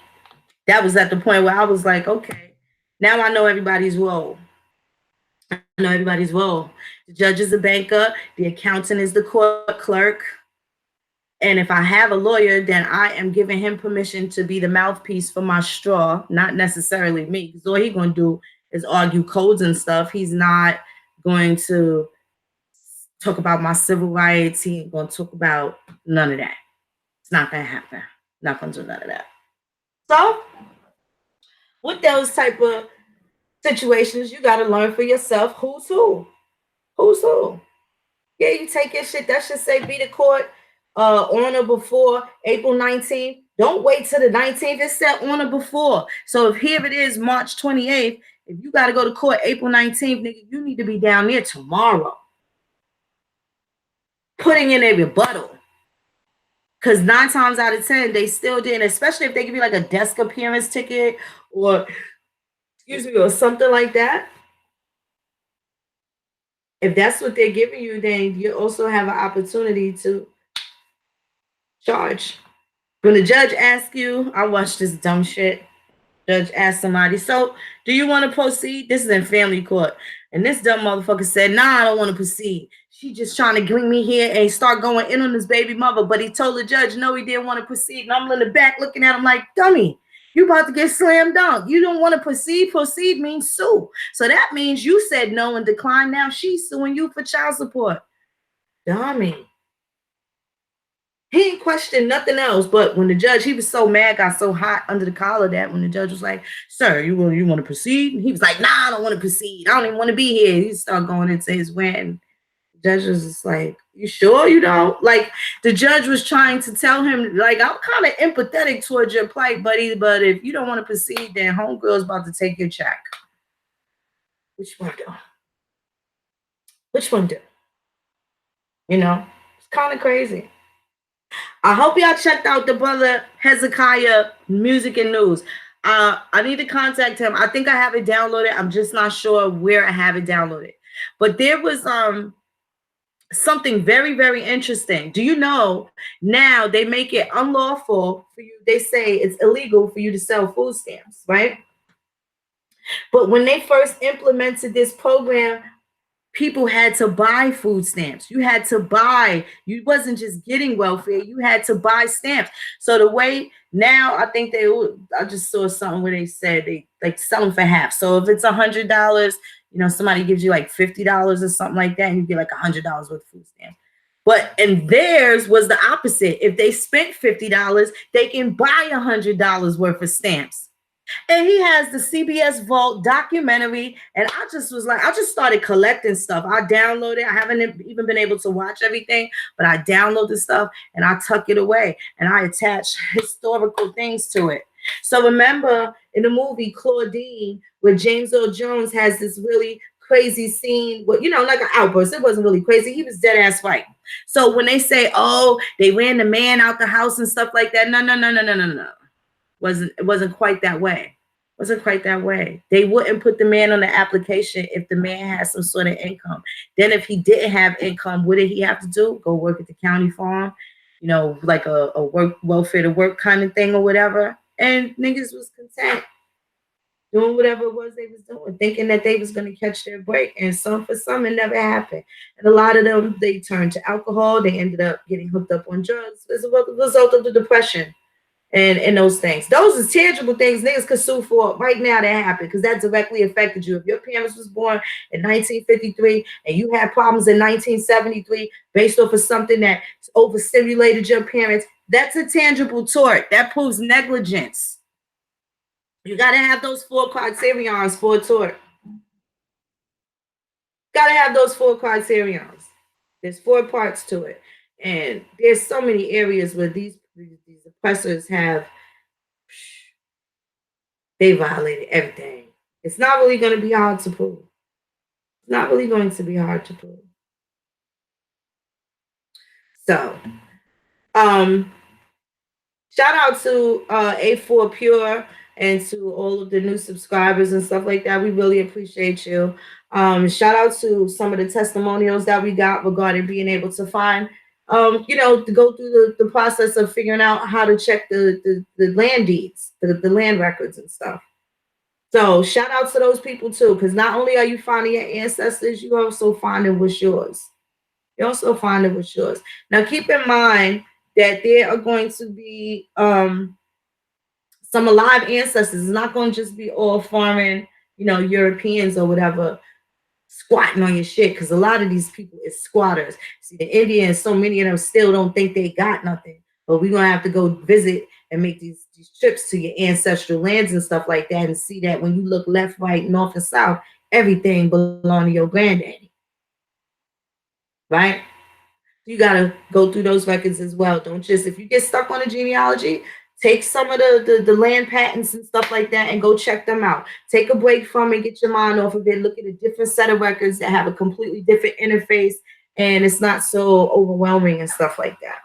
that was at the point where I was like, okay, now I know everybody's role. I know everybody's role. The judge is the banker. The accountant is the court clerk. And if I have a lawyer, then I am giving him permission to be the mouthpiece for my straw, not necessarily me. Because all he's going to do is argue codes and stuff. He's not going to talk about my civil rights. He ain't gonna talk about none of that. It's not gonna happen. Not gonna do none of that. So with those type of situations, you gotta learn for yourself who's who. Who's who? Yeah, you take your shit. That should say be the court on or before April 19th. Don't wait till the 19th. It's set on or before. So if here it is, March 28th, if you got to go to court April 19th, nigga, you need to be down there tomorrow. Putting in a rebuttal. Because 9 times out of 10, they still didn't, especially if they give you like a desk appearance ticket or, excuse me, or something like that. If that's what they're giving you, then you also have an opportunity to charge. When the judge asks you, I watched this dumb shit. Judge asked somebody, so do you want to proceed? This is in family court. And this dumb motherfucker said, nah, I don't want to proceed. She just trying to bring me here and start going in on his baby mother. But he told the judge, no, he didn't want to proceed. And I'm in the back looking at him like, dummy, you about to get slam dunk. You don't want to proceed. Proceed means sue. So that means you said no and declined. Now she's suing you for child support. Dummy. He ain't questioned nothing else. But when the judge, he was so mad, got so hot under the collar that when the judge was like, sir, you want to proceed? And he was like, nah, I don't want to proceed. I don't even want to be here. He started going into his rant. The judge was just like, you sure you don't? Like, the judge was trying to tell him, like, I'm kind of empathetic towards your plight, buddy, but if you don't want to proceed, then homegirl's about to take your check. Which one do? Which one do? You know, it's kind of crazy. I hope y'all checked out the brother Hezekiah Music and News. I need to contact him. I think I have it downloaded. I'm just not sure where I have it downloaded. But there was something very, very interesting. Do you know now they make it unlawful for you? They say it's illegal for you to sell food stamps, right? But when they first implemented this program, people had to buy food stamps. You had to buy. You wasn't just getting welfare. You had to buy stamps. So the way now, I think I just saw something where they said they like sell them for half. So if it's $100, you know, somebody gives you like $50 or something like that, and you get like $100 worth of food stamps. But and theirs was the opposite. If they spent $50, they can buy $100 worth of stamps. And he has the CBS Vault documentary. And I just was like, I just started collecting stuff. I downloaded. I haven't even been able to watch everything, but I download the stuff and I tuck it away and I attach historical things to it. So remember in the movie Claudine, where James Earl Jones has this really crazy scene with, you know, like an outburst. It wasn't really crazy. He was dead ass right. So when they say, oh, they ran the man out the house and stuff like that. No. It wasn't quite that way. Wasn't quite that way. They wouldn't put the man on the application if the man had some sort of income. Then if he didn't have income, what did he have to do? Go work at the county farm, you know, like a work welfare to work kind of thing or whatever. And niggas was content doing whatever it was they was doing, thinking that they was going to catch their break. And for some, it never happened. And a lot of them, they turned to alcohol. They ended up getting hooked up on drugs as a result of the depression. And those things. Those are tangible things niggas could sue for right now that happened because that directly affected you. If your parents was born in 1953 and you had problems in 1973 based off of something that overstimulated your parents, that's a tangible tort. That proves negligence. You got to have those 4 criterions for a tort. Got to have those 4 criterions. There's 4 parts to it. And there's so many areas where these oppressors have, they violated everything. It's not really going to be hard to prove. It's not really going to be hard to prove. So, shout out to A4 Pure and to all of the new subscribers and stuff like that. We really appreciate you. Shout out to some of the testimonials that we got regarding being able to find, you know, to go through the process of figuring out how to check the land deeds, the land records and stuff. So shout out to those people too, because not only are you finding your ancestors, you also finding what's yours. You also finding what's yours. Now keep in mind that there are going to be some alive ancestors. It's not going to just be all foreign, you know, Europeans or whatever squatting on your shit, because a lot of these people is squatters. See, the Indians, so many of them still don't think they got nothing. But we're gonna have to go visit and make these trips to your ancestral lands and stuff like that, and see that when you look left, right, north, and south, everything belong to your granddaddy, right? You gotta go through those records as well. Don't just, if you get stuck on a genealogy, take some of the land patents and stuff like that and go check them out. Take a break from it, get your mind off of it, look at a different set of records that have a completely different interface, and it's not so overwhelming and stuff like that.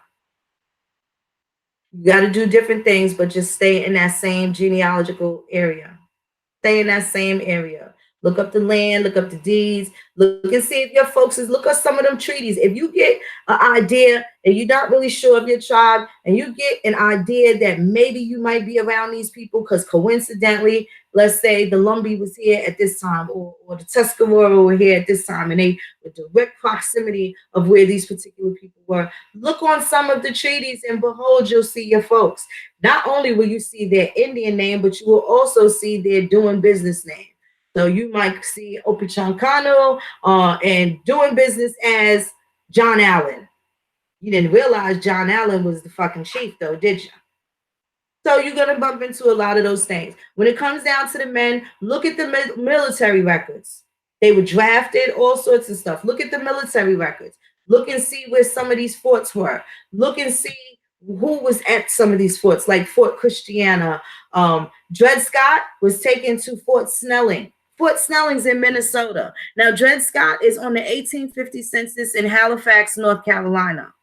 You got to do different things, but just stay in that same genealogical area. Stay in that same area. Look up the land, look up the deeds, look and see if your folks is, look up some of them treaties. If you get an idea and you're not really sure of your tribe, and you get an idea that maybe you might be around these people because coincidentally, let's say the Lumbee was here at this time, or the Tuscarora were here at this time, and they were direct proximity of where these particular people were. Look on some of the treaties, and behold, you'll see your folks. Not only will you see their Indian name, but you will also see their doing business name. So you might see Opichancano and doing business as John Allen. You didn't realize John Allen was the fucking chief, though, did you? So you're going to bump into a lot of those things. When it comes down to the men, look at the military records. They were drafted, all sorts of stuff. Look at the military records. Look and see where some of these forts were. Look and see who was at some of these forts, like Fort Christiana. Dred Scott was taken to Fort Snelling. Fort Snelling's in Minnesota. Now, Dred Scott is on the 1850 census in Halifax, North Carolina.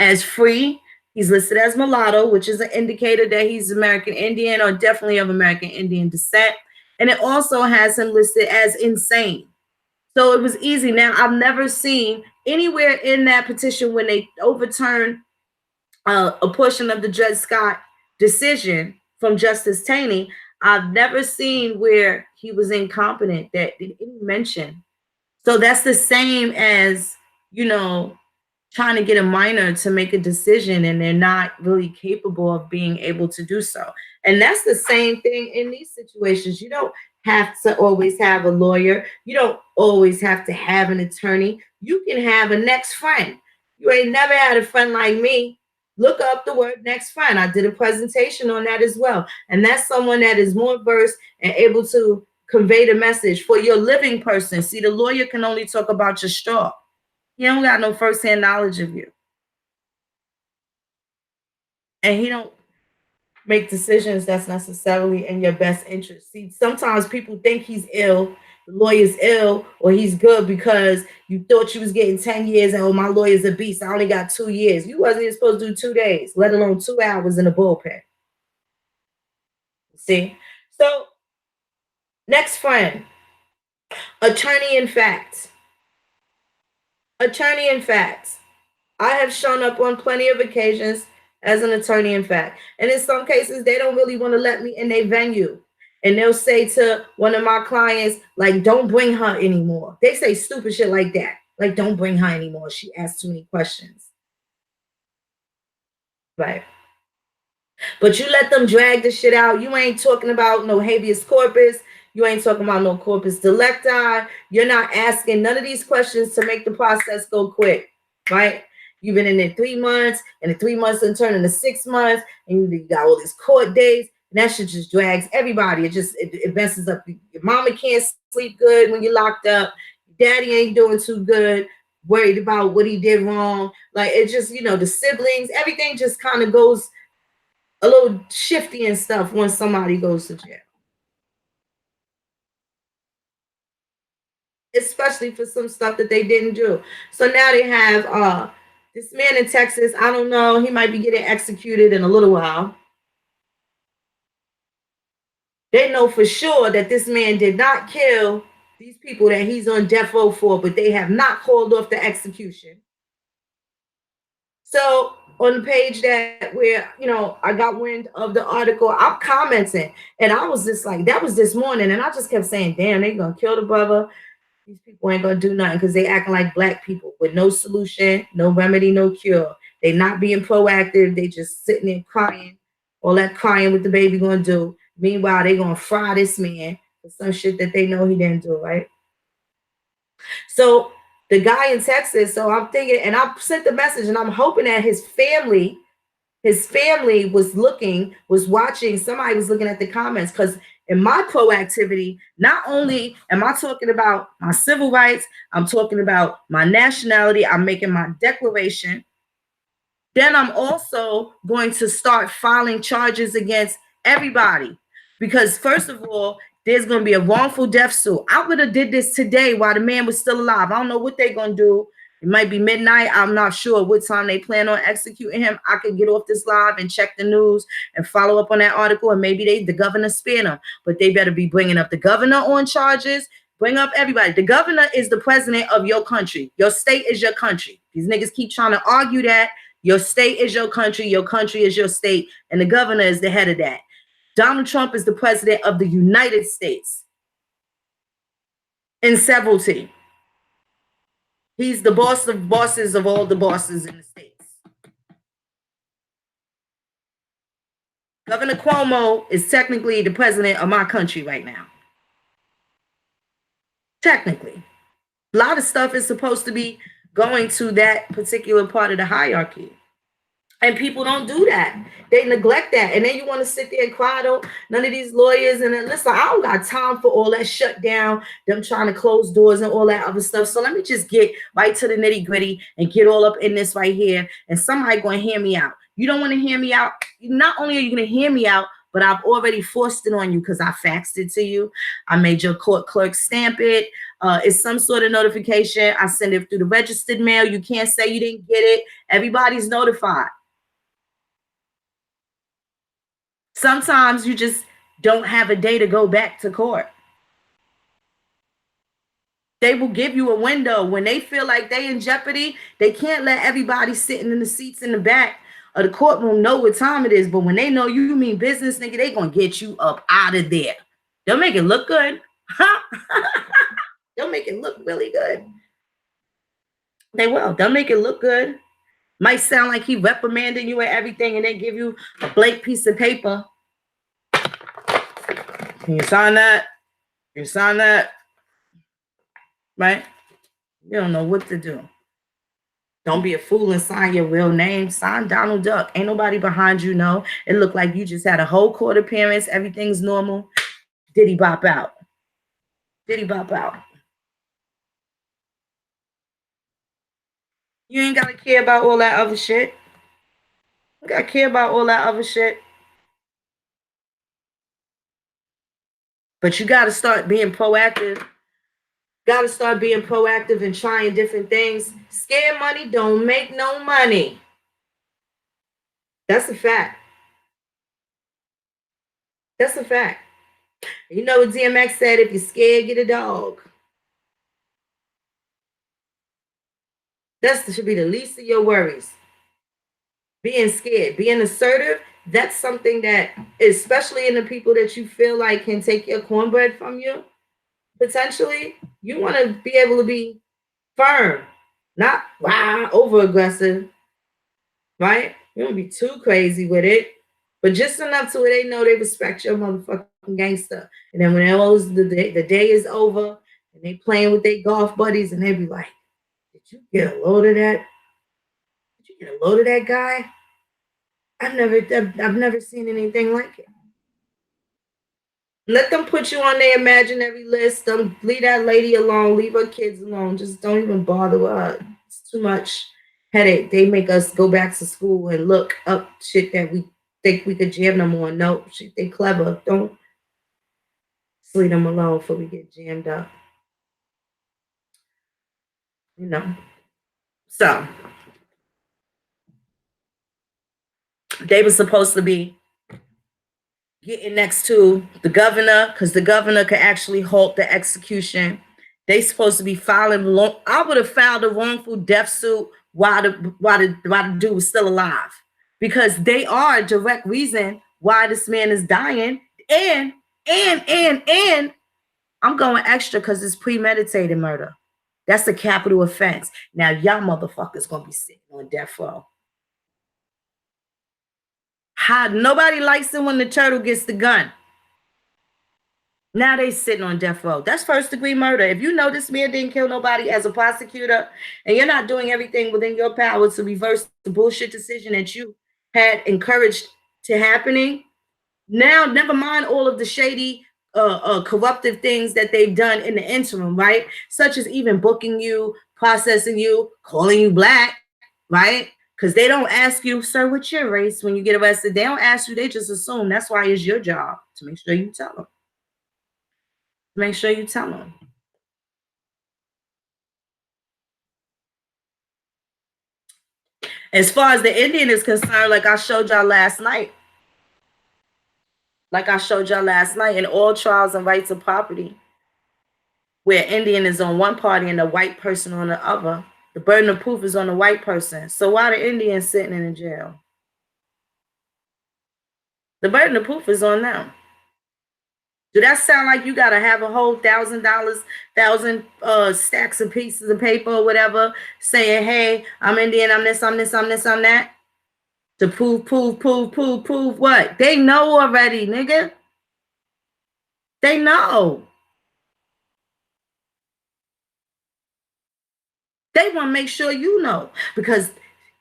As free, he's listed as mulatto, which is an indicator that he's American Indian or definitely of American Indian descent. And it also has him listed as insane. So it was easy. Now, I've never seen anywhere in that petition when they overturned a portion of the Dred Scott decision from Justice Taney, I've never seen where he was incompetent that didn't mention. So that's the same as, trying to get a minor to make a decision and they're not really capable of being able to do so. And that's the same thing in these situations. You don't have to always have a lawyer. You don't always have to have an attorney. You can have a next friend. You ain't never had a friend like me. Look up the word next friend. I did a presentation on that as well. And that's someone that is more versed and able to convey the message for your living person. See, the lawyer can only talk about your straw. He don't got no firsthand knowledge of you. And he don't make decisions that's necessarily in your best interest. See, sometimes people think he's ill, the lawyer's ill, or he's good because you thought you was getting 10 years and, oh, my lawyer's a beast. I only got 2 years. You wasn't even supposed to do 2 days, let alone 2 hours in the bullpen. See? So, next friend, attorney in fact. Attorney in fact. I have shown up on plenty of occasions as an attorney in fact. And in some cases, they don't really want to let me in their venue. And they'll say to one of my clients, like, don't bring her anymore. They say stupid shit like that. Like, don't bring her anymore. She asks too many questions. Right. But you let them drag the shit out. You ain't talking about no habeas corpus. You ain't talking about no corpus delicti. You're not asking none of these questions to make the process go quick. Right? You've been in there 3 months, and the 3 months then turn into 6 months, and you got all these court days, and that shit just drags everybody. It messes up. Your mama can't sleep good when you're locked up. Daddy ain't doing too good, worried about what he did wrong. Like, it just, the siblings, everything just kind of goes a little shifty and stuff once somebody goes to jail. Especially for some stuff that they didn't do. So now they have this man in Texas. I don't know. He might be getting executed in a little while. They know for sure that this man did not kill these people that he's on death row for, but they have not called off the execution. So on the page that where, I got wind of the article, I'm commenting. And I was just like, that was this morning. And I just kept saying, damn, they going to kill the brother. These people ain't going to do nothing because they acting like black people with no solution, no remedy, no cure. They not being proactive. They just sitting there crying. All that crying what the baby going to do. Meanwhile, they going to fry this man for some shit that they know he didn't do, right? So the guy in Texas, so I'm thinking, and I sent the message, and I'm hoping that his family was looking, was watching, somebody was looking at the comments, because in my proactivity, not only am I talking about my civil rights, I'm talking about my nationality, I'm making my declaration. Then I'm also going to start filing charges against everybody. Because first of all, there's going to be a wrongful death suit. I would have did this today while the man was still alive. I don't know what they're going to do. It might be midnight. I'm not sure what time they plan on executing him. I could get off this live and check the news and follow up on that article, and maybe the governor spared him. But they better be bringing up the governor on charges. Bring up everybody. The governor is the president of your country. Your state is your country. These niggas keep trying to argue that. Your state is your country is your state, and the governor is the head of that. Donald Trump is the president of the United States in severalty. He's the boss of bosses of all the bosses in the states. Governor Cuomo is technically the president of my country right now. Technically. A lot of stuff is supposed to be going to that particular part of the hierarchy. And people don't do that. They neglect that. And then you want to sit there and cry, though. None of these lawyers. And then, listen, I don't got time for all that shutdown, them trying to close doors and all that other stuff. So let me just get right to the nitty gritty and get all up in this right here. And somebody going to hear me out. You don't want to hear me out. Not only are you going to hear me out, but I've already forced it on you because I faxed it to you. I made your court clerk stamp it. It's some sort of notification. I send it through the registered mail. You can't say you didn't get it. Everybody's notified. Sometimes you just don't have a day to go back to court. They will give you a window when they feel like they in jeopardy. They can't let everybody sitting in the seats in the back of the courtroom know what time it is. But when they know you mean business, nigga, they gonna get you up out of there. They'll make it look good. They'll make it look really good. They will. They'll make it look good. Might sound like he reprimanding you and everything, and then give you a blank piece of paper. Can you sign that? You sign that? Right? You don't know what to do. Don't be a fool and sign your real name. Sign Donald Duck. Ain't nobody behind you, no. It looked like you just had a whole court appearance. Everything's normal. Diddy bop out. Diddy bop out. You ain't got to care about all that other shit. You got to care about all that other shit. But you got to start being proactive. Got to start being proactive and trying different things. Scare money don't make no money. That's a fact. That's a fact. You know what DMX said? If you're scared, get a dog. That should be the least of your worries. Being scared, being assertive, that's something that, especially in the people that you feel like can take your cornbread from you, potentially, you want to be able to be firm, not over aggressive, right? You don't be too crazy with it, but just enough to where they know they respect your motherfucking gangster. And then when the day is over and they playing with their golf buddies, and they be like, "Did you get a load of that? Did you get a load of that guy? I've never seen anything like it." Let them put you on their imaginary list. Don't leave that lady alone. Leave her kids alone. Just don't even bother with her. It's too much headache. They make us go back to school and look up shit that we think we could jam them on. No, shit, they clever. Don't leave them alone before we get jammed up. You know. So they were supposed to be getting next to the governor because the governor could actually halt the execution. They supposed to be filing. I would have filed a wrongful death suit while the dude was still alive, because they are a direct reason why this man is dying. And I'm going extra because it's premeditated murder. That's a capital offense. Now y'all motherfuckers gonna be sitting on death row. How nobody likes it when the turtle gets the gun. Now they sitting on death row. That's first degree murder. If you know this man didn't kill nobody as a prosecutor, and you're not doing everything within your power to reverse the bullshit decision that you had encouraged to happening, now never mind all of the shady, corruptive things that they've done in the interim, right? Such as even booking you, processing you, calling you black, right? Because they don't ask you, sir, what's your race when you get arrested? They don't ask you, they just assume. That's why it's your job to make sure you tell them. Make sure you tell them. As far as the Indian is concerned, like I showed y'all last night, in all trials and rights of property, where Indian is on one party and the white person on the other, the burden of proof is on the white person. So why the Indian sitting in the jail? The burden of proof is on them. Do that sound like you gotta have a whole $1,000, thousand stacks of pieces of paper or whatever, saying, "Hey, I'm Indian, I'm this, I'm this, I'm this, I'm that," to prove what? They know already, nigga. They know. They want to make sure you know, because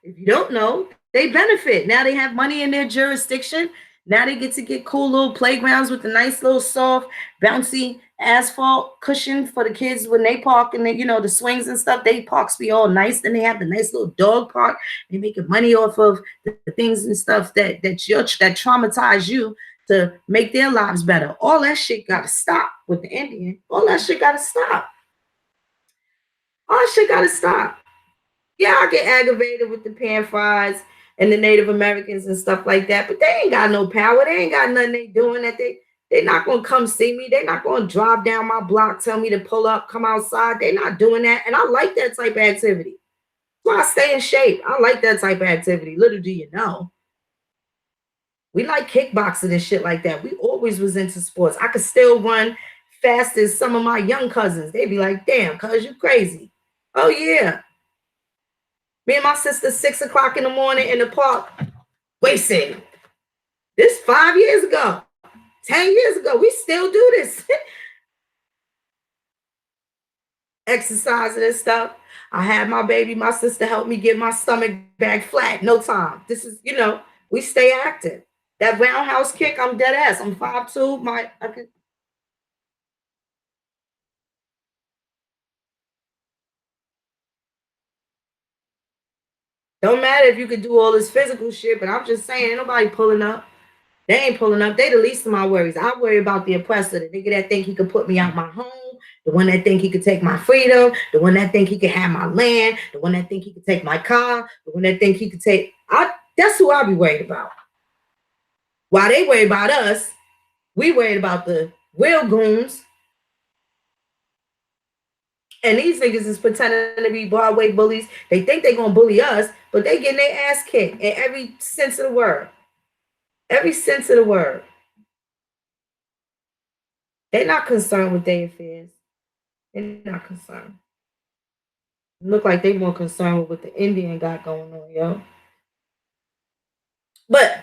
if you don't know, they benefit. Now they have money in their jurisdiction. Now they get to get cool little playgrounds with the nice little soft, bouncy asphalt cushion for the kids when they park, and the swings and stuff. They parks be all nice. Then they have the nice little dog park. They making money off of the things and stuff that traumatize you to make their lives better. All that shit got to stop with the Indian. All that shit got to stop. All that shit got to stop. Yeah, I get aggravated with the pan fries and the Native Americans and stuff like that, but they ain't got no power. They ain't got nothing they doing that they're not gonna come see me. They're not gonna drive down my block, tell me to pull up, come outside. They're not doing that. And I like that type of activity. So I stay in shape. I like that type of activity. Little do you know. We like kickboxing and shit like that. We always was into sports. I could still run fast as some of my young cousins. They'd be like, damn, cuz you crazy. Oh yeah. Me and my sister, 6 o'clock in the morning in the park, racing. This 5 years ago, 10 years ago. We still do this. Exercising and stuff. I had my baby, my sister helped me get my stomach back flat. No time. This is, we stay active. That roundhouse kick, I'm dead ass. I'm 5'2". Don't matter if you could do all this physical shit, but I'm just saying, ain't nobody pulling up. They ain't pulling up. They the least of my worries. I worry about the oppressor, the nigga that think he could put me out my home, the one that think he could take my freedom, the one that think he could have my land, the one that think he could take my car, the one that think he could take. That's who I be worried about. While they worry about us, we worried about the real goons. And these niggas is pretending to be Broadway bullies. They think they gonna bully us, but they getting their ass kicked in every sense of the word. Every sense of the word. They're not concerned with their affairs. They're not concerned. Look like they more concerned with what the Indian got going on, yo. But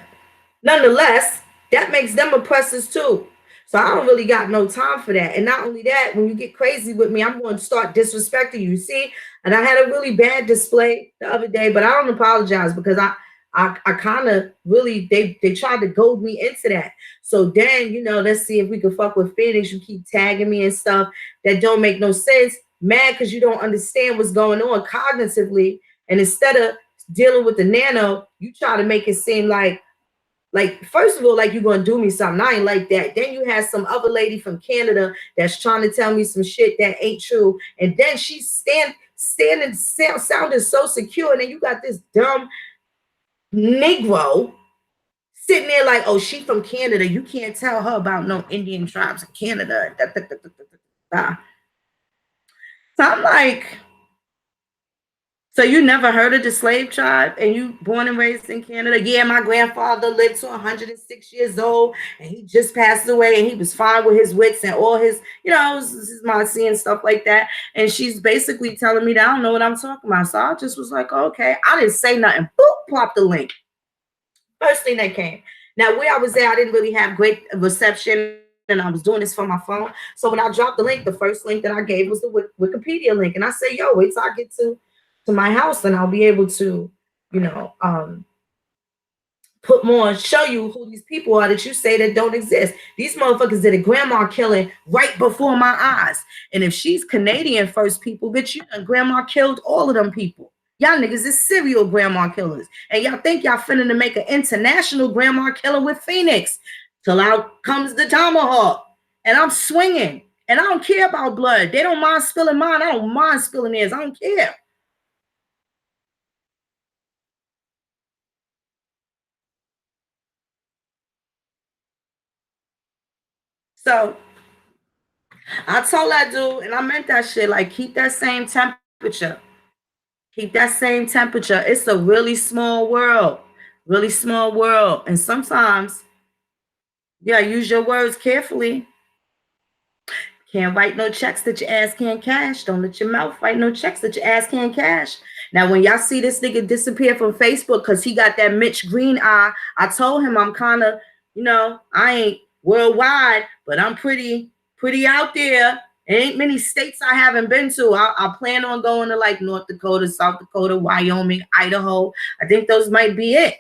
nonetheless, that makes them oppressors too. So I don't really got no time for that. And not only that, when you get crazy with me, I'm going to start disrespecting you. See, and I had a really bad display the other day, but I don't apologize because I kind of really they tried to goad me into that. So then, let's see if we can fuck with Phoenix. You keep tagging me and stuff that don't make no sense. Mad because you don't understand what's going on cognitively. And instead of dealing with the nano, you try to make it seem like first of all, like you're gonna do me something. I ain't like that. Then you had some other lady from Canada that's trying to tell me some shit that ain't true, and then she's standing sounding so secure, and then you got this dumb Negro sitting there like, oh, she from Canada. You can't tell her about no Indian tribes in Canada. So I'm like, so you never heard of the slave tribe and you born and raised in Canada? Yeah, my grandfather lived to 106 years old and he just passed away and he was fine with his wits and all his, his moxie and stuff like that. And she's basically telling me that I don't know what I'm talking about. So I just was like, okay. I didn't say nothing. Boop, plop the link. First thing that came. Now, where I was at, I didn't really have great reception. and I was doing this from my phone. So when I dropped the link, the first link that I gave was the Wikipedia link. And I say, yo, wait till I get to my house and I'll be able to, you know, put more and show you who these people are that you say that don't exist. These motherfuckers did a grandma killing right before my eyes. And if she's Canadian first people, bitch, you know, grandma killed all of them people. Y'all niggas is serial grandma killers. And y'all think y'all finna to make an international grandma killer with Phoenix. Till out comes the tomahawk. And I'm swinging. And I don't care about blood. They don't mind spilling mine. I don't mind spilling theirs. I don't care. So I told that dude, and I meant that shit, like, keep that same temperature. Keep that same temperature. It's a really small world. Really small world. And sometimes, yeah, use your words carefully. Can't write no checks that your ass can't cash. Don't let your mouth write no checks that your ass can't cash. Now, when y'all see this nigga disappear from Facebook because he got that Mitch Green eye, I told him I'm kind of, you know, I ain't worldwide, but I'm pretty out there. There ain't many states I haven't been to. I plan on going to like North Dakota, South Dakota, Wyoming, Idaho. I think those might be it.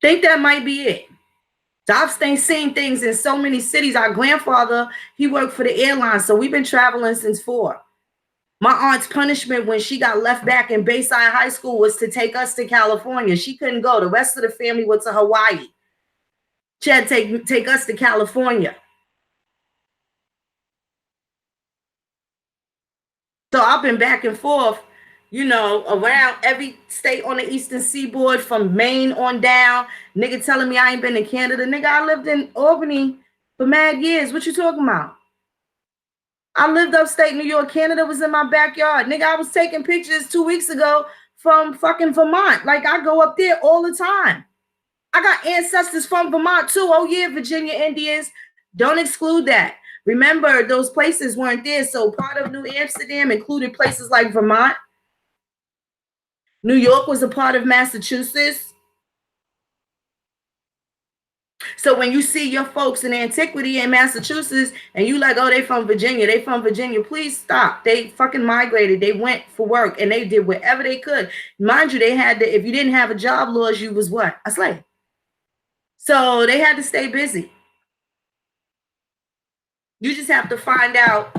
Think that might be it. So I've seen things in so many cities. Our grandfather, he worked for the airline, so we've been traveling since 4. My aunt's punishment when she got left back in Bayside High School was to take us to California. She couldn't go. The rest of the family went to Hawaii. She had to take us to California. So I've been back and forth, you know, around every state on the eastern seaboard from Maine on down. Nigga telling me I ain't been in Canada. Nigga, I lived in Albany for mad years. What you talking about? I lived upstate New York. Canada was in my backyard. Nigga, I was taking pictures 2 weeks ago from fucking Vermont. Like, I go up there all the time. I got ancestors from Vermont too. Oh yeah, Virginia Indians. Don't exclude that. Remember, those places weren't there. So part of New Amsterdam included places like Vermont. New York was a part of Massachusetts. So when you see your folks in antiquity in Massachusetts and you like, oh, they from Virginia, please stop. They fucking migrated. They went for work and they did whatever they could. Mind you, they had to, if you didn't have a job laws, you was what? A slave. So they had to stay busy. You just have to find out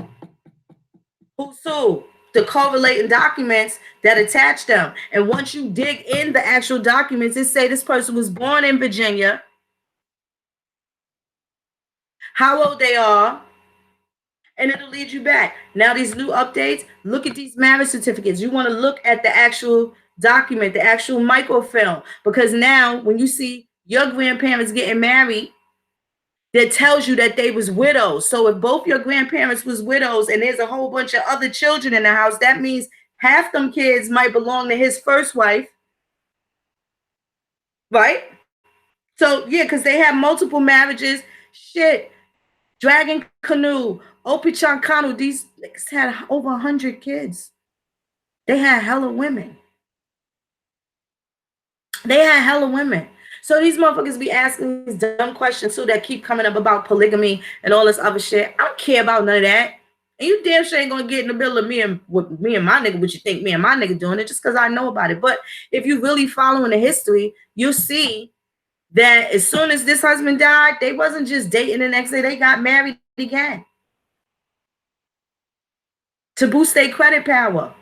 who's who, the correlating documents that attach them. And once you dig in the actual documents, it say this person was born in Virginia, how old they are, and it'll lead you back. Now, these new updates, look at these marriage certificates. You want to look at the actual document, the actual microfilm, because now when you see your grandparents getting married, that tells you that they was widows. So if both your grandparents was widows and there's a whole bunch of other children in the house, that means half them kids might belong to his first wife, right? So yeah, because they have multiple marriages. Shit, Dragon Canoe, Opichankanu, these niggas had over 100 kids. They had hella women. They had hella women. So these motherfuckers be asking these dumb questions too that keep coming up about polygamy and all this other shit. I don't care about none of that. And you damn sure ain't gonna get in the middle of me and my nigga, what you think me and my nigga doing it just because I know about it. But if you really following the history, you'll see that as soon as this husband died, they wasn't just dating the next day, they got married again to boost their credit power.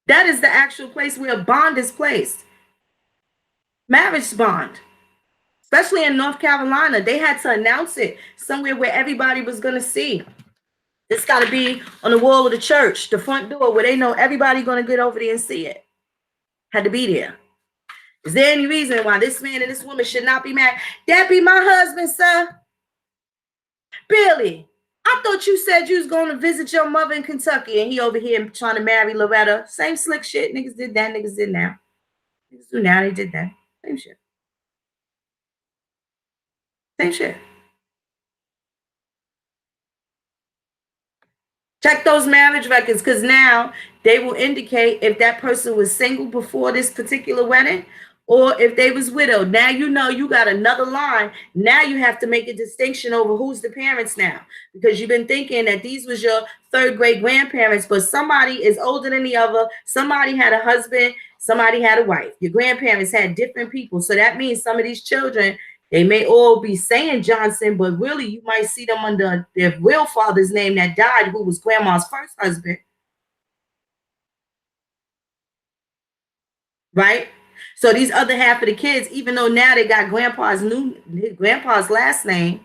That is the actual place where a bond is placed. Marriage bond. Especially in North Carolina, they had to announce it somewhere where everybody was going to see. It's got to be on the wall of the church, the front door, where they know everybody going to get over there and see it. Had to be there. Is there any reason why this man and this woman should not be married? That be my husband, sir. Billy, I thought you said you was going to visit your mother in Kentucky and he over here trying to marry Loretta. Same slick shit. Niggas did that. Niggas did now. Niggas do now. They did that. Same shit. Same shit. Check those marriage records because now they will indicate if that person was single before this particular wedding Or if they was widowed, now you know you got another line. Now you have to make a distinction over who's the parents now, because you've been thinking that these was your third great grandparents, but somebody is older than the other. Somebody had a husband, somebody had a wife. Your grandparents had different people, so that means some of these children, they may all be saying Johnson, but really you might see them under their real father's name that died, who was grandma's first husband, right? So these other half of the kids, even though now they got grandpa's last name,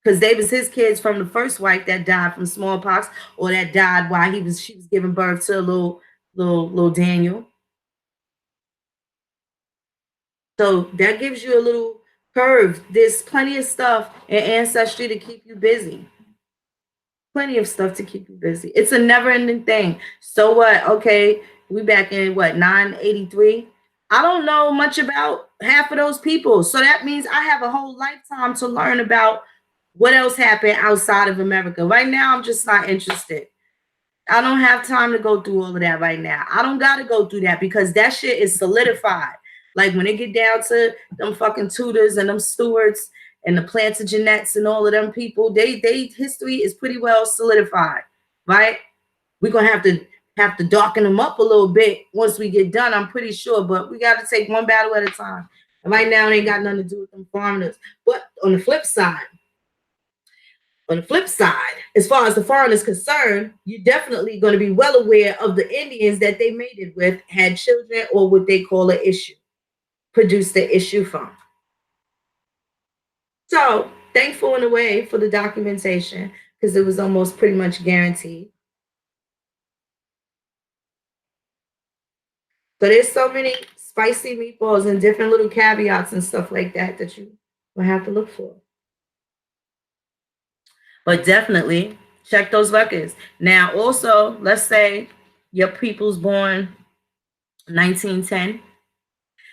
because they was his kids from the first wife that died from smallpox, or that died while she was giving birth to little Daniel. So that gives you a little curve. There's plenty of stuff in ancestry to keep you busy. Plenty of stuff to keep you busy. It's a never ending thing. So what? Okay, we back in what, 983? I don't know much about half of those people. So that means I have a whole lifetime to learn about what else happened outside of America. Right now, I'm just not interested. I don't have time to go through all of that right now. I don't got to go through that because that shit is solidified. Like when it get down to them fucking tutors and them stewards and the Plantagenets and all of them people, they history is pretty well solidified, right? We're gonna have to darken them up a little bit once we get done, I'm pretty sure, but we got to take one battle at a time. And right now, it ain't got nothing to do with them foreigners. But on the flip side, as far as the foreign is concerned, you're definitely going to be well aware of the Indians that they mated with, had children, or what they call an issue, produced the issue from. So thankful in a way for the documentation because it was almost pretty much guaranteed. So there's so many spicy meatballs and different little caveats and stuff like that that you will have to look for. But definitely check those records. Now, also, let's say your people's born 1910.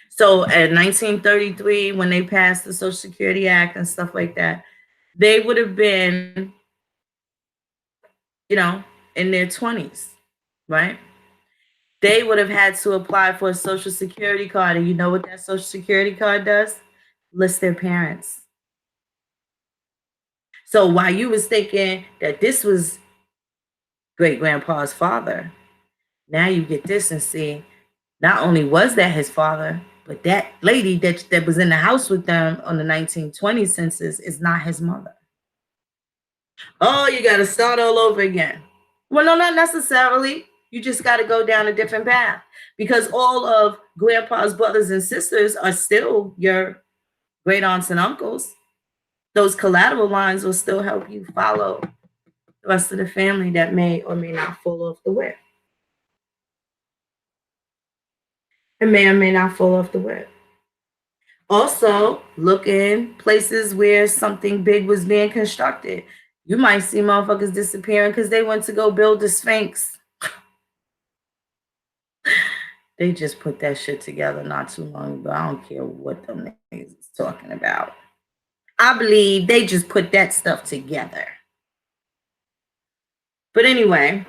So at 1933, when they passed the Social Security Act and stuff like that, they would have been, you know, in their 20s, right? They would have had to apply for a Social Security card. And you know what that Social Security card does? List their parents. So while you was thinking that this was great grandpa's father, now you get this and see not only was that his father, but that lady that was in the house with them on the 1920 census is not his mother. Oh, you got to start all over again. Well, no, not necessarily. You just got to go down a different path because all of grandpa's brothers and sisters are still your great aunts and uncles. Those collateral lines will still help you follow the rest of the family that may or may not fall off the whip. It may or may not fall off the whip. Also, look in places where something big was being constructed. You might see motherfuckers disappearing because they went to go build the Sphinx. They just put that shit together not too long ago. I don't care what them niggas is talking about. I believe they just put that stuff together. But anyway,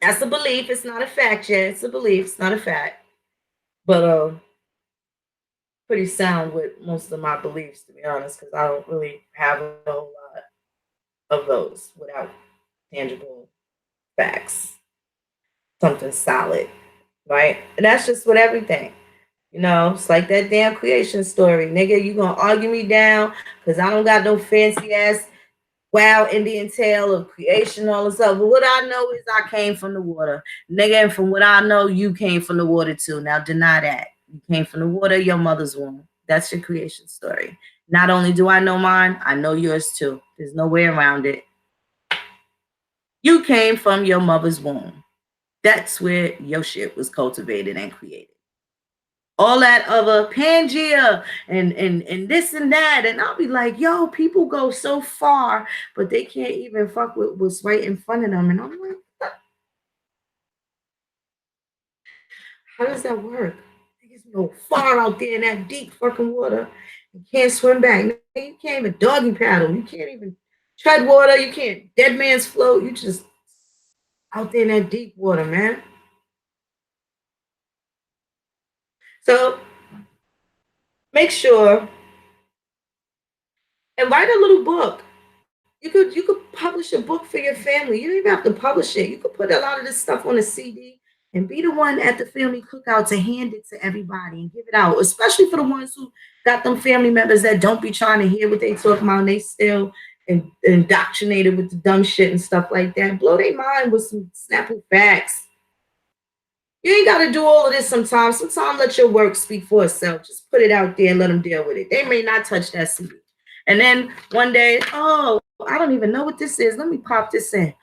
that's a belief. It's not a fact yet. It's a belief. It's not a fact. But pretty sound with most of my beliefs, to be honest, because I don't really have a whole lot of those without tangible facts. Something solid, right? And that's just with everything. You know, it's like that damn creation story. Nigga, you gonna argue me down because I don't got no fancy ass wow Indian tale of creation, all this stuff. But what I know is I came from the water. Nigga, and from what I know, you came from the water too. Now deny that. You came from the water, your mother's womb. That's your creation story. Not only do I know mine, I know yours too. There's no way around it. You came from your mother's womb. That's where your shit was cultivated and created. All that other Pangea and this and that. And I'll be like, yo, people go so far, but they can't even fuck with what's right in front of them. And I'm like, how does that work? Niggas go far out there in that deep fucking water. You can't swim back. You can't even doggy paddle. You can't even tread water. You can't dead man's float. You just out there in that deep water, man. So make sure and write a little book. You could publish a book for your family. You don't even have to publish it. You could put a lot of this stuff on a CD and be the one at the family cookout to hand it to everybody and give it out. Especially for the ones who got them family members that don't be trying to hear what they talk about and they still indoctrinated with the dumb shit and stuff like that. Blow their mind with some snapple facts. You ain't got to do all of this sometimes. Sometimes let your work speak for itself. Just put it out there and let them deal with it. They may not touch that CD. And then one day, oh, I don't even know what this is. Let me pop this in.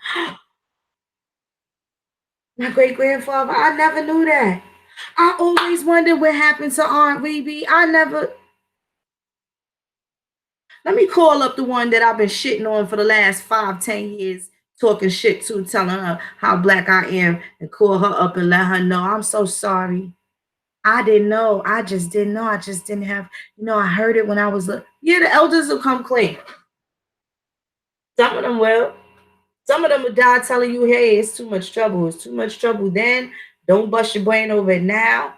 My great grandfather, I never knew that. I always wondered what happened to Aunt Rebe. I never. Let me call up the one that I've been shitting on for the last 5, 10 years, talking shit to, telling her how black I am, and call her up and let her know I'm so sorry. I didn't know. I just didn't know. I just didn't have, I heard it when I was, yeah, the elders will come clean. Some of them will. Some of them will die telling you, hey, it's too much trouble. It's too much trouble then. Don't bust your brain over it now.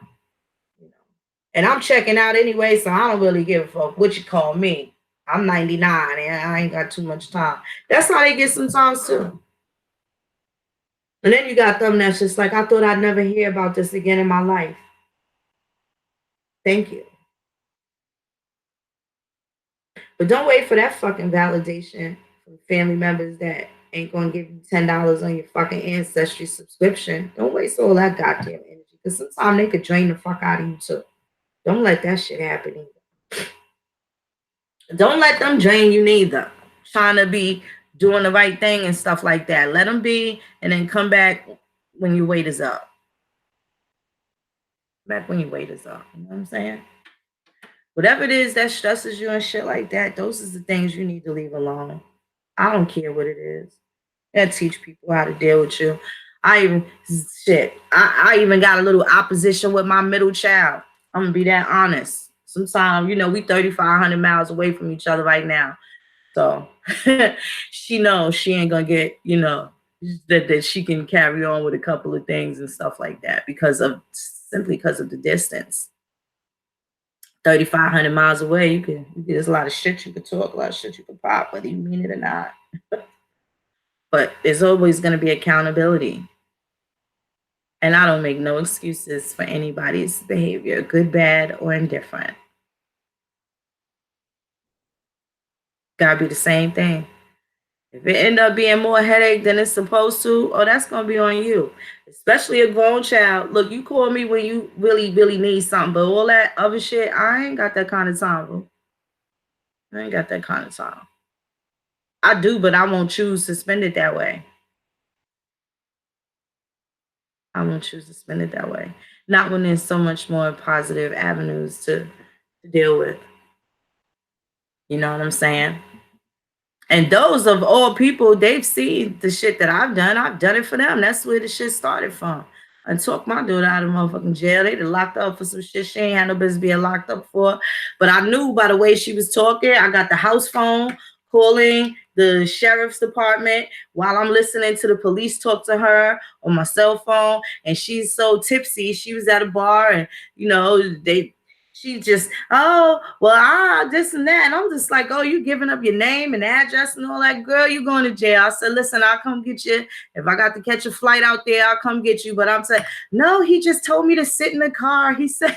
And I'm checking out anyway, so I don't really give a fuck what you call me. I'm 99 and I ain't got too much time. That's how they get sometimes too. And then you got them that's just like, I thought I'd never hear about this again in my life. Thank you. But don't wait for that fucking validation from family members that ain't gonna give you $10 on your fucking ancestry subscription. Don't waste all that goddamn energy. Because sometimes they could drain the fuck out of you too. Don't let that shit happen either. Don't let them drain you neither. Trying to be doing the right thing and stuff like that. Let them be and then come back when your weight is up. Back when your weight is up. You know what I'm saying? Whatever it is that stresses you and shit like that, those are the things you need to leave alone. I don't care what it is. I teach people how to deal with you. I even got a little opposition with my middle child. I'm gonna be that honest. Sometimes, we 3,500 miles away from each other right now. So she knows she ain't gonna get, that she can carry on with a couple of things and stuff like that simply because of the distance. 3,500 miles away, there's a lot of shit you could talk, a lot of shit you could pop, whether you mean it or not. But there's always going to be accountability. And I don't make no excuses for anybody's behavior, good, bad, or indifferent. Gotta be the same thing. If it end up being more headache than it's supposed to, that's going to be on you. Especially a grown child. Look, you call me when you really, really need something, but all that other shit, I ain't got that kind of time, bro. I ain't got that kind of time. I do, but I won't choose to spend it that way. I won't choose to spend it that way. Not when there's so much more positive avenues to deal with. You know what I'm saying? And those of all people, they've seen the shit that I've done. I've done it for them. That's where the shit started from. I took my daughter out of motherfucking jail. They locked her up for some shit she ain't had no business being locked up for. But I knew by the way she was talking. I got the house phone calling the sheriff's department while I'm listening to the police talk to her on my cell phone. And she's so tipsy. She was at a bar and, she just, this and that. And I'm just like, oh, you giving up your name and address and all that? Girl, you going to jail. I said, listen, I'll come get you. If I got to catch a flight out there, I'll come get you. But I'm saying, no, he just told me to sit in the car. He said,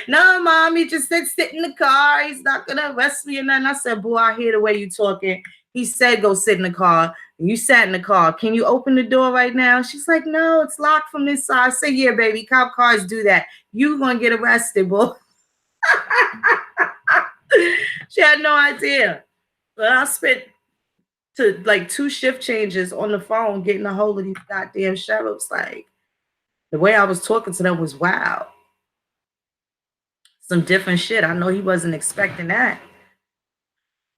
no, Mom, he just said sit in the car. He's not going to arrest me or nothing. I said, boy, I hear the way you talking. He said, go sit in the car. You sat in the car. Can you open the door right now? She's like, no, it's locked from this side. I said, yeah, baby, cop cars do that. You gonna get arrested, boy. She had no idea. But I spent like 2 shift changes on the phone getting a hold of these goddamn sheriffs. Like, the way I was talking to them was wild. Some different shit. I know he wasn't expecting that.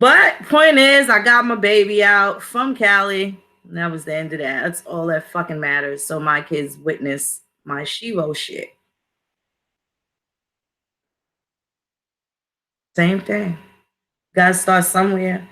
But point is, I got my baby out from Cali. And that was the end of that. That's all that fucking matters. So my kids witness my Shiro shit. Same thing. Gotta start somewhere.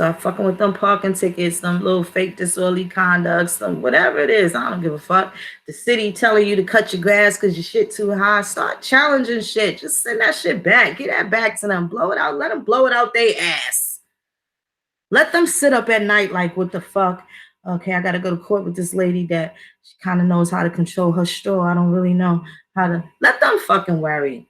Start fucking with them parking tickets, some little fake disorderly conduct, some whatever it is. I don't give a fuck. The city telling you to cut your grass because your shit too high. Start challenging shit. Just send that shit back. Get that back to them. Blow it out. Let them blow it out their ass. Let them sit up at night like, what the fuck? Okay, I got to go to court with this lady that she kind of knows how to control her store. I don't really know how to. Let them fucking worry.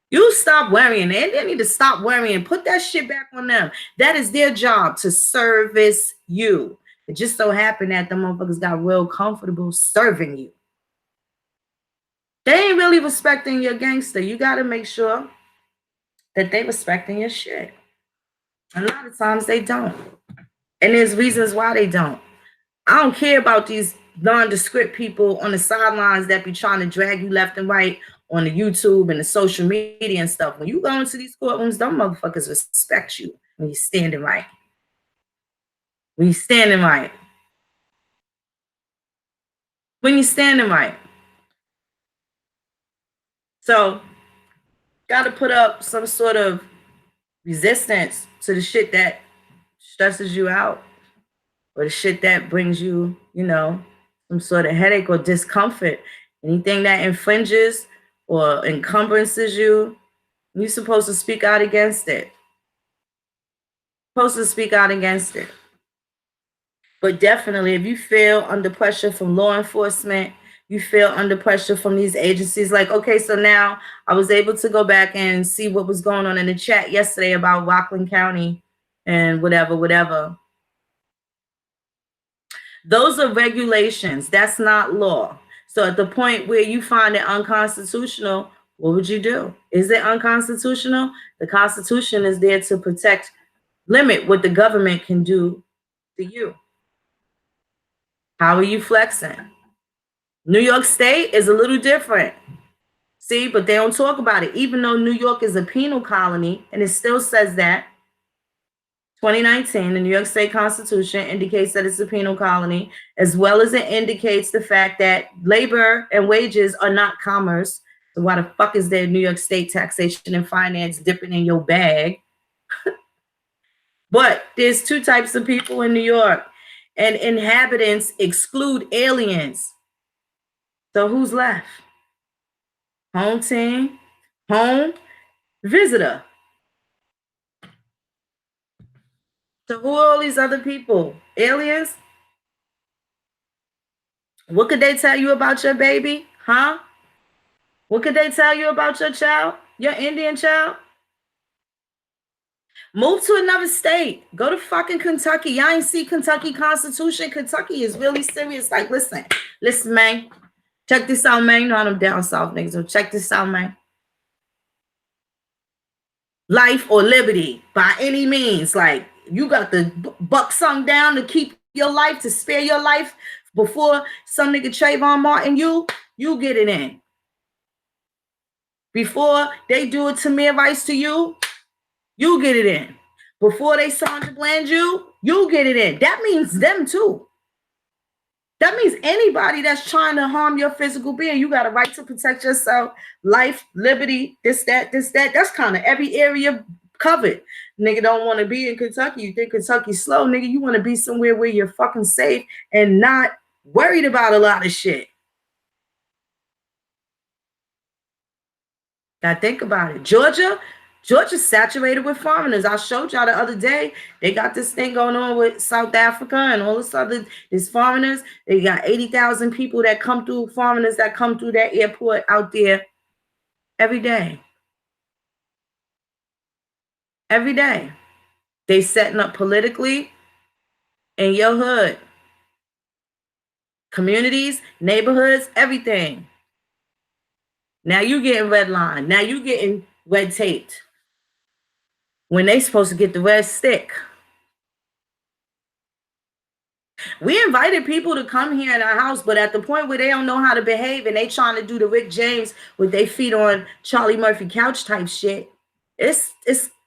You stop worrying. They need to stop worrying. Put that shit back on them. That is their job, to service you. It just so happened that the motherfuckers got real comfortable serving you. They ain't really respecting your gangster. You got to make sure that they respecting your shit. A lot of times they don't. And there's reasons why they don't. I don't care about these nondescript people on the sidelines that be trying to drag you left and right on the YouTube and the social media and stuff. When you go into these courtrooms, them motherfuckers respect you when you're standing right. When you're standing right. When you're standing right. So, got to put up some sort of resistance to the shit that stresses you out, or the shit that brings you, some sort of headache or discomfort. Anything that infringes or encumbrances you, you're supposed to speak out against it. Supposed to speak out against it. But definitely, if you feel under pressure from law enforcement, you feel under pressure from these agencies, like, okay, so now I was able to go back and see what was going on in the chat yesterday about Rockland County and whatever. Those are regulations. That's not law. So at the point where you find it unconstitutional, what would you do? Is it unconstitutional? The Constitution is there to protect, limit what the government can do to you. How are you flexing? New York State is a little different. See, but they don't talk about it. Even though New York is a penal colony, and it still says that, 2019, the New York State Constitution indicates that it's a penal colony, as well as it indicates the fact that labor and wages are not commerce. So why the fuck is there New York State taxation and finance dipping in your bag? But there's two types of people in New York, and inhabitants exclude aliens. So who's left? Home team, home, visitor. So who are all these other people? Aliens? What could they tell you about your baby? Huh? What could they tell you about your child? Your Indian child? Move to another state. Go to fucking Kentucky. Y'all ain't see Kentucky Constitution. Kentucky is really serious. Like, listen, man. Check this out, man. You know how them down south niggas. So check this out, man. Life or liberty by any means. Like, you got the buck sung down to keep your life, to spare your life before some nigga Trayvon Martin, you get it in. Before they do a Tamir Rice to you get it in. Before they Sandra Bland you get it in. That means them too. That means anybody that's trying to harm your physical being, you got a right to protect yourself. Life, liberty, this, that. That's kind of every area covered. Nigga don't want to be in Kentucky. You think Kentucky's slow, nigga. You want to be somewhere where you're fucking safe and not worried about a lot of shit. Gotta think about it. Georgia's saturated with foreigners. I showed y'all the other day. They got this thing going on with South Africa and all this other, these foreigners. They got 80,000 people that come through, foreigners that come through that airport out there every day. Every day. They setting up politically in your hood. Communities, neighborhoods, everything. Now you getting redlined. Now you getting red taped. When they supposed to get the red stick. We invited people to come here in our house, but at the point where they don't know how to behave and they trying to do the Rick James with their feet on Charlie Murphy couch type shit,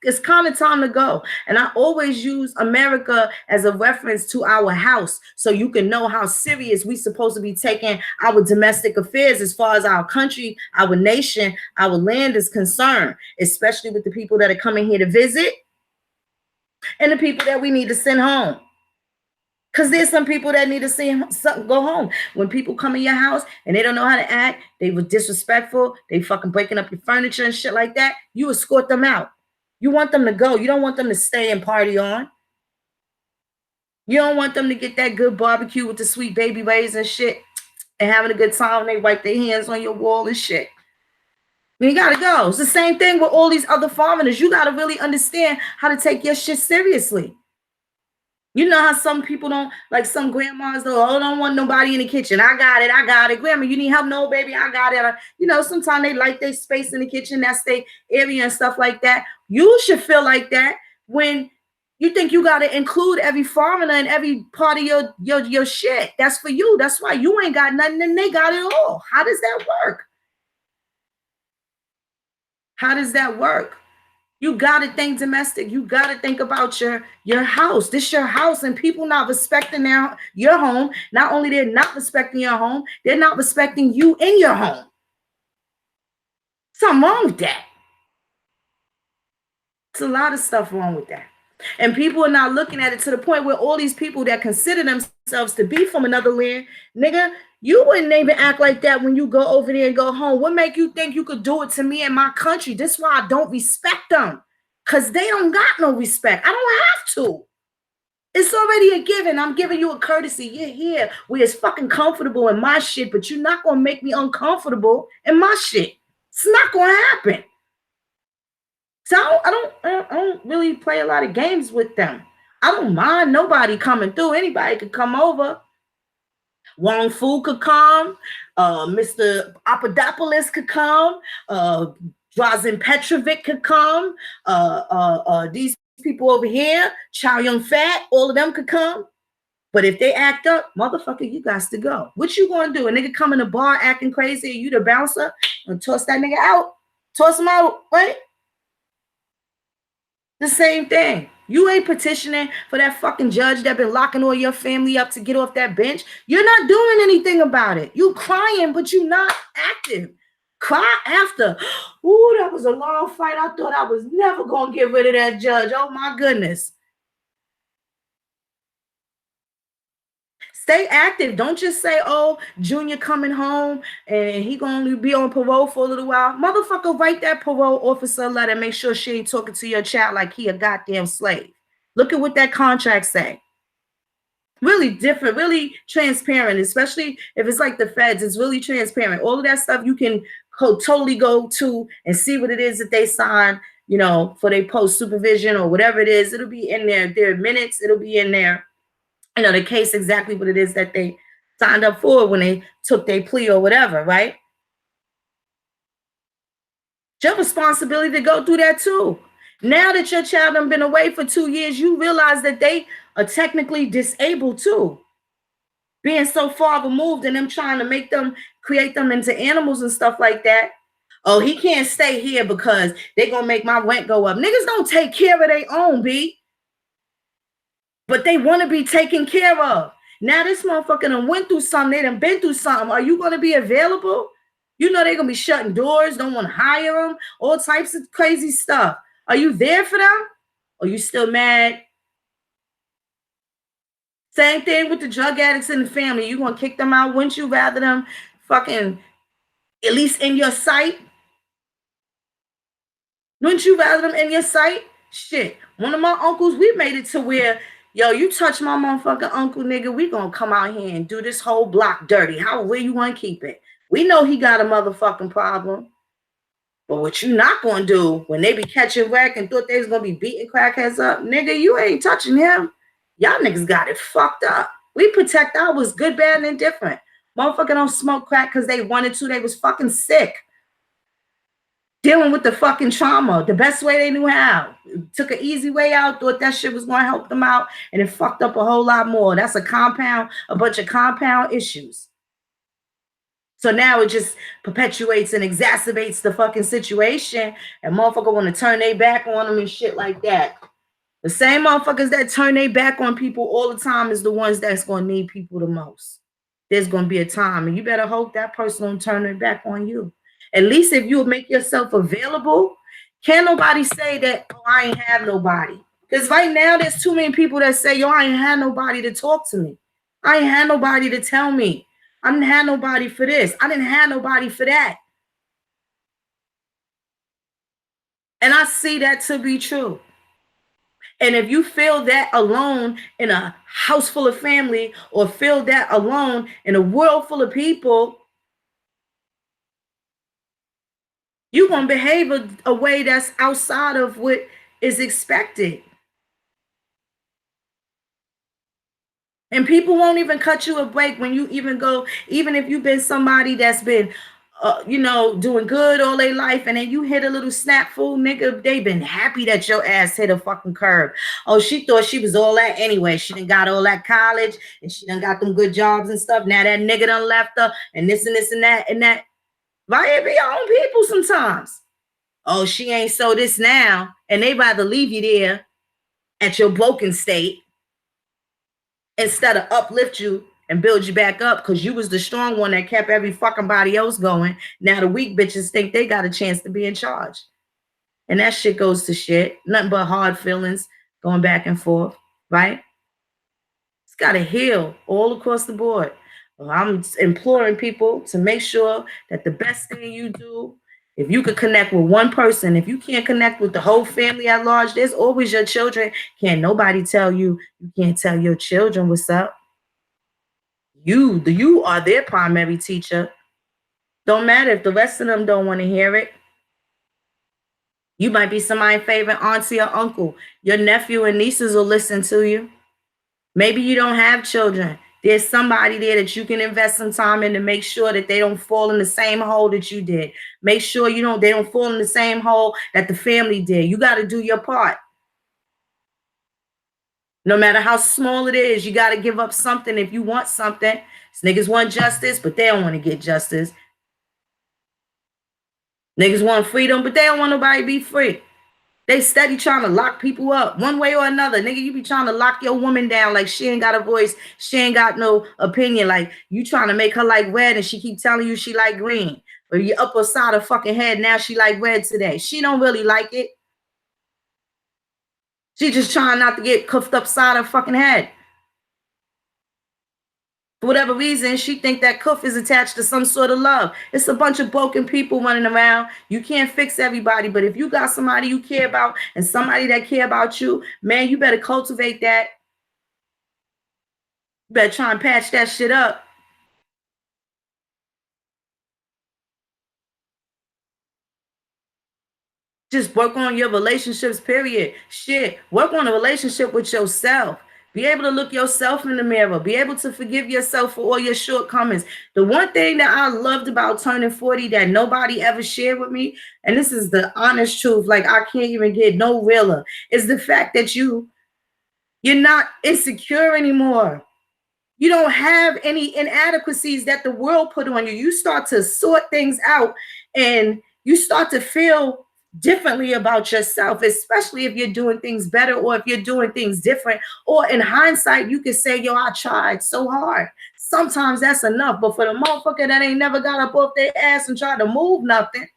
it's kind of time to go. And I always use America as a reference to our house so you can know how serious we supposed to be taking our domestic affairs as far as our country, our nation, our land is concerned, especially with the people that are coming here to visit. and the people that we need to send home. Because there's some people that need to see something go home. When people come in your house and they don't know how to act, they were disrespectful, they fucking breaking up your furniture and shit like that, you escort them out. You want them to go. You don't want them to stay and party on. You don't want them to get that good barbecue with the sweet baby rays and shit and having a good time when they wipe their hands on your wall and shit. You gotta go. It's the same thing with all these other foreigners. You gotta really understand how to take your shit seriously. You know how some people don't, like some grandmas, though, oh, don't want nobody in the kitchen. I got it. Grandma, you need help? No, baby, I got it. You know, sometimes they like their space in the kitchen. That's their area and stuff like that. You should feel like that when you think you got to include every foreigner in every part of your shit. That's for you. That's why you ain't got nothing and they got it all. How does that work? How does that work? You got to think domestic. You got to think about your house. This your house, and people not respecting your home. Not only they're not respecting your home, they're not respecting you in your home. Something wrong with that. It's a lot of stuff wrong with that. And people are not looking at it to the point where all these people that consider themselves to be from another land, nigga, you wouldn't even act like that when you go over there and go home. What make you think you could do it to me in my country? This is why I don't respect them. Because they don't got no respect. I don't have to. It's already a given. I'm giving you a courtesy. You're here where it's fucking comfortable in my shit, but you're not going to make me uncomfortable in my shit. It's not going to happen. So I don't really play a lot of games with them. I don't mind nobody coming through. Anybody could come over. Wong Fu could come. Mr. Papadopoulos could come. Drazen Petrovic could come. These people over here, Chow Yun Fat, all of them could come. But if they act up, motherfucker, you got to go. What you gonna do? A nigga come in the bar acting crazy, and you the bouncer, and toss that nigga out? Toss him out, right? The same thing. You ain't petitioning for that fucking judge that been locking all your family up to get off that bench. You're not doing anything about it. You crying, but you not active. Cry after. Ooh, that was a long fight. I thought I was never going to get rid of that judge. Oh, my goodness. Stay active. Don't just say, oh, Junior coming home and he going to be on parole for a little while. Motherfucker, write that parole officer a letter and make sure she ain't talking to your child like he a goddamn slave. Look at what that contract say. Really different, really transparent, especially if it's like the feds. It's really transparent. All of that stuff you can totally go to and see what it is that they sign, you know, for their post supervision or whatever it is. It'll be in there. Their minutes, it'll be in there. You know, the case exactly what it is that they signed up for when they took their plea or whatever, right? It's your responsibility to go through that too. Now that your child has been away for 2 years, you realize that they are technically disabled too. Being so far removed and them trying to make them, create them into animals and stuff like that. Oh, he can't stay here because they're going to make my rent go up. Niggas don't take care of their own, B. But they want to be taken care of. Now this motherfucker done went through something. They done been through something. Are you going to be available? You know they're going to be shutting doors, don't want to hire them, all types of crazy stuff. Are you there for them? Or you still mad? Same thing with the drug addicts in the family. You going to kick them out? Wouldn't you rather them fucking, at least in your sight? Wouldn't you rather them in your sight? Shit. One of my uncles, we made it to where, yo, you touch my motherfucking uncle, nigga, we gonna come out here and do this whole block dirty. Where you want to keep it? We know he got a motherfucking problem. But what you not gonna do when they be catching whack and thought they was gonna be beating crackheads up, nigga, you ain't touching him. Y'all niggas got it fucked up. We protect ours, good, bad, and indifferent. Motherfucker don't smoke crack because they wanted to. They was fucking sick. Dealing with the fucking trauma the best way they knew how. Took an easy way out, thought that shit was going to help them out, and it fucked up a whole lot more. That's a bunch of compound issues. So now it just perpetuates and exacerbates the fucking situation, and motherfucker want to turn their back on them and shit like that. The same motherfuckers that turn their back on people all the time is the ones that's going to need people the most. There's going to be a time, and you better hope that person don't turn their back on you. At least if you make yourself available, can't nobody say that, oh, I ain't have nobody. Because right now, there's too many people that say, yo, I ain't had nobody to talk to me. I ain't had nobody to tell me. I didn't have nobody for this. I didn't have nobody for that. And I see that to be true. And if you feel that alone in a house full of family or feel that alone in a world full of people, you're going to behave a way that's outside of what is expected. And people won't even cut you a break when you even go, even if you've been somebody that's been, doing good all their life, and then you hit a little snap fool, nigga, they been happy that your ass hit a fucking curb. Oh, she thought she was all that anyway. She done got all that college, and she done got them good jobs and stuff. Now that nigga done left her, and this and this and that and that. Why it be your own people sometimes? Oh, she ain't so this now, and they rather leave you there at your broken state instead of uplift you and build you back up, because you was the strong one that kept every fucking body else going. Now the weak bitches think they got a chance to be in charge. And that shit goes to shit. Nothing but hard feelings going back and forth, right? It's got to heal all across the board. Well, I'm imploring people to make sure that the best thing you do, if you could connect with one person, if you can't connect with the whole family at large, there's always your children. Can't nobody tell you, you can't tell your children what's up. You are their primary teacher. Don't matter if the rest of them don't want to hear it. You might be somebody's favorite auntie or uncle. Your nephew and nieces will listen to you. Maybe you don't have children. There's somebody there that you can invest some time in to make sure that they don't fall in the same hole that you did. Make sure they don't fall in the same hole that the family did. You got to do your part. No matter how small it is, you got to give up something if you want something. These niggas want justice, but they don't want to get justice. Niggas want freedom, but they don't want nobody to be free. They steady trying to lock people up one way or another. Nigga, you be trying to lock your woman down like she ain't got a voice. She ain't got no opinion. Like you trying to make her like red and she keep telling you she like green. Or you up her side of fucking head, now she like red today. She don't really like it. She just trying not to get cuffed upside her fucking head. For whatever reason, she think that cuff is attached to some sort of love. It's a bunch of broken people running around. You can't fix everybody, but if you got somebody you care about and somebody that care about you, man, you better cultivate that. You better try and patch that shit up. Just work on your relationships, period. Shit, work on a relationship with yourself. Be able to look yourself in the mirror. Be able to forgive yourself for all your shortcomings. The one thing that I loved about turning 40 that nobody ever shared with me, and this is the honest truth, like I can't even get no realer, is the fact that you're not insecure anymore. You don't have any inadequacies that the world put on you. You start to sort things out and you start to feel differently about yourself, especially if you're doing things better or if you're doing things different. Or in hindsight, you can say, yo, I tried so hard. Sometimes that's enough. But for the motherfucker that ain't never got up off their ass and tried to move nothing,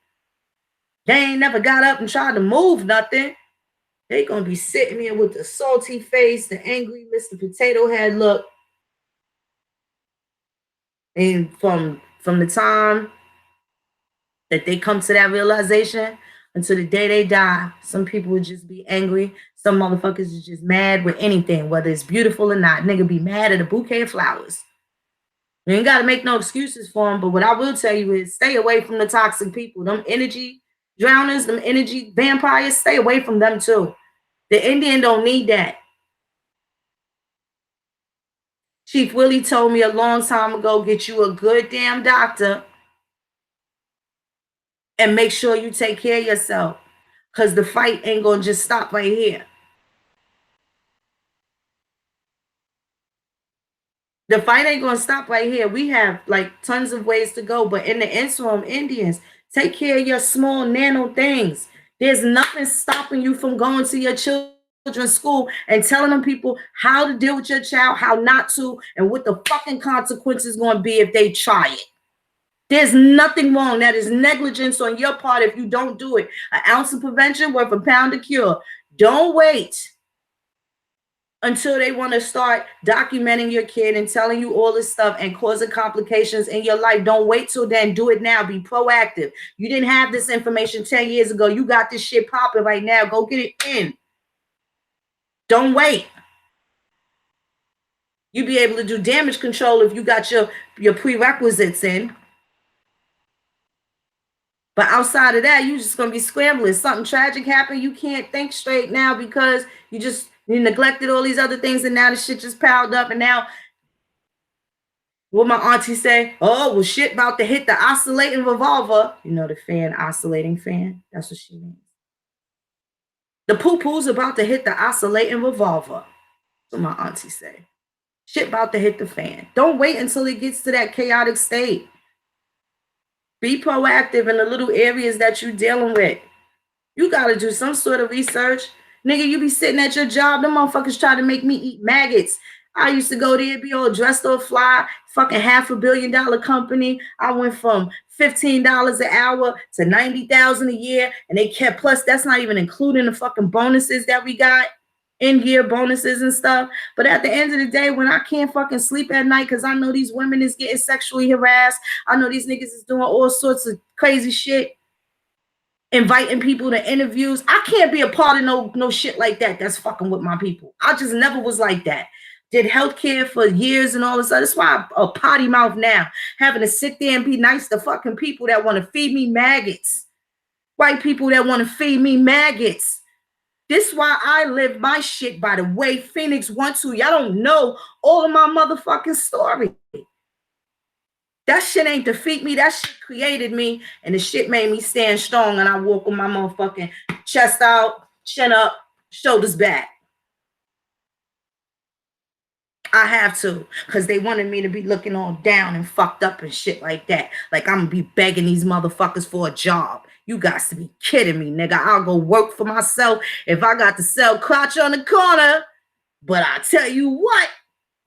they ain't never got up and tried to move nothing, they gonna be sitting there with the salty face, the angry Mr. Potato Head look. And from the time that they come to that realization until the day they die, some people would just be angry. Some motherfuckers is just mad with anything, whether it's beautiful or not. Nigga be mad at a bouquet of flowers. You ain't got to make no excuses for them. But what I will tell you is stay away from the toxic people. Them energy drowners, them energy vampires, stay away from them too. The Indian don't need that. Chief Willie told me a long time ago, get you a good damn doctor and make sure you take care of yourself, because the fight ain't going to just stop right here. The fight ain't going to stop right here. We have like tons of ways to go, but in the interim, Indians, take care of your small nano things. There's nothing stopping you from going to your children's school and telling them people how to deal with your child, how not to, and what the fucking consequences going to be if they try it. There's nothing wrong. That is negligence on your part if you don't do it. An ounce of prevention worth a pound of cure. Don't wait. until they want to start documenting your kid and telling you all this stuff and causing complications in your life. Don't wait till then. Do it now. Be proactive. You didn't have this information 10 years ago. You got this shit popping right now. Go get it in. Don't wait. You be able to do damage control if you got your prerequisites in. But outside of that, you just gonna be scrambling. Something tragic happened, you can't think straight now because you neglected all these other things, and now the shit just piled up. And now, what my auntie say? Oh, well, shit about to hit the oscillating revolver. You know the fan, oscillating fan. That's what she means. The poo-poo's about to hit the oscillating revolver. That's what my auntie say. Shit about to hit the fan. Don't wait until it gets to that chaotic state. Be proactive in the little areas that you're dealing with. You got to do some sort of research. Nigga, you be sitting at your job. Them motherfuckers try to make me eat maggots. I used to go there, be all dressed or fly, fucking $500 million company. I went from $15 an hour to $90,000 a year. And they kept, plus that's not even including the fucking bonuses that we got. In-year bonuses and stuff. But at the end of the day, when I can't fucking sleep at night because I know these women is getting sexually harassed, I know these niggas is doing all sorts of crazy shit, inviting people to interviews, I can't be a part of no shit like that. That's fucking with my people. I just never was like that. Did healthcare for years and all this. That's why I'm a potty mouth now, having to sit there and be nice to fucking people that want to feed me maggots. White people that want to feed me maggots. This is why I live my shit by the way Phoenix wants to. Y'all don't know all of my motherfucking story. That shit ain't defeat me. That shit created me. And the shit made me stand strong. And I walk with my motherfucking chest out, chin up, shoulders back. I have to. Because they wanted me to be looking all down and fucked up and shit like that. Like I'm going to be begging these motherfuckers for a job. You got to be kidding me, nigga. I'll go work for myself if I got to sell crotch on the corner. But I tell you what,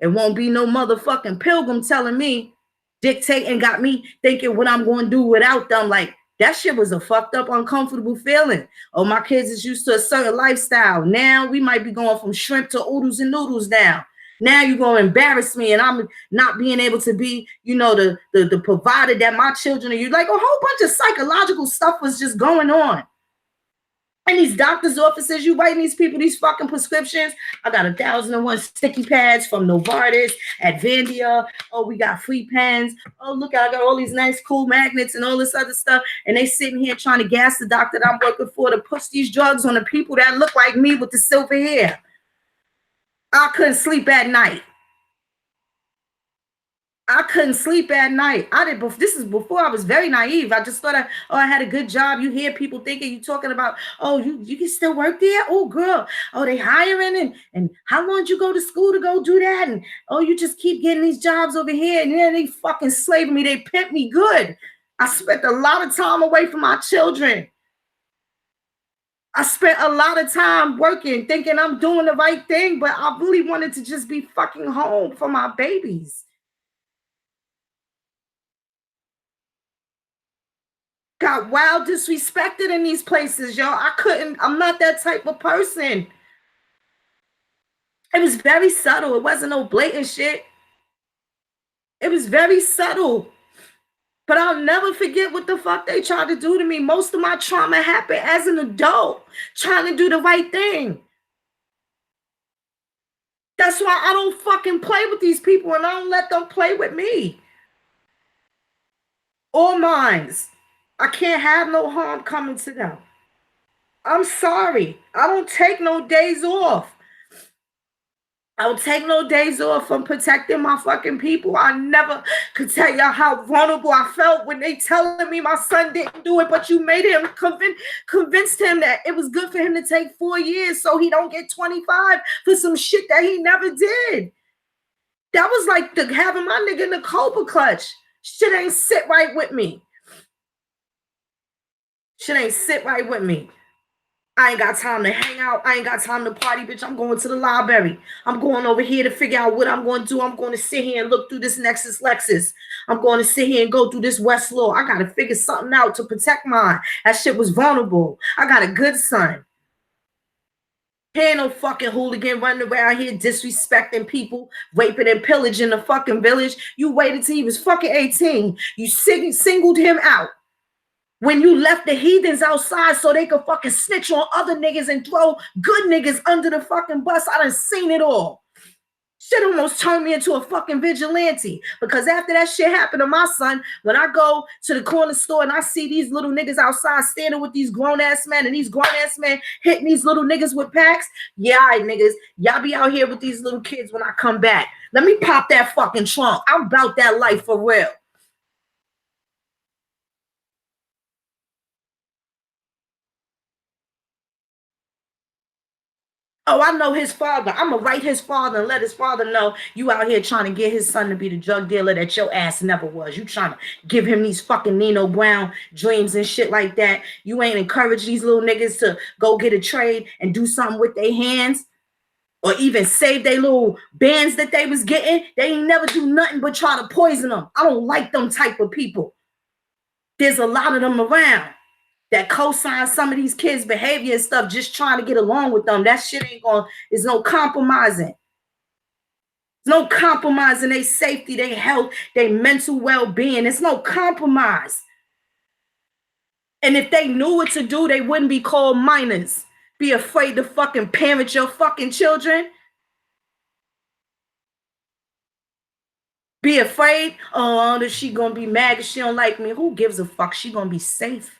it won't be no motherfucking pilgrim telling me, dictating, got me thinking what I'm going to do without them. Like, that shit was a fucked up, uncomfortable feeling. Oh, my kids is used to a certain lifestyle. Now we might be going from shrimp to oodles and noodles now. Now you're going to embarrass me and I'm not being able to be, you know, the provider that my children are. You like a whole bunch of psychological stuff was just going on. And these doctor's offices, you writing these people these fucking prescriptions. I got 1,001 sticky pads from Novartis, Advandia. Oh, we got free pens. Oh, look, I got all these nice cool magnets and all this other stuff. And they sitting here trying to gas the doctor that I'm working for to push these drugs on the people that look like me with the silver hair. I couldn't sleep at night. I couldn't sleep at night. This is before I was very naive. I just thought I had a good job. You hear people thinking you talking about, oh, you can still work there? Oh, girl. Oh, they hiring and how long did you go to school to go do that? And oh, you just keep getting these jobs over here and then they fucking slave me. They pimp me good. I spent a lot of time away from my children. I spent a lot of time working, thinking I'm doing the right thing, but I really wanted to just be fucking home for my babies. Got wild disrespected in these places, y'all. I'm not that type of person. It was very subtle. It wasn't no blatant shit. It was very subtle. But I'll never forget what the fuck they tried to do to me. Most of my trauma happened as an adult, trying to do the right thing. That's why I don't fucking play with these people and I don't let them play with me. Or minds. I can't have no harm coming to them. I'm sorry. I don't take no days off. I don't take no days off from protecting my fucking people. I never could tell y'all how vulnerable I felt when they telling me my son didn't do it, but you made him, convinced him that it was good for him to take 4 years so he don't get 25 for some shit that he never did. That was like having my nigga in the Cobra clutch. Shit ain't sit right with me. Shit ain't sit right with me. I ain't got time to hang out. I ain't got time to party, bitch. I'm going to the library. I'm going over here to figure out what I'm going to do. I'm going to sit here and look through this Nexus Lexus. I'm going to sit here and go through this Westlaw. I got to figure something out to protect mine. That shit was vulnerable. I got a good son. He ain't no fucking hooligan running around here disrespecting people, raping and pillaging the fucking village. You waited till he was fucking 18. You singled him out when you left the heathens outside so they could fucking snitch on other niggas and throw good niggas under the fucking bus. I done seen it all. Shit almost turned me into a fucking vigilante, because after that shit happened to my son, when I go to the corner store and I see these little niggas outside standing with these grown-ass men, and these grown-ass men hitting these little niggas with packs, yeah, all right, niggas, y'all be out here with these little kids when I come back. Let me pop that fucking trunk. I'm about that life for real. Oh, I know his father. I'm going to write his father and let his father know you out here trying to get his son to be the drug dealer that your ass never was. You trying to give him these fucking Nino Brown dreams and shit like that. You ain't encourage these little niggas to go get a trade and do something with their hands, or even save their little bands that they was getting. They ain't never do nothing but try to poison them. I don't like them type of people. There's a lot of them around that co-sign some of these kids' behavior and stuff, just trying to get along with them. That shit ain't going, there's no compromising. There's no compromising their safety, their health, their mental well-being. There's no compromise. And if they knew what to do, they wouldn't be called minors. Be afraid to fucking parent your fucking children. Be afraid, oh, that she gonna be mad because she don't like me. Who gives a fuck? She gonna be safe.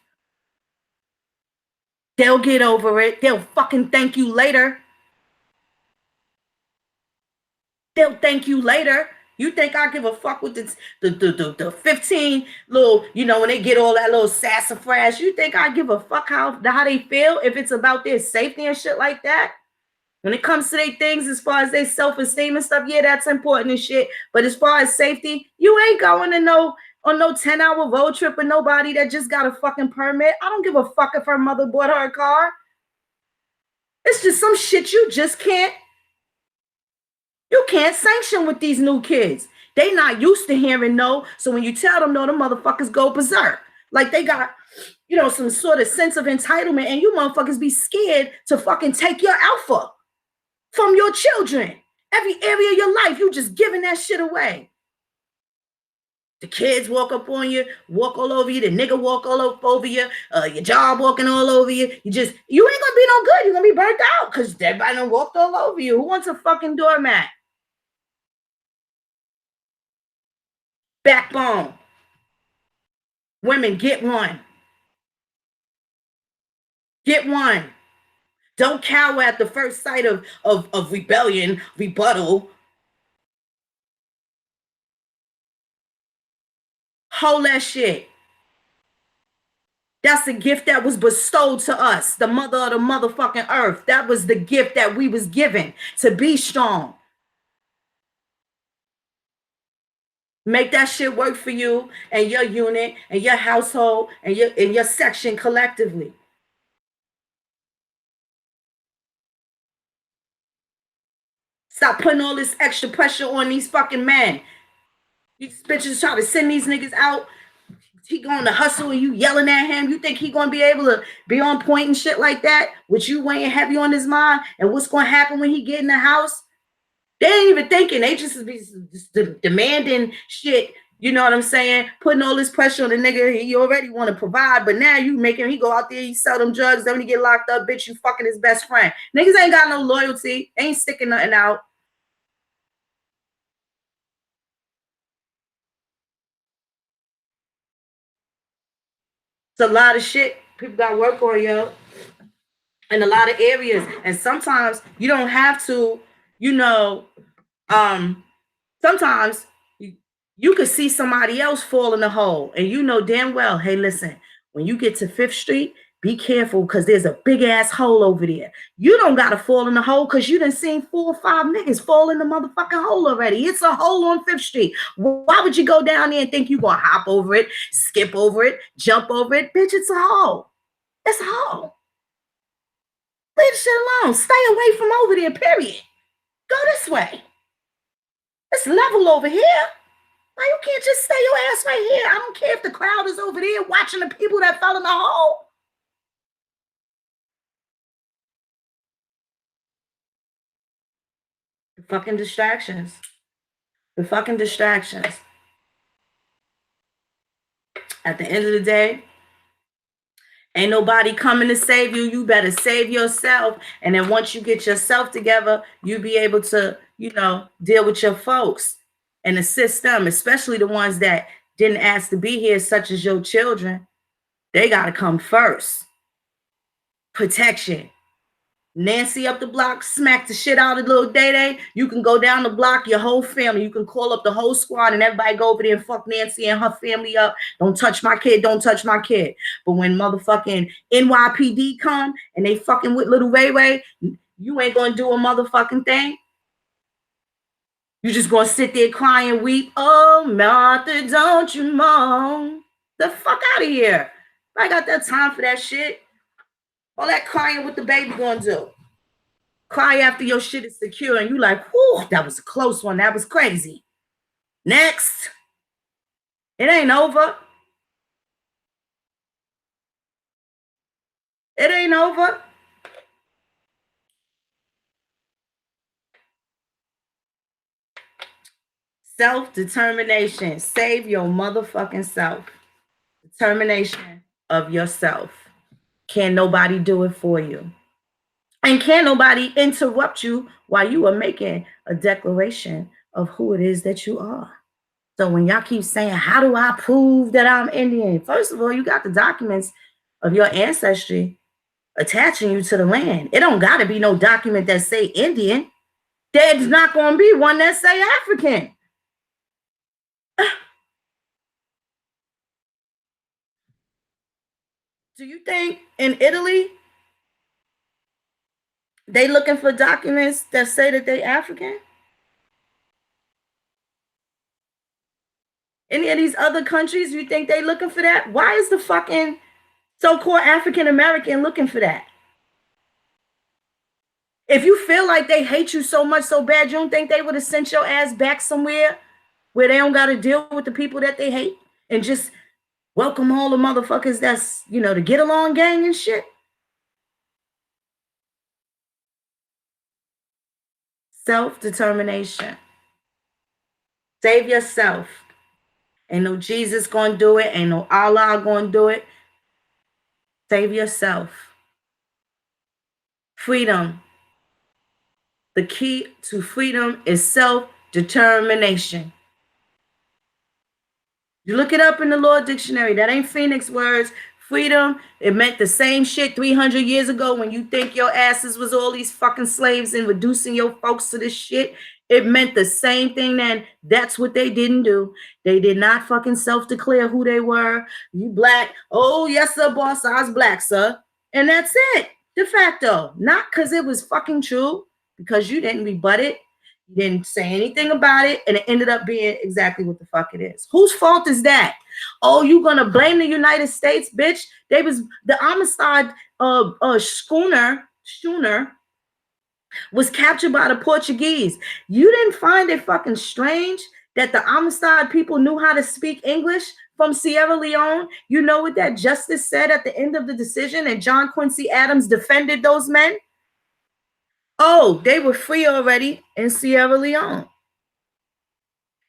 They'll get over it. They'll fucking thank you later. They'll thank you later. You think I give a fuck with the 15 little, when they get all that little sassafras, you think I give a fuck how they feel if it's about their safety and shit like that? When it comes to their things, as far as their self-esteem and stuff, yeah, that's important and shit. But as far as safety, you ain't going to on no 10-hour road trip with nobody that just got a fucking permit. I don't give a fuck if her mother bought her a car. It's just some shit you just can't sanction with these new kids. They not used to hearing no. So when you tell them no, the motherfuckers go berserk. Like they got, some sort of sense of entitlement, and you motherfuckers be scared to fucking take your alpha from your children. Every area of your life, you just giving that shit away. The kids walk up on you, walk all over you. The nigga walk all over you. Your job walking all over you. You ain't gonna be no good. You're gonna be burnt out because everybody done walked all over you. Who wants a fucking doormat? Backbone. Women, get one. Get one. Don't cower at the first sight of rebellion, rebuttal. Hold that shit. That's the gift that was bestowed to us, the mother of the motherfucking earth. That was the gift that we was given, to be strong. Make that shit work for you and your unit and your household and your section collectively. Stop putting all this extra pressure on these fucking men. These bitches try to send these niggas out. He going to hustle and you yelling at him. You think he going to be able to be on point and shit like that? With you weighing heavy on his mind and what's going to happen when he get in the house? They ain't even thinking. They just be demanding shit. You know what I'm saying? Putting all this pressure on the nigga. He already want to provide, but now you make him, he go out there, he sell them drugs. Then when he get locked up, bitch, you fucking his best friend. Niggas ain't got no loyalty. Ain't sticking nothing out. It's a lot of shit people got to work on, yo, in a lot of areas. And sometimes you don't have to, you know, sometimes you could see somebody else fall in the hole and you know damn well, hey, listen, when you get to 5th Street, be careful because there's a big ass hole over there. You don't got to fall in the hole because you done seen 4 or 5 niggas fall in the motherfucking hole already. It's a hole on 5th Street. Why would you go down there and think you going to hop over it, skip over it, jump over it? Bitch, it's a hole. It's a hole. Leave the shit alone. Stay away from over there, period. Go this way. It's level over here. Why you can't just stay your ass right here? I don't care if the crowd is over there watching the people that fell in the hole. fucking distractions. The fucking distractions. At the end of the day, ain't nobody coming to save you. You better save yourself. And then once you get yourself together, you be able to, deal with your folks and assist them, especially the ones that didn't ask to be here, such as your children. They got to come first. Protection. Nancy up the block, smack the shit out of little Day. You can go down the block, your whole family. You can call up the whole squad and everybody go over there and fuck Nancy and her family up. Don't touch my kid. Don't touch my kid. But when motherfucking NYPD come and they fucking with little Ray, you ain't gonna do a motherfucking thing. You just gonna sit there crying and weep. Oh, Martha, don't you moan. The fuck out of here. I got that time for that shit. All that crying, what the baby gonna do? Cry after your shit is secure and you like, whew, that was a close one. That was crazy. Next. It ain't over. It ain't over. Self-determination. Save your motherfucking self. Determination of yourself. Can't nobody do it for you. And can't nobody interrupt you while you are making a declaration of who it is that you are. So when y'all keep saying, how do I prove that I'm Indian? First of all, you got the documents of your ancestry attaching you to the land. It don't got to be no document that say Indian. There's not going to be one that say African. Do you think in Italy, they looking for documents that say that they African? Any of these other countries, you think they looking for that? Why is the fucking so-called African American looking for that? If you feel like they hate you so much, so bad, you don't think they would have sent your ass back somewhere where they don't got to deal with the people that they hate and just welcome all the motherfuckers that's, the get along gang and shit? Self-determination. Save yourself. Ain't no Jesus gonna do it. Ain't no Allah gonna do it. Save yourself. Freedom. The key to freedom is self-determination. You look it up in the Law Dictionary. That ain't Phoenix words. Freedom, it meant the same shit 300 years ago when you think your asses was all these fucking slaves and reducing your folks to this shit. It meant the same thing then. That's what they didn't do. They did not fucking self-declare who they were. You black. Oh, yes, sir, boss. I was black, sir. And that's it. De facto. Not because it was fucking true. Because you didn't rebut it. You didn't say anything about it. And it ended up being exactly what the fuck it is. Whose fault is that? Oh, you gonna blame the United States, bitch? They was the Amistad schooner was captured by the Portuguese. You didn't find it fucking strange that the Amistad people knew how to speak English from Sierra Leone? You know what that justice said at the end of the decision, and John Quincy Adams defended those men? Oh, they were free already in Sierra Leone.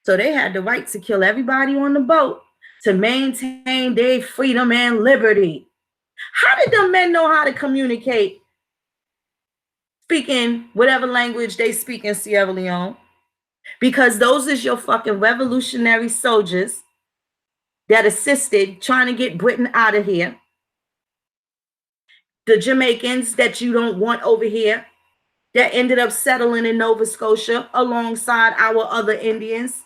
So they had the right to kill everybody on the boat to maintain their freedom and liberty. How did the men know how to communicate speaking whatever language they speak in Sierra Leone? Because those is your fucking revolutionary soldiers that assisted trying to get Britain out of here. The Jamaicans that you don't want over here that ended up settling in Nova Scotia alongside our other Indians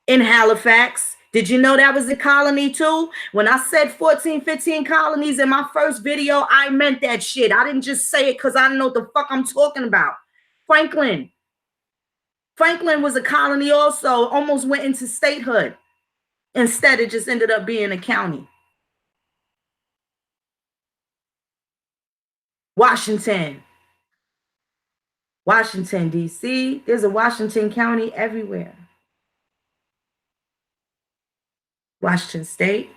in Halifax. Did you know that was a colony too? When I said 14, 15 colonies in my first video, I meant that shit. I didn't just say it because I didn't know what the fuck I'm talking about. Franklin was a colony also, almost went into statehood. Instead, it just ended up being a county. Washington, D.C. There's a Washington County everywhere. Washington State,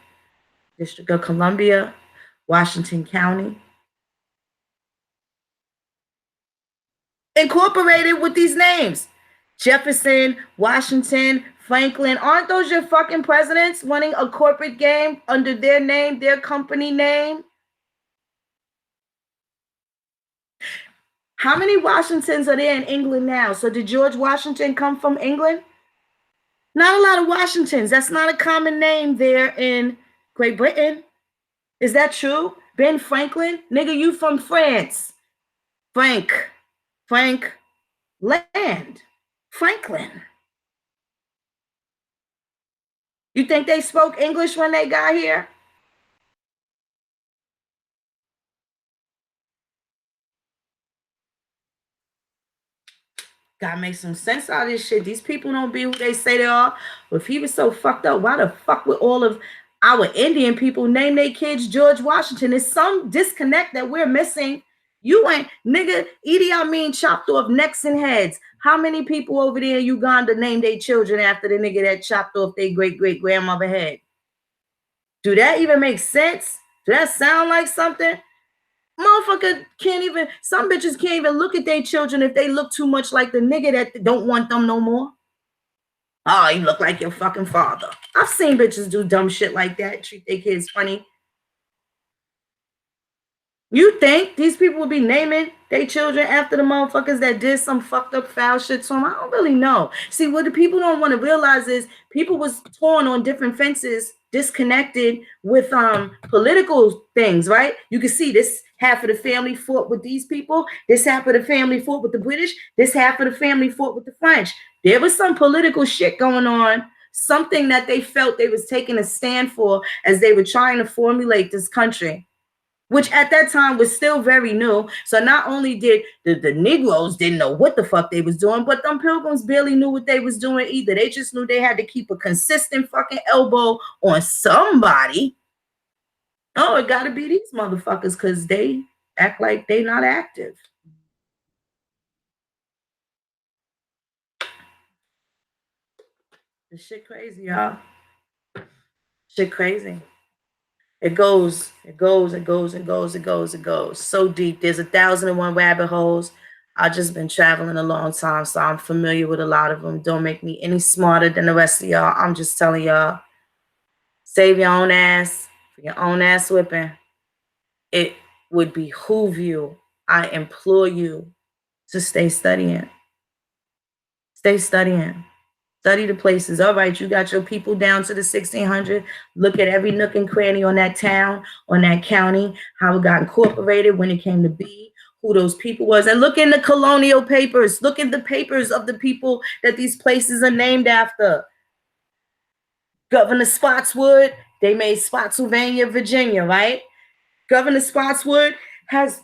District of Columbia, Washington County. Incorporated with these names. Jefferson, Washington, Franklin. Aren't those your fucking presidents running a corporate game under their name, their company name? How many Washingtons are there in England now? So did George Washington come from England? Not a lot of Washingtons. That's not a common name there in Great Britain. Is that true? Ben Franklin? Nigga, you from France. Frank Land. Franklin. You think they spoke English when they got here? Gotta make some sense out of this shit. These people don't be who they say they are. But if he was so fucked up, why the fuck would all of our Indian people name their kids George Washington? There's some disconnect that we're missing. You ain't, nigga, Idi Amin chopped off necks and heads. How many people over there in Uganda named their children after the nigga that chopped off their great-great-grandmother head? Do that even make sense? Do that sound like something? Motherfucker can't even, some bitches can't even look at their children if they look too much like the nigga that don't want them no more. Oh, you look like your fucking father. I've seen bitches do dumb shit like that, treat their kids funny. You think these people would be naming their children after the motherfuckers that did some fucked up foul shit to them? I don't really know. See, what the people don't want to realize is people was torn on different fences, disconnected with political things, right? You can see this half of the family fought with these people. This half of the family fought with the British. This half of the family fought with the French. There was some political shit going on, something that they felt they was taking a stand for as they were trying to formulate this country, which at that time was still very new. So not only did the Negroes didn't know what the fuck they was doing, but them pilgrims barely knew what they was doing either. They just knew they had to keep a consistent fucking elbow on somebody. Oh, it gotta be these motherfuckers because they act like they not active. This shit crazy, y'all. Shit crazy. It goes, it goes, it goes, it goes, it goes, it goes. So deep. There's 1,001 rabbit holes. I've just been traveling a long time, so I'm familiar with a lot of them. Don't make me any smarter than the rest of y'all. I'm just telling y'all, save your own ass for your own ass whipping. It would behoove you, I implore you, to stay studying. Stay studying. Study the places. All right, you got your people down to the 1600. Look at every nook and cranny on that town, on that county, how it got incorporated when it came to be, who those people was. And look in the colonial papers. Look at the papers of the people that these places are named after. Governor Spotswood, they made Spotsylvania, Virginia, right? Governor Spotswood has,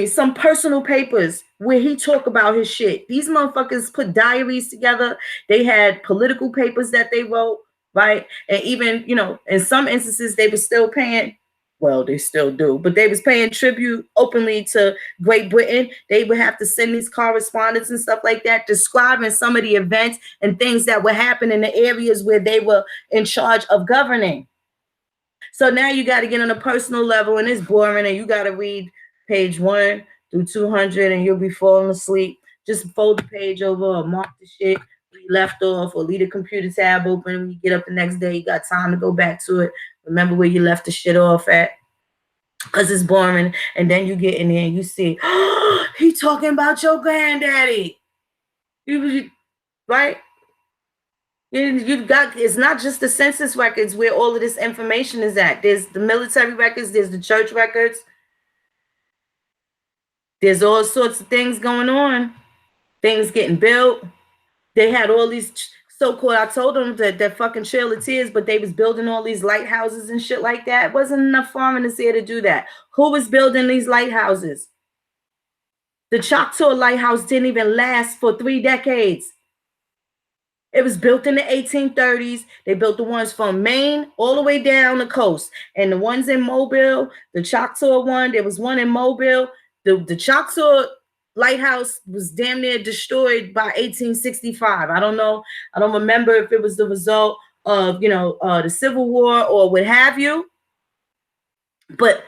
some personal papers where he talk about his shit. These motherfuckers put diaries together. They had political papers that they wrote, right? And even, in some instances, they were still paying, well, they still do, but they was paying tribute openly to Great Britain. They would have to send these correspondence and stuff like that, describing some of the events and things that would happen in the areas where they were in charge of governing. So now you got to get on a personal level, and it's boring, and you got to read page 1 through 200, and you'll be falling asleep. Just fold the page over or mark the shit where you left off, or leave the computer tab open. When you get up the next day, you got time to go back to it. Remember where you left the shit off at, because it's boring. And then you get in there and you see, oh, he talking about your granddaddy. Right? You've got, it's not just the census records where all of this information is at. There's the military records, there's the church records, there's all sorts of things going on, things getting built. They had all these so-called, I told them that fucking Trail of Tears, but they was building all these lighthouses and shit like that. It wasn't enough foreigners here to do that. Who was building these lighthouses? The Choctaw Lighthouse didn't even last for 3 decades. It was built in the 1830s. They built the ones from Maine all the way down the coast. And the ones in Mobile, the Choctaw one, there was one in Mobile. The Choctaw Lighthouse was damn near destroyed by 1865. I don't know. I don't remember if it was the result of, the Civil War or what have you. But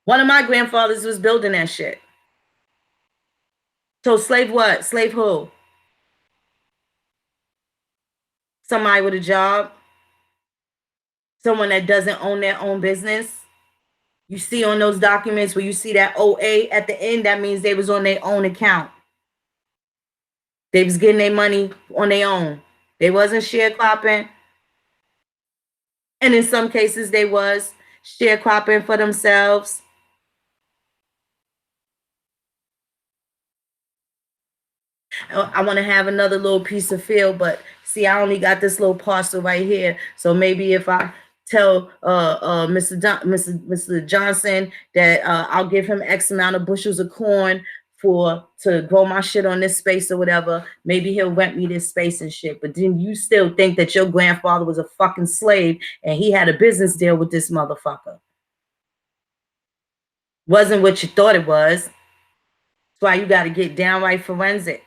one of my grandfathers was building that shit. So slave what? Slave who? Somebody with a job, someone that doesn't own their own business. You see on those documents where you see that OA at the end, that means they was on their own account. They was getting their money on their own. They wasn't sharecropping. And in some cases, they was sharecropping for themselves. I want to have another little piece of field, but see, I only got this little parcel right here. So maybe if I tell Mr. Johnson that I'll give him X amount of bushels of corn to grow my shit on this space or whatever, maybe he'll rent me this space and shit. But then you still think that your grandfather was a fucking slave and he had a business deal with this motherfucker. Wasn't what you thought it was. That's why you got to get downright forensic.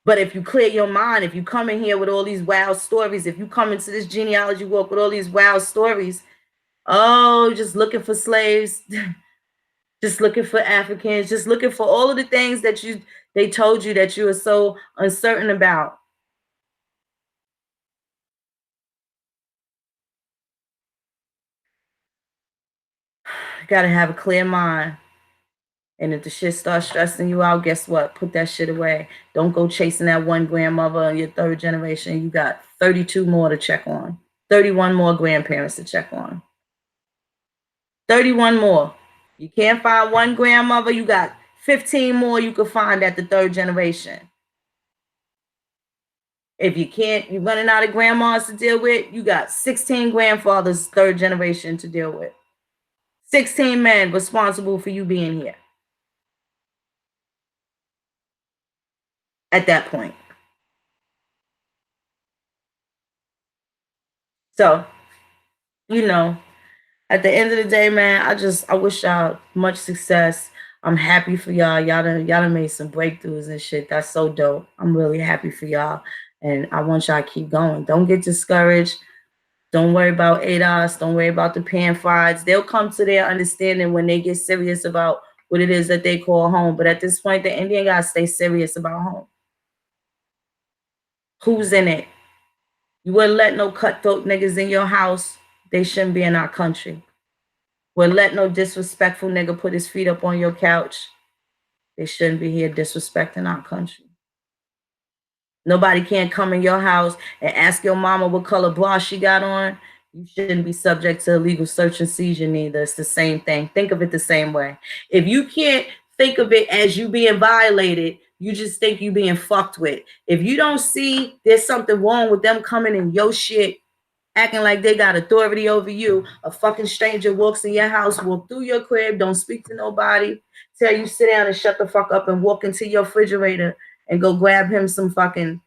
But if you clear your mind, if you come in here with all these wild stories, if you come into this genealogy walk with all these wild stories, oh, just looking for slaves, just looking for Africans, just looking for all of the things that they told you that you were so uncertain about. You gotta have a clear mind. And if the shit starts stressing you out, guess what? Put that shit away. Don't go chasing that one grandmother in your third generation. You got 32 more to check on. 31 more grandparents to check on. 31 more. You can't find one grandmother, you got 15 more you could find at the third generation. If you can't, you're running out of grandmas to deal with, you got 16 grandfathers, third generation to deal with. 16 men responsible for you being here at that point. So, at the end of the day, man, I wish y'all much success. I'm happy for y'all. Y'all done made some breakthroughs and shit. That's so dope. I'm really happy for y'all. And I want y'all to keep going. Don't get discouraged. Don't worry about ADOS. Don't worry about the pan frieds. They'll come to their understanding when they get serious about what it is that they call home. But at this point, the Indian gotta stay serious about home. Who's in it? You wouldn't let no cutthroat niggas in your house. They shouldn't be in our country. Wouldn't let no disrespectful nigga put his feet up on your couch. They shouldn't be here disrespecting our country. Nobody can't come in your house and ask your mama what color bra she got on. You shouldn't be subject to illegal search and seizure neither. It's the same thing. Think of it the same way. If you can't think of it as you being violated, you just think you being fucked with. If you don't see there's something wrong with them coming in your shit, acting like they got authority over you, a fucking stranger walks in your house, walk through your crib, don't speak to nobody, tell you sit down and shut the fuck up and walk into your refrigerator and go grab him some fucking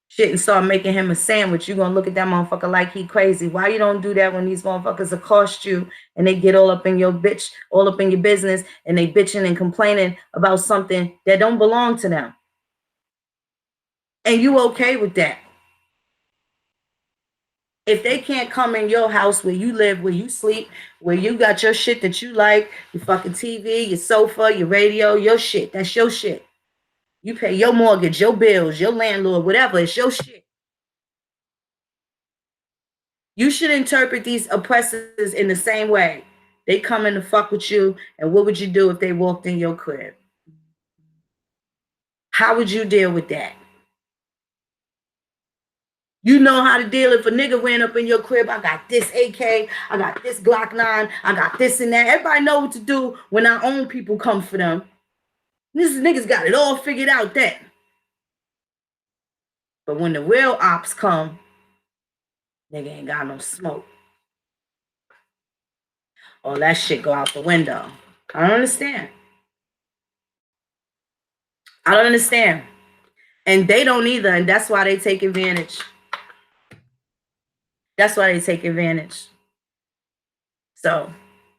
shit and start making him a sandwich, you're gonna look at that motherfucker like he crazy. Why you don't do that when these motherfuckers accost you and they get all up in your business and they bitching and complaining about something that don't belong to them? And you okay with that? If they can't come in your house where you live, where you sleep, where you got your shit that you like, your fucking TV, your sofa, your radio, your shit, that's your shit. You pay your mortgage, your bills, your landlord, whatever, it's your shit. You should interpret these oppressors in the same way. They come in to fuck with you, and what would you do if they walked in your crib? How would you deal with that? You know how to deal if a nigga ran up in your crib. I got this AK, I got this Glock 9, I got this and that. Everybody know what to do when our own people come for them. This niggas got it all figured out then. But when the real ops come, nigga ain't got no smoke. All that shit go out the window. I don't understand. I don't understand. And they don't either, and that's why they take advantage. That's why they take advantage. So,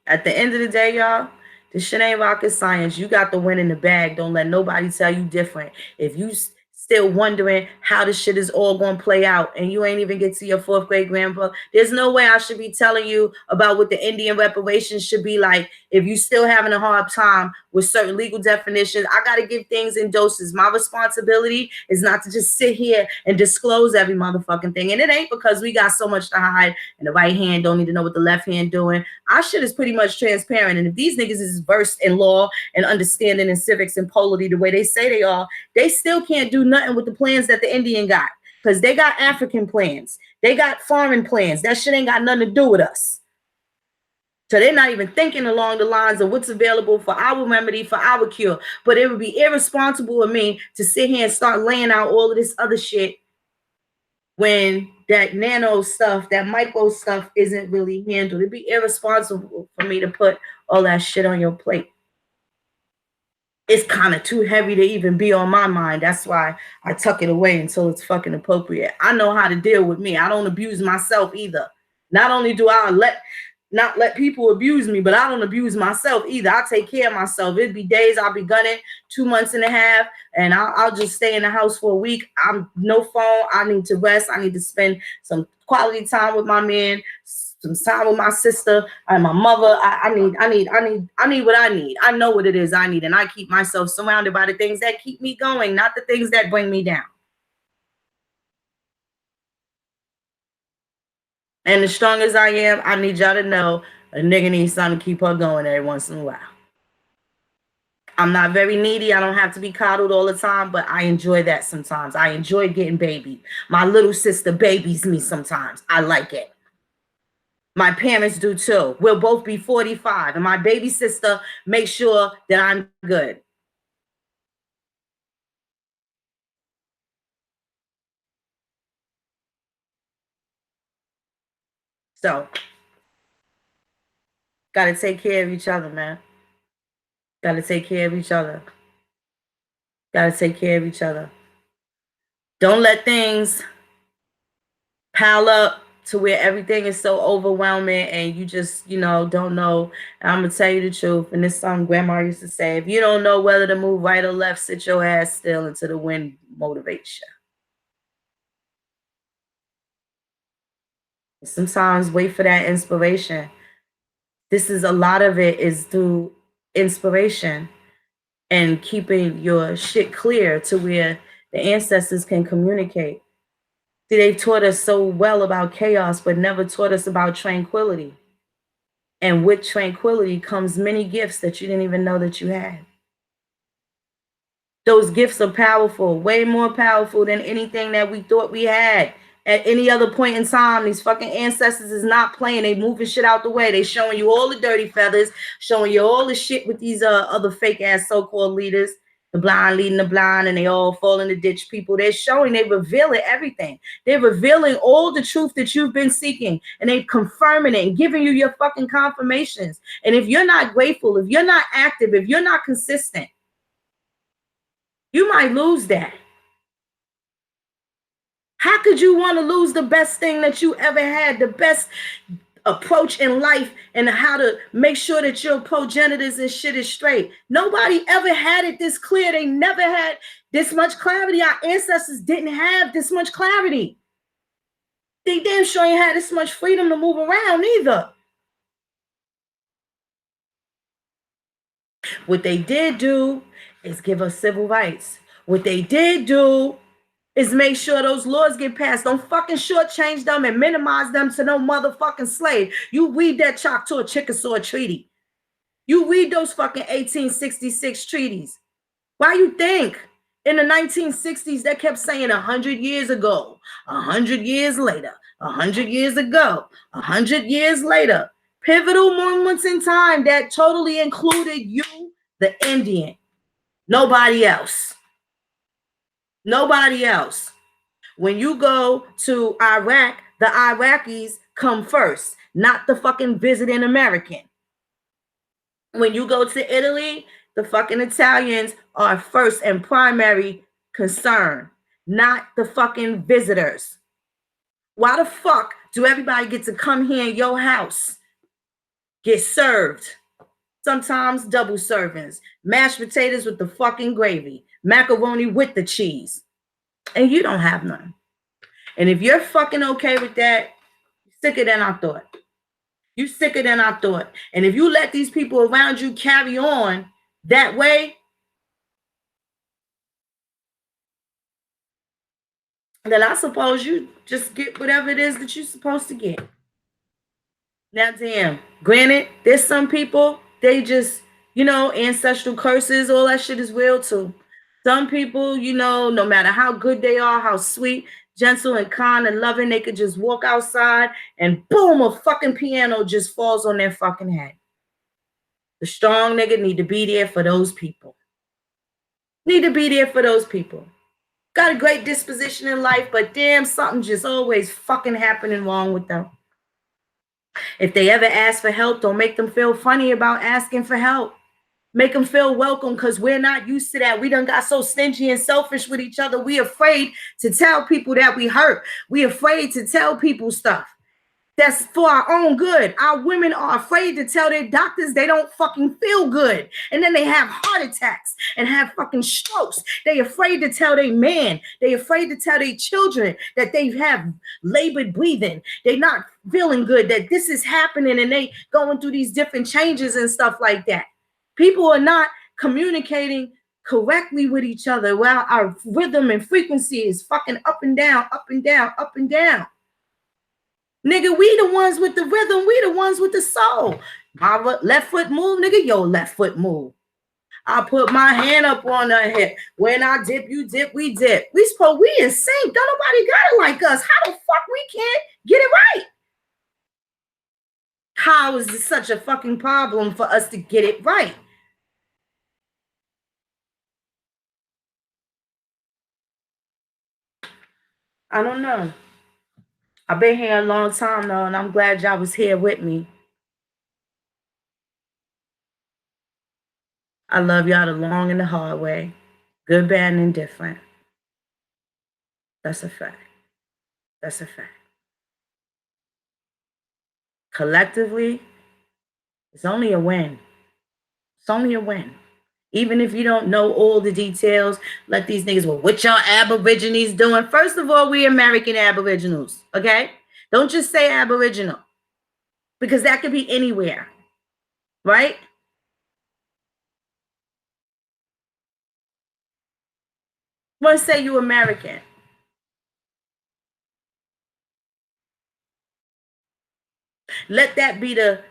at the end of the day, y'all, this shit ain't rocket science. You got the win in the bag. Don't let nobody tell you different. If you still wondering how this shit is all going to play out, and you ain't even get to your fourth grade grandpa. There's no way I should be telling you about what the Indian reparations should be like if you still having a hard time with certain legal definitions. I got to give things in doses. My responsibility is not to just sit here and disclose every motherfucking thing. And it ain't because we got so much to hide and the right hand don't need to know what the left hand doing. Our shit is pretty much transparent. And if these niggas is versed in law and understanding in civics and polity the way they say they are, they still can't do nothing with the plans that the Indian got, because they got African plans. They got foreign plans. That shit ain't got nothing to do with us. So they're not even thinking along the lines of what's available for our remedy, for our cure. But it would be irresponsible of me to sit here and start laying out all of this other shit when that nano stuff, that micro stuff isn't really handled. It'd be irresponsible for me to put all that shit on your plate. It's kind of too heavy to even be on my mind. That's why I tuck it away until it's fucking appropriate. I know how to deal with me. I don't abuse myself either. Not only do I not let people abuse me, but I don't abuse myself either. I take care of myself. It'd be days I'll be gunning 2 months and a half, and I'll just stay in the house for a week. I'm no phone. I need to rest. I need to spend some quality time with my man, some time with my sister and my mother. I need what I need. I know what it is I need, and I keep myself surrounded by the things that keep me going, not the things that bring me down. And as strong as I am, I need y'all to know a nigga needs something to keep her going every once in a while. I'm not very needy. I don't have to be coddled all the time, but I enjoy that sometimes. I enjoy getting babied. My little sister babies me sometimes. I like it. My parents do too. We'll both be 45, and my baby sister makes sure that I'm good. So, gotta take care of each other, man. Gotta take care of each other. Gotta take care of each other. Don't let things pile up to where everything is so overwhelming and you just, don't know. And I'm gonna tell you the truth. And this song grandma used to say, if you don't know whether to move right or left, sit your ass still until the wind motivates you. Sometimes wait for that inspiration. This is a lot of it is through inspiration and keeping your shit clear to where the ancestors can communicate. See, they taught us so well about chaos, but never taught us about tranquility. And with tranquility comes many gifts that you didn't even know that you had. Those gifts are powerful, way more powerful than anything that we thought we had. At any other point in time, these fucking ancestors is not playing. They moving shit out the way. They showing you all the dirty feathers, showing you all the shit with these other fake ass so-called leaders. The blind leading the blind, and they all fall in the ditch. People, they're showing, they revealing everything. They're revealing all the truth that you've been seeking, and they confirming it and giving you your fucking confirmations. And if you're not grateful, if you're not active, if you're not consistent, you might lose that. How could you want to lose the best thing that you ever had, the best approach in life, and how to make sure that your progenitors and shit is straight? Nobody ever had it this clear. They never had this much clarity. Our ancestors didn't have this much clarity. They damn sure ain't had this much freedom to move around either. What they did do is give us civil rights. What they did do is make sure those laws get passed. Don't fucking shortchange them and minimize them to no motherfucking slave. You read that Choctaw Chickasaw Treaty. You read those fucking 1866 treaties. Why you think in the 1960s they kept saying 100 years ago, 100 years later, 100 years ago, 100 years later? Pivotal moments in time that totally included you, the Indian. Nobody else. Nobody else. When you go to Iraq, the Iraqis come first, not the fucking visiting American. When you go to Italy, the fucking Italians are first and primary concern, not the fucking visitors. Why the fuck do everybody get to come here in your house, get served? Sometimes double servings, mashed potatoes with the fucking gravy, macaroni with the cheese. And you don't have none. And if you're fucking okay with that, you're sicker than I thought. You sicker than I thought. And if you let these people around you carry on that way, then I suppose you just get whatever it is that you're supposed to get. Now, damn, granted, there's some people, they just, ancestral curses, all that shit is real too. Some people, no matter how good they are, how sweet, gentle, and kind and loving, they could just walk outside and boom, a fucking piano just falls on their fucking head. The strong nigga need to be there for those people. Need to be there for those people. Got a great disposition in life, but damn, something just always fucking happening wrong with them. If they ever ask for help, don't make them feel funny about asking for help. Make them feel welcome, because we're not used to that. We done got so stingy and selfish with each other. We afraid to tell people that we hurt. We afraid to tell people stuff that's for our own good. Our women are afraid to tell their doctors they don't fucking feel good. And then they have heart attacks and have fucking strokes. They afraid to tell their man. They afraid to tell their children that they have labored breathing. They not feeling good, that this is happening, and they going through these different changes and stuff like that. People are not communicating correctly with each other while our rhythm and frequency is fucking up and down, up and down, up and down. Nigga, we the ones with the rhythm. We the ones with the soul. My left foot move, nigga, your left foot move. I put my hand up on the hip. When I dip, you dip, we dip. We in sync. Don't nobody got it like us. How the fuck we can't get it right? How is this such a fucking problem for us to get it right? I don't know. I've been here a long time though, and I'm glad y'all was here with me. I love y'all the long and the hard way. Good, bad, and indifferent. That's a fact. That's a fact. Collectively, it's only a win. It's only a win. Even if you don't know all the details, let these niggas, well, what y'all Aborigines doing? First of all, we American Aboriginals, okay? Don't just say Aboriginal, because that could be anywhere, right? Want to say you American. Let that be the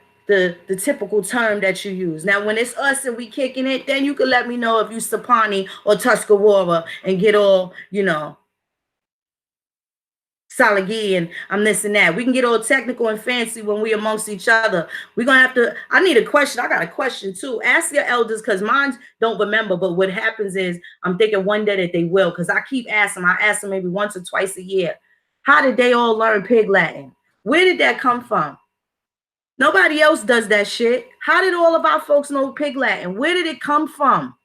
typical term that you use. Now, when it's us and we kicking it, then you can let me know if you Sapani or Tuscarora and get all, Salagi and I'm this and that. We can get all technical and fancy when we amongst each other. We're going to have to, I need a question. I got a question too. Ask your elders, because mine don't remember. But what happens is I'm thinking one day that they will, because I keep asking. I ask them maybe once or twice a year. How did they all learn Pig Latin? Where did that come from? Nobody else does that shit. How did all of our folks know Pig Latin? Where did it come from?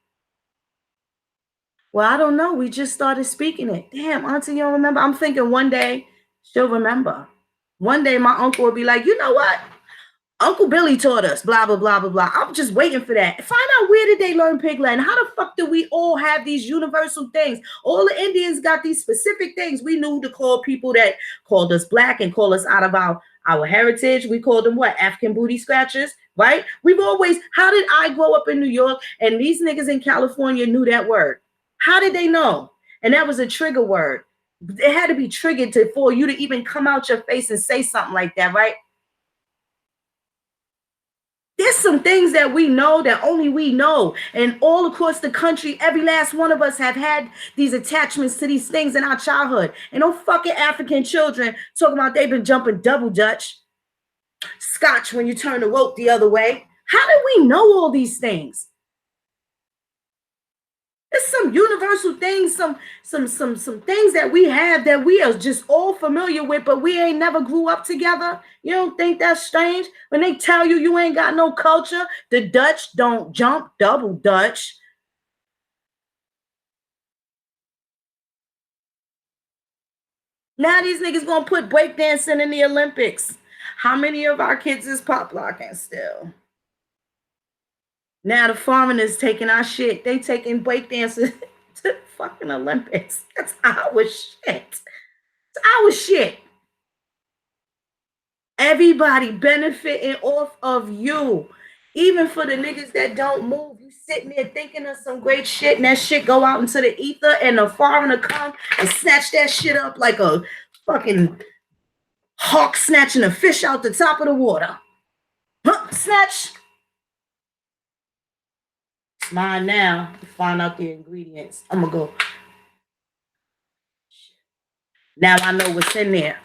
Well, I don't know. We just started speaking it. Damn, Auntie, you don't remember? I'm thinking one day she'll remember. One day my uncle will be like, you know what? Uncle Billy taught us, blah, blah, blah, blah, blah. I'm just waiting for that. Find out, where did they learn Pig Latin? How the fuck do we all have these universal things? All the Indians got these specific things. We knew to call people that called us black and call us out of our heritage. We called them what? African booty scratchers, right? We've always, how did I grow up in New York and these niggas in California knew that word? How did they know? And that was a trigger word. It had to be triggered for you to even come out your face and say something like that, right? There's some things that we know that only we know. And all across the country, every last one of us have had these attachments to these things in our childhood. And no fucking African children talking about they've been jumping double dutch, scotch when you turn the rope the other way. How do we know all these things? There's some universal things, some things that we have that we are just all familiar with, but we ain't never grew up together. You don't think that's strange? When they tell you you ain't got no culture, the Dutch don't jump double Dutch. Now these niggas gonna put breakdancing in the Olympics. How many of our kids is pop locking still? Now the foreigners taking our shit. They taking breakdancing fucking Olympics. That's our shit. It's our shit. Everybody benefiting off of you. Even for the niggas that don't move, you sitting there thinking of some great shit, and that shit go out into the ether, and a foreigner come and snatch that shit up like a fucking hawk snatching a fish out the top of the water. Huh, snatch. It's mine now. Find out the ingredients. I'm gonna go. Now I know what's in there.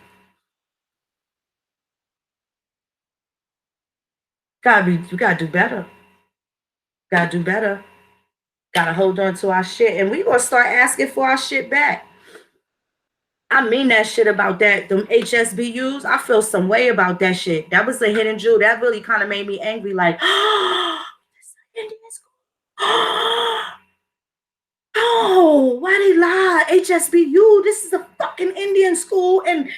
You gotta do better. Gotta do better. Gotta hold on to our shit, and we gonna start asking for our shit back. I mean that shit about that. Them HSBUs, I feel some way about that shit. That was a hidden jewel. That really kind of made me angry. Like, oh, Indian school. Oh, why they lie? HSBU, this is a fucking Indian school, and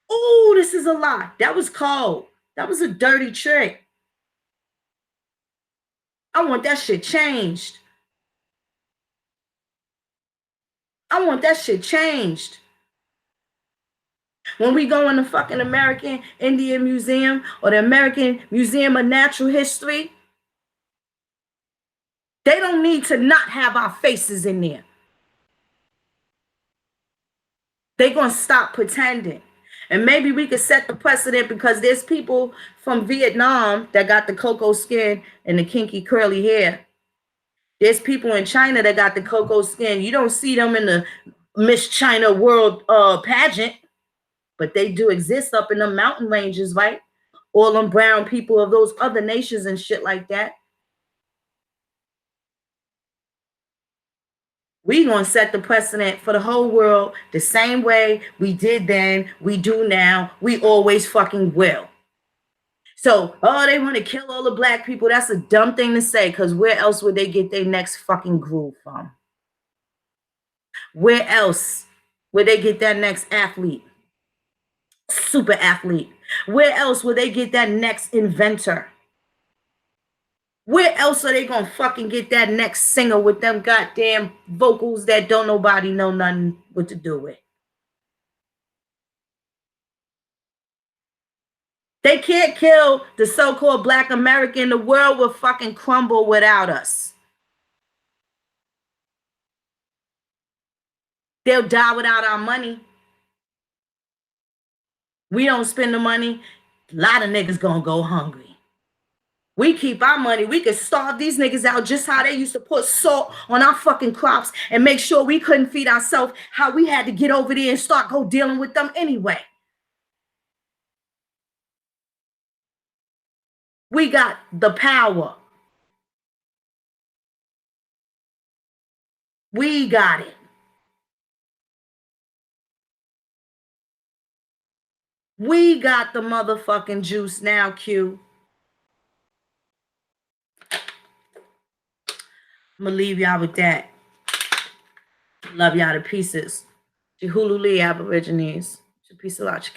oh, this is a lie. That was cold. That was a dirty trick. I want that shit changed. I want that shit changed. When we go in the fucking American Indian Museum or the American Museum of Natural History, they don't need to not have our faces in there. They're going to stop pretending. And maybe we could set the precedent, because there's people from Vietnam that got the cocoa skin and the kinky curly hair. There's people in China that got the cocoa skin. You don't see them in the Miss China World pageant, but they do exist up in the mountain ranges, right? All them brown people of those other nations and shit like that. We gonna set the precedent for the whole world the same way we did then, we do now, we always fucking will. So, oh, they want to kill all the black people. That's a dumb thing to say, because where else would they get their next fucking groove from? Where else would they get that next athlete? Super athlete. Where else would they get that next inventor? Where else are they gonna fucking get that next singer with them goddamn vocals that don't nobody know nothing what to do with? They can't kill the so-called Black American. The world will fucking crumble without us. They'll die without our money. We don't spend the money. A lot of niggas gonna go hungry. We keep our money. We could starve these niggas out just how they used to put salt on our fucking crops and make sure we couldn't feed ourselves, how we had to get over there and start go dealing with them anyway. We got the power. We got it. We got the motherfucking juice now, Q. I'm gonna leave y'all with that. Love y'all to pieces. Jihululi Aborigines. Peace a lot,